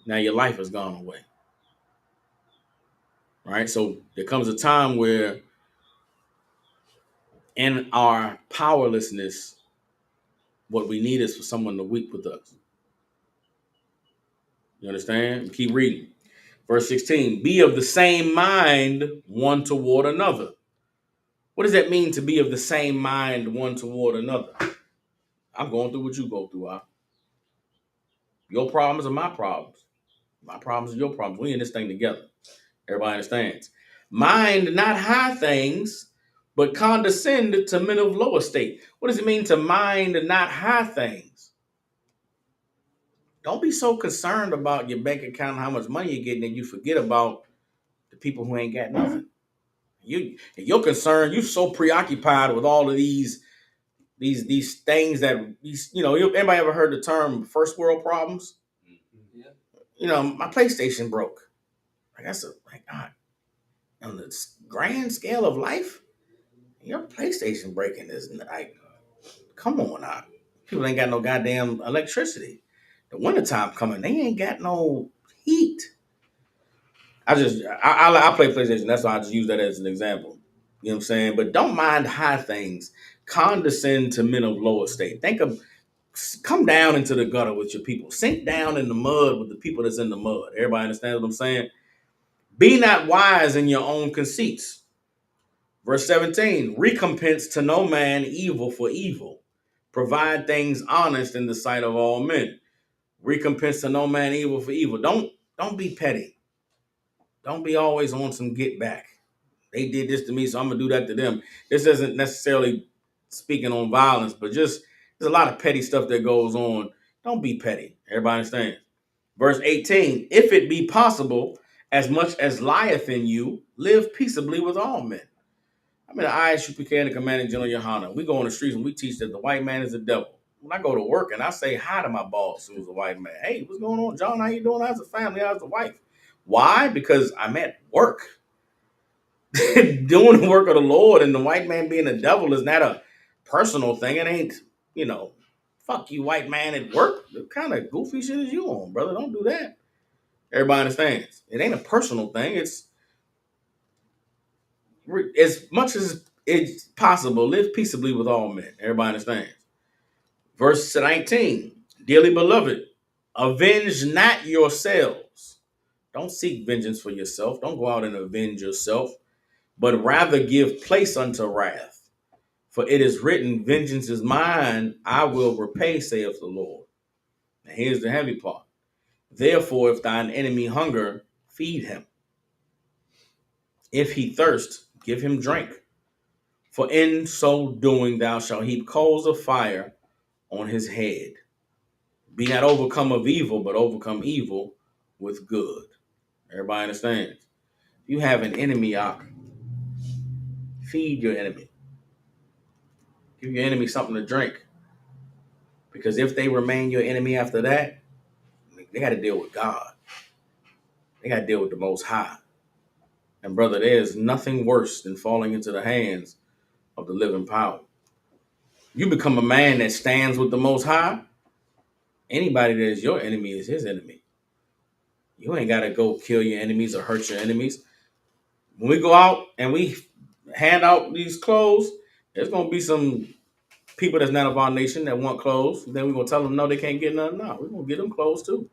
now your life has gone away. Right? So there comes a time where in our powerlessness, what we need is for someone to weep with us. You understand? Keep reading. Verse 16, be of the same mind one toward another. What does that mean to be of the same mind one toward another? I'm going through what you go through. Your problems are my problems. My problems are your problems. We in this thing together. Everybody understands. Mind not high things, but condescend to men of low estate. What does it mean to mind not high things? Don't be so concerned about your bank account and how much money you're getting that you forget about the people who ain't got nothing. You're concerned. You're so preoccupied with all of these things that anybody ever heard the term first world problems? Yeah. My PlayStation broke. God, on the grand scale of life, your PlayStation breaking is like, come on now. People ain't got no goddamn electricity. The wintertime coming, they ain't got no heat. I play PlayStation. That's why I just use that as an example. You know what I'm saying? But don't mind high things. Condescend to men of low estate. Come down into the gutter with your people. Sink down in the mud with the people that's in the mud. Everybody understand what I'm saying? Be not wise in your own conceits. Verse 17, recompense to no man evil for evil. Provide things honest in the sight of all men. Recompense to no man evil for evil. Don't be petty. Don't be always on some get back. They did this to me, so I'm gonna do that to them. This isn't necessarily speaking on violence, but just there's a lot of petty stuff that goes on. Don't be petty. Everybody understands. Verse 18, if it be possible, as much as lieth in you, live peaceably with all men. I mean, I ask you, Pecan, the commanding general Yohana. We go on the streets and we teach that the white man is the devil. When I go to work and I say hi to my boss, who's a white man, hey, what's going on, John? How you doing? How's the family? How's the wife? Why? Because I'm at work. Doing the work of the Lord, and the white man being the devil is not a personal thing. It ain't, fuck you, white man at work. What kind of goofy shit is you on, brother? Don't do that. Everybody understands. It ain't a personal thing. It's as much as it's possible, live peaceably with all men. Everybody understands. Verse 19, dearly beloved, avenge not yourselves. Don't seek vengeance for yourself. Don't go out and avenge yourself, but rather give place unto wrath. For it is written, vengeance is mine, I will repay, saith the Lord. Now here's the heavy part. Therefore, if thine enemy hunger, feed him. If he thirst, give him drink. For in so doing thou shalt heap coals of fire on his head. Be not overcome of evil, but overcome evil with good. Everybody understands? If you have an enemy, feed your enemy. Give your enemy something to drink. Because if they remain your enemy after that, they got to deal with God. They got to deal with the Most High. And brother, there's nothing worse than falling into the hands of the living power. You become a man that stands with the Most High, anybody that is your enemy is his enemy. You ain't got to go kill your enemies or hurt your enemies. When we go out and we hand out these clothes, there's going to be some people that's not of our nation that want clothes. Then we're going to tell them, no, they can't get none. No, we're going to get them clothes too.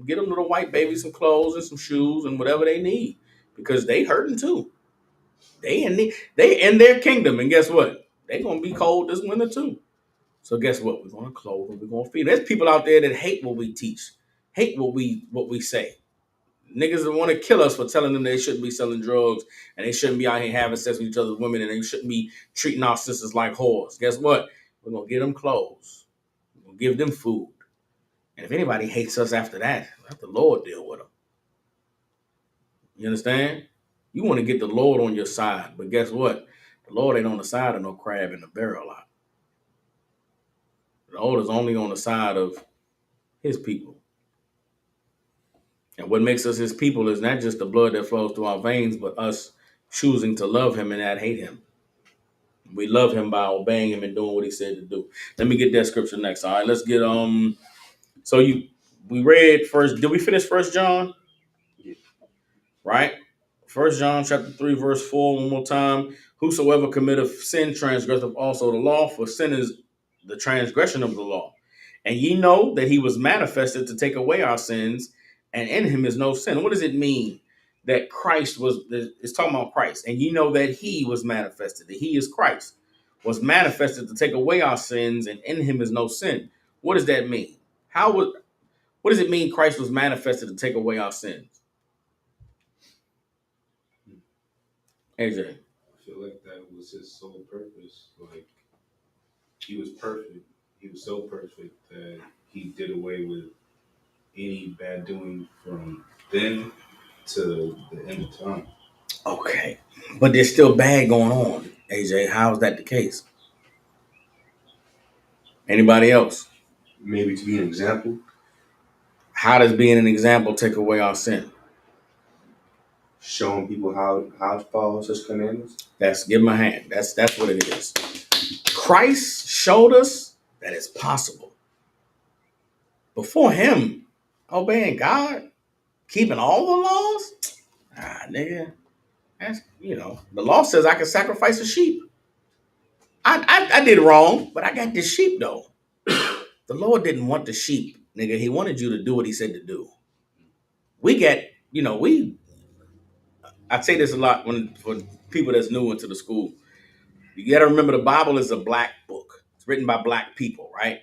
Get them little white babies some clothes and some shoes and whatever they need because they hurting too. They in their kingdom, and guess what? They gonna be cold this winter too. So guess what? We're gonna clothe them. We're gonna feed. There's people out there that hate what we teach, hate what we say. Niggas that want to kill us for telling them they shouldn't be selling drugs and they shouldn't be out here having sex with each other's women and they shouldn't be treating our sisters like whores. Guess what? We're gonna get them clothes. We're gonna give them food. And if anybody hates us after that, let the Lord deal with them. You understand? You want to get the Lord on your side, but guess what? The Lord ain't on the side of no crab in the barrel lot. The Lord is only on the side of his people. And what makes us his people is not just the blood that flows through our veins, but us choosing to love him and not hate him. We love him by obeying him and doing what he said to do. Let me get that scripture next. All right, let's get so we read first. Did we finish First John? Yeah. Right? First John chapter 3, verse 4, one more time. Whosoever committeth sin transgresseth also the law, for sin is the transgression of the law. And ye know that he was manifested to take away our sins, and in him is no sin. What does it mean that Christ was, it's talking about Christ, and ye know that he was manifested, that he is Christ, was manifested to take away our sins, and in him is no sin. What does that mean? What does it mean Christ was manifested to take away our sins? AJ. I feel like that was his sole purpose. Like, he was perfect. He was so perfect that he did away with any bad doing from then to the end of time. Okay. But there's still bad going on, AJ. How is that the case? Anybody else? Maybe to be an example. How does being an example take away our sin? Showing people how to follow such commandments. Give him a hand. That's what it is. Christ showed us that it's possible. Before him, obeying God, keeping all the laws, nigga, that's, the law says I can sacrifice a sheep. I did wrong, but I got this sheep though. The Lord didn't want the sheep, nigga. He wanted you to do what he said to do. I say this a lot for people that's new into the school. You got to remember the Bible is a black book. It's written by black people, right?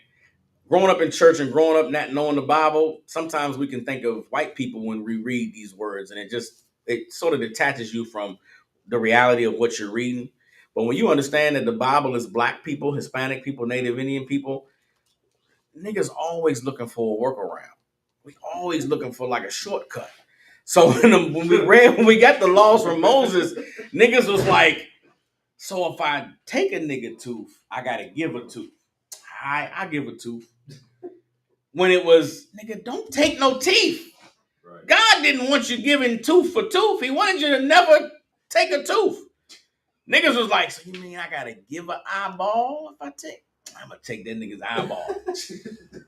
Growing up in church and growing up not knowing the Bible, sometimes we can think of white people when we read these words, and it sort of detaches you from the reality of what you're reading. But when you understand that the Bible is black people, Hispanic people, Native Indian people, niggas always looking for a workaround. We always looking for like a shortcut. So when we got the laws from Moses, niggas was like, so if I take a nigga tooth, I gotta give a tooth. I give a tooth. When it was, nigga, don't take no teeth. Right. God didn't want you giving tooth for tooth. He wanted you to never take a tooth. Niggas was like, so you mean I gotta give an eyeball if I take? I'm gonna take that nigga's eyeball.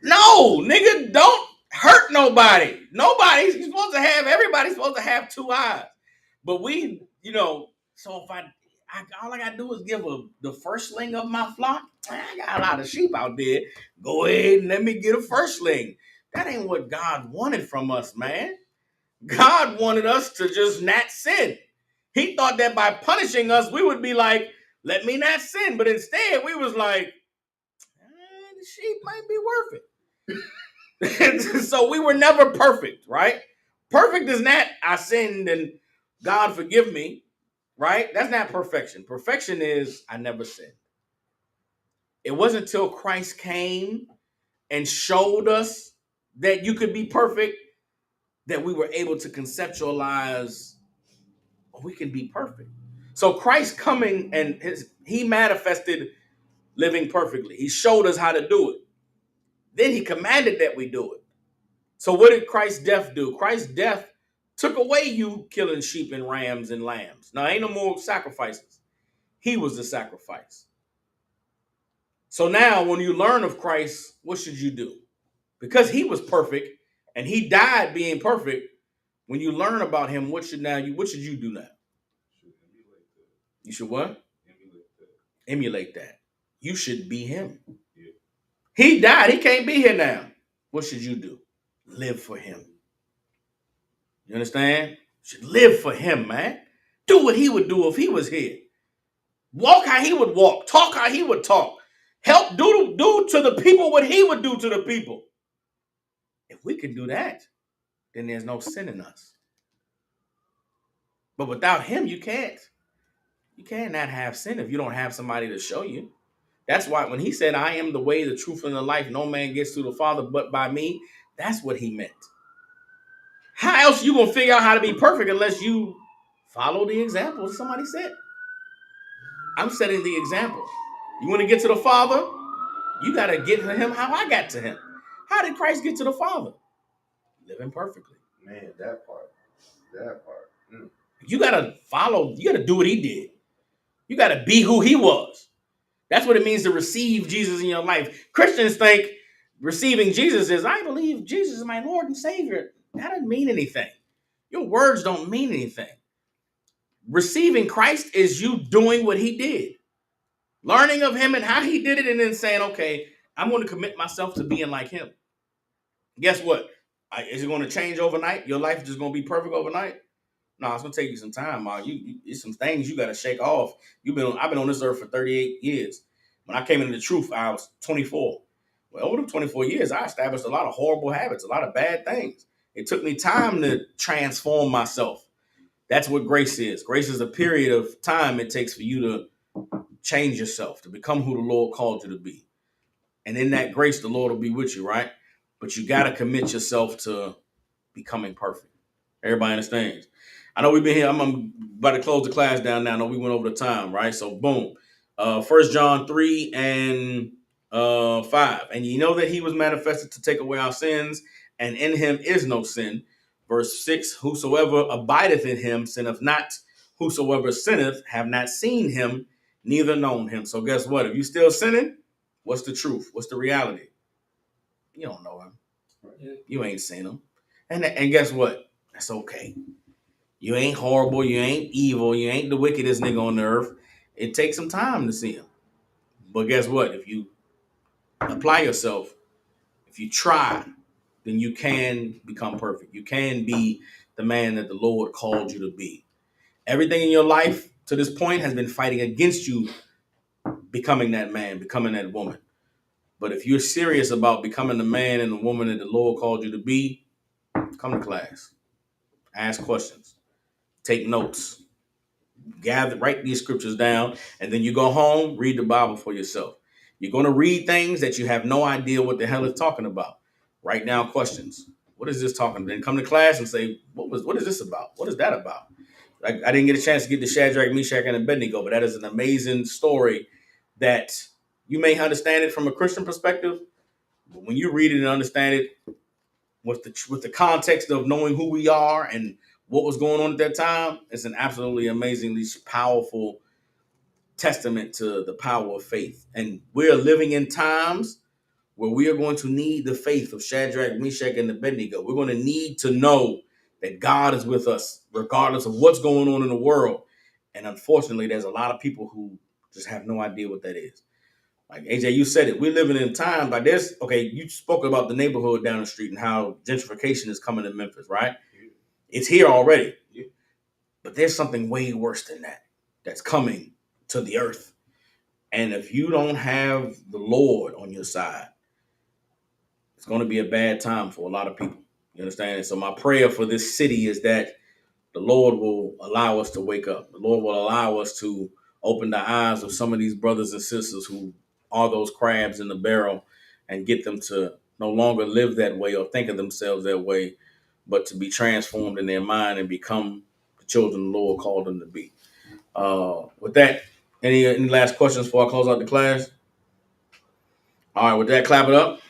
No, nigga, don't hurt nobody. Everybody's supposed to have two eyes. But we, so if all I gotta do is give the firstling of my flock. I got a lot of sheep out there. Go ahead and let me get a firstling. That ain't what God wanted from us, man. God wanted us to just not sin. He thought that by punishing us, we would be like, let me not sin. But instead, we was like, the sheep might be worth it. So we were never perfect, right? Perfect is not, I sinned and God forgive me, right? That's not perfection. Perfection is, I never sinned. It wasn't until Christ came and showed us that you could be perfect that we were able to conceptualize, we can be perfect. So Christ coming and he manifested living perfectly. He showed us how to do it. Then he commanded that we do it. So what did Christ's death do? Christ's death took away you killing sheep and rams and lambs. Now ain't no more sacrifices. He was the sacrifice. So now when you learn of Christ, what should you do? Because he was perfect and he died being perfect. When you learn about him, what should you do now? You should what? Emulate that. You should be him. Yeah. He died. He can't be here now. What should you do? Live for him. You understand? You should live for him, man. Do what he would do if he was here. Walk how he would walk. Talk how he would talk. Help do to the people what he would do to the people. If we can do that, then there's no sin in us. But without him, you can't. You cannot have sin if you don't have somebody to show you. That's why when he said, I am the way, the truth, and the life, no man gets to the Father but by me, that's what he meant. How else you going to figure out how to be perfect unless you follow the example somebody said? I'm setting the example. You want to get to the Father? You got to get to him how I got to him. How did Christ get to the Father? Living perfectly. Man, that part. Mm. You got to follow. You got to do what he did. You got to be who he was. That's what it means to receive Jesus in your life. Christians think receiving Jesus is, I believe Jesus is my Lord and Savior. That doesn't mean anything. Your words don't mean anything. Receiving Christ is you doing what he did. Learning of him and how he did it and then saying, okay, I'm going to commit myself to being like him. Guess what? Is it going to change overnight? Your life is just going to be perfect overnight? No, it's going to take you some time, man. It's some things you got to shake off. I've been on this earth for 38 years. When I came into the truth, I was 24. Well, over the 24 years, I established a lot of horrible habits, a lot of bad things. It took me time to transform myself. That's what grace is. Grace is a period of time it takes for you to change yourself, to become who the Lord called you to be. And in that grace, the Lord will be with you, right? But you got to commit yourself to becoming perfect. Everybody understands. I know we've been here. I'm about to close the class down now. I know we went over the time, right? So boom. 1 John 3 and 5. And you know that he was manifested to take away our sins, and in him is no sin. Verse 6, whosoever abideth in him sinneth not. Whosoever sinneth have not seen him, neither known him. So guess what? If you still sinning, what's the truth? What's the reality? You don't know him. You ain't seen him. And guess what? That's okay. You ain't horrible. You ain't evil. You ain't the wickedest nigga on the earth. It takes some time to see him. But guess what? If you apply yourself, if you try, then you can become perfect. You can be the man that the Lord called you to be. Everything in your life to this point has been fighting against you becoming that man, becoming that woman. But if you're serious about becoming the man and the woman that the Lord called you to be, come to class, ask questions, take notes, write these scriptures down, and then you go home, read the Bible for yourself. You're going to read things that you have no idea what the hell it's talking about. Write down questions. What is this talking about? Then come to class and say, what is this about? What is that about? I didn't get a chance to get to Shadrach, Meshach, and Abednego, but that is an amazing story that you may understand it from a Christian perspective, but when you read it and understand it with the context of knowing who we are and what was going on at that time, it's an absolutely amazingly powerful testament to the power of faith. And we're living in times where we are going to need the faith of Shadrach, Meshach, and Abednego. We're going to need to know that God is with us, regardless of what's going on in the world. And unfortunately, there's a lot of people who just have no idea what that is. Like AJ, you said it. We're living in time like this. Okay, you spoke about the neighborhood down the street and how gentrification is coming to Memphis, right? It's here already. But there's something way worse than that that's coming to the earth. And if you don't have the Lord on your side, it's going to be a bad time for a lot of people. You understand? So my prayer for this city is that the Lord will allow us to wake up. The Lord will allow us to open the eyes of some of these brothers and sisters who are those crabs in the barrel and get them to no longer live that way or think of themselves that way, but to be transformed in their mind and become the children the Lord called them to be. With that, any last questions before I close out the class? All right, with that, clap it up.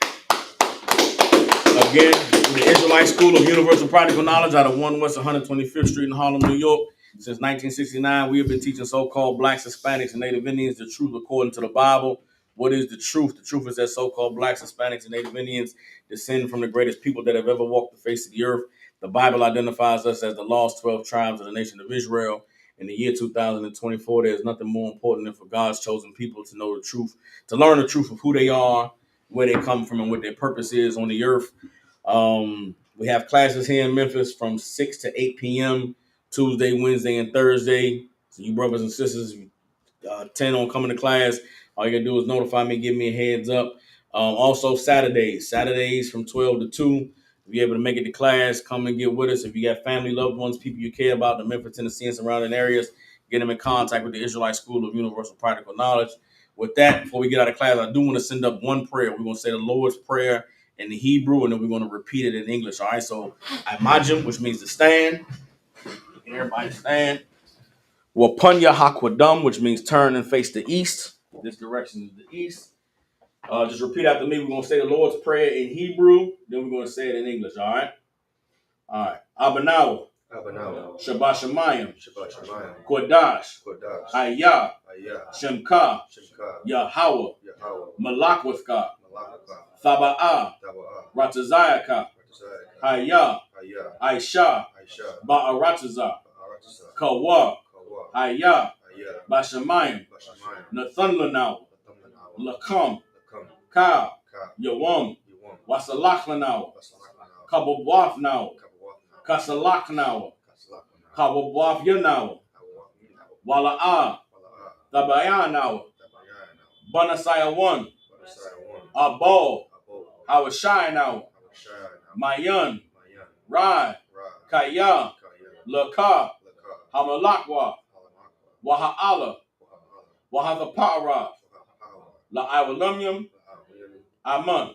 Again, the Israelite School of Universal Practical Knowledge out of 1 West 125th Street in Harlem, New York. Since 1969, we have been teaching so-called blacks, Hispanics, and Native Indians the truth according to the Bible. What is the truth? The truth is that so-called blacks, Hispanics, and Native Indians descend from the greatest people that have ever walked the face of the earth. The Bible identifies us as the lost 12 tribes of the nation of Israel. In the year 2024, there's nothing more important than for God's chosen people to know the truth, to learn the truth of who they are, where they come from, and what their purpose is on the earth. We have classes here in Memphis from 6 to 8 p.m. Tuesday, Wednesday, and Thursday. So you brothers and sisters, if you intend on coming to class, all you gotta do is notify me, give me a heads up. Also Saturdays from 12 to 2. If you're able to make it to class, come and get with us. If you got family, loved ones, people you care about in the Memphis, Tennessee, and surrounding areas, get them in contact with the Israelite School of Universal Practical Knowledge. With that, before we get out of class, I do want to send up one prayer. We're going to say the Lord's Prayer in the Hebrew, and then we're going to repeat it in English. All right, so imagine, which means to stand. Everybody stand. Wapunya Hakwadam, which means turn and face the east. This direction is the east. Just repeat after me. We're going to say the Lord's Prayer in Hebrew, then we're going to say it in English. All right? All right. Abanawa. Abanawa. Shabbat Shemayim. Shabbat Shemayim. Kodash. Kodash. Ayah. Ayah. Shemka. Shemka. Yahweh. Yahweh. Malakwithka. Malakaka. Thaba'ah. Taba'ah. Ratazayaka. Ratazayaka. Hayah. Ayah. Aisha. Aisha. Ba'aratazah. Ba'aratazah. Kawa. Kawa. Ayah. Ayah. Bashamayim. Bashamayim. Nathunlanaw. Latamlanawa. Lakam. Lakam. Ka. Ka. Yawam. Yawam. Wasalachlanaw. Basalakanawa. Kababwathnaw. Kabawatnawa. Kasalaknaw. Kasalakanawa. Kababwath Yanaw. Kabawatnawa. Wala'ah. Wala'ah. Tabayanaw. Tabayanawa. Banasaya 1. Banasaya 1. Abol. Abo. Hawashinaw. Hawashinaw. Mayan. Mayan. Rai. Ra. Kaya. Kaya. Laka. Laka. Hamalakwa. Halamakwa. Waha'ala. Wahala. Wahathapara. Wahala. La'awalumyum. Aman. Aman.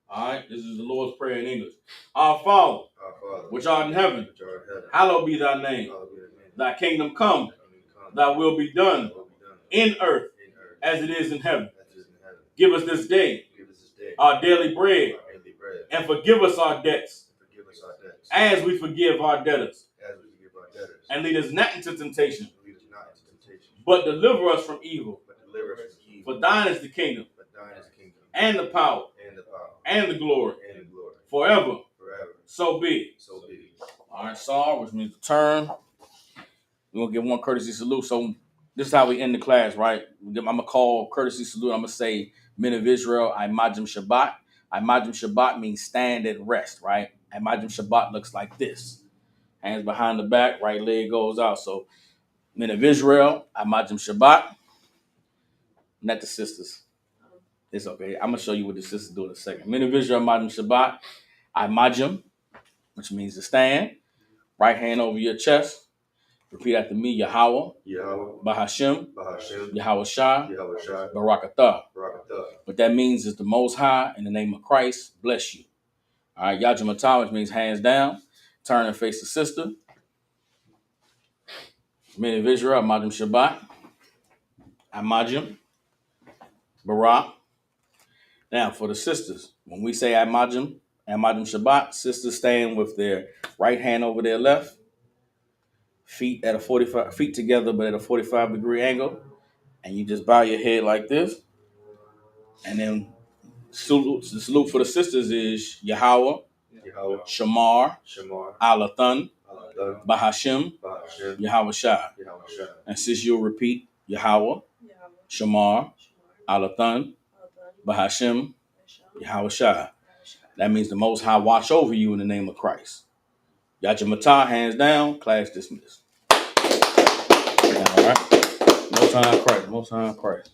All right, this is the Lord's Prayer in English. Our Father, Our Father, which art in heaven, which art in heaven, hallowed be thy name. hallowed be thy name. Thy kingdom come, Thy kingdom come. thy will be done Thy will be done in earth in earth as it is in heaven. as it is in heaven. Give us this day Give us this day our daily bread, our daily bread, and forgive us our debts and forgive us our debts, as we forgive our debtors. as we forgive our debtors. And lead us not into temptation, And lead us not into temptation, but deliver us from evil. but deliver us from evil. For thine is the kingdom, For thine is the kingdom, and the power, and the power, and the glory, and the glory, forever. forever. So be it. So be it. All right, Sar, which means to turn. We're going to give one courtesy salute. So this is how we end the class, right? I'm going to call courtesy salute. I'm going to say, men of Israel, Imajim Shabbat. Imajim Shabbat means stand and rest, right? Imajim Shabbat looks like this. Hands behind the back, right leg goes out. So men of Israel, Imajim Shabbat. Not the sisters. It's okay. I'm gonna show you what the sisters do in a second. Men of Israel, Madim Shabbat, Imajim, which means to stand. Right hand over your chest. Repeat after me, Yahweh, Bahashim, Yahweh Shah, Barakatah. What that means is the Most High, in the name of Christ, bless you. All right, Yajamatah, which means hands down. Turn and face the sister. Men of Israel, Madim Shabbat, Imajim, Barak. Now, for the sisters, when we say Imajim Shabbat, sisters stand with their right hand over their left, feet at a 45 feet together, but at a 45-degree angle, and you just bow your head like this, and then the salute for the sisters is Yahweh, Shamar, Alathan, Bahashim, Yahweh Shah. And sis, you'll repeat Yahweh, Shamar, Alathan, Bahashim, Yahweh Shah. That means the Most High watch over you in the name of Christ. Yajamatah, hands down, class dismissed. All right. Most High Christ.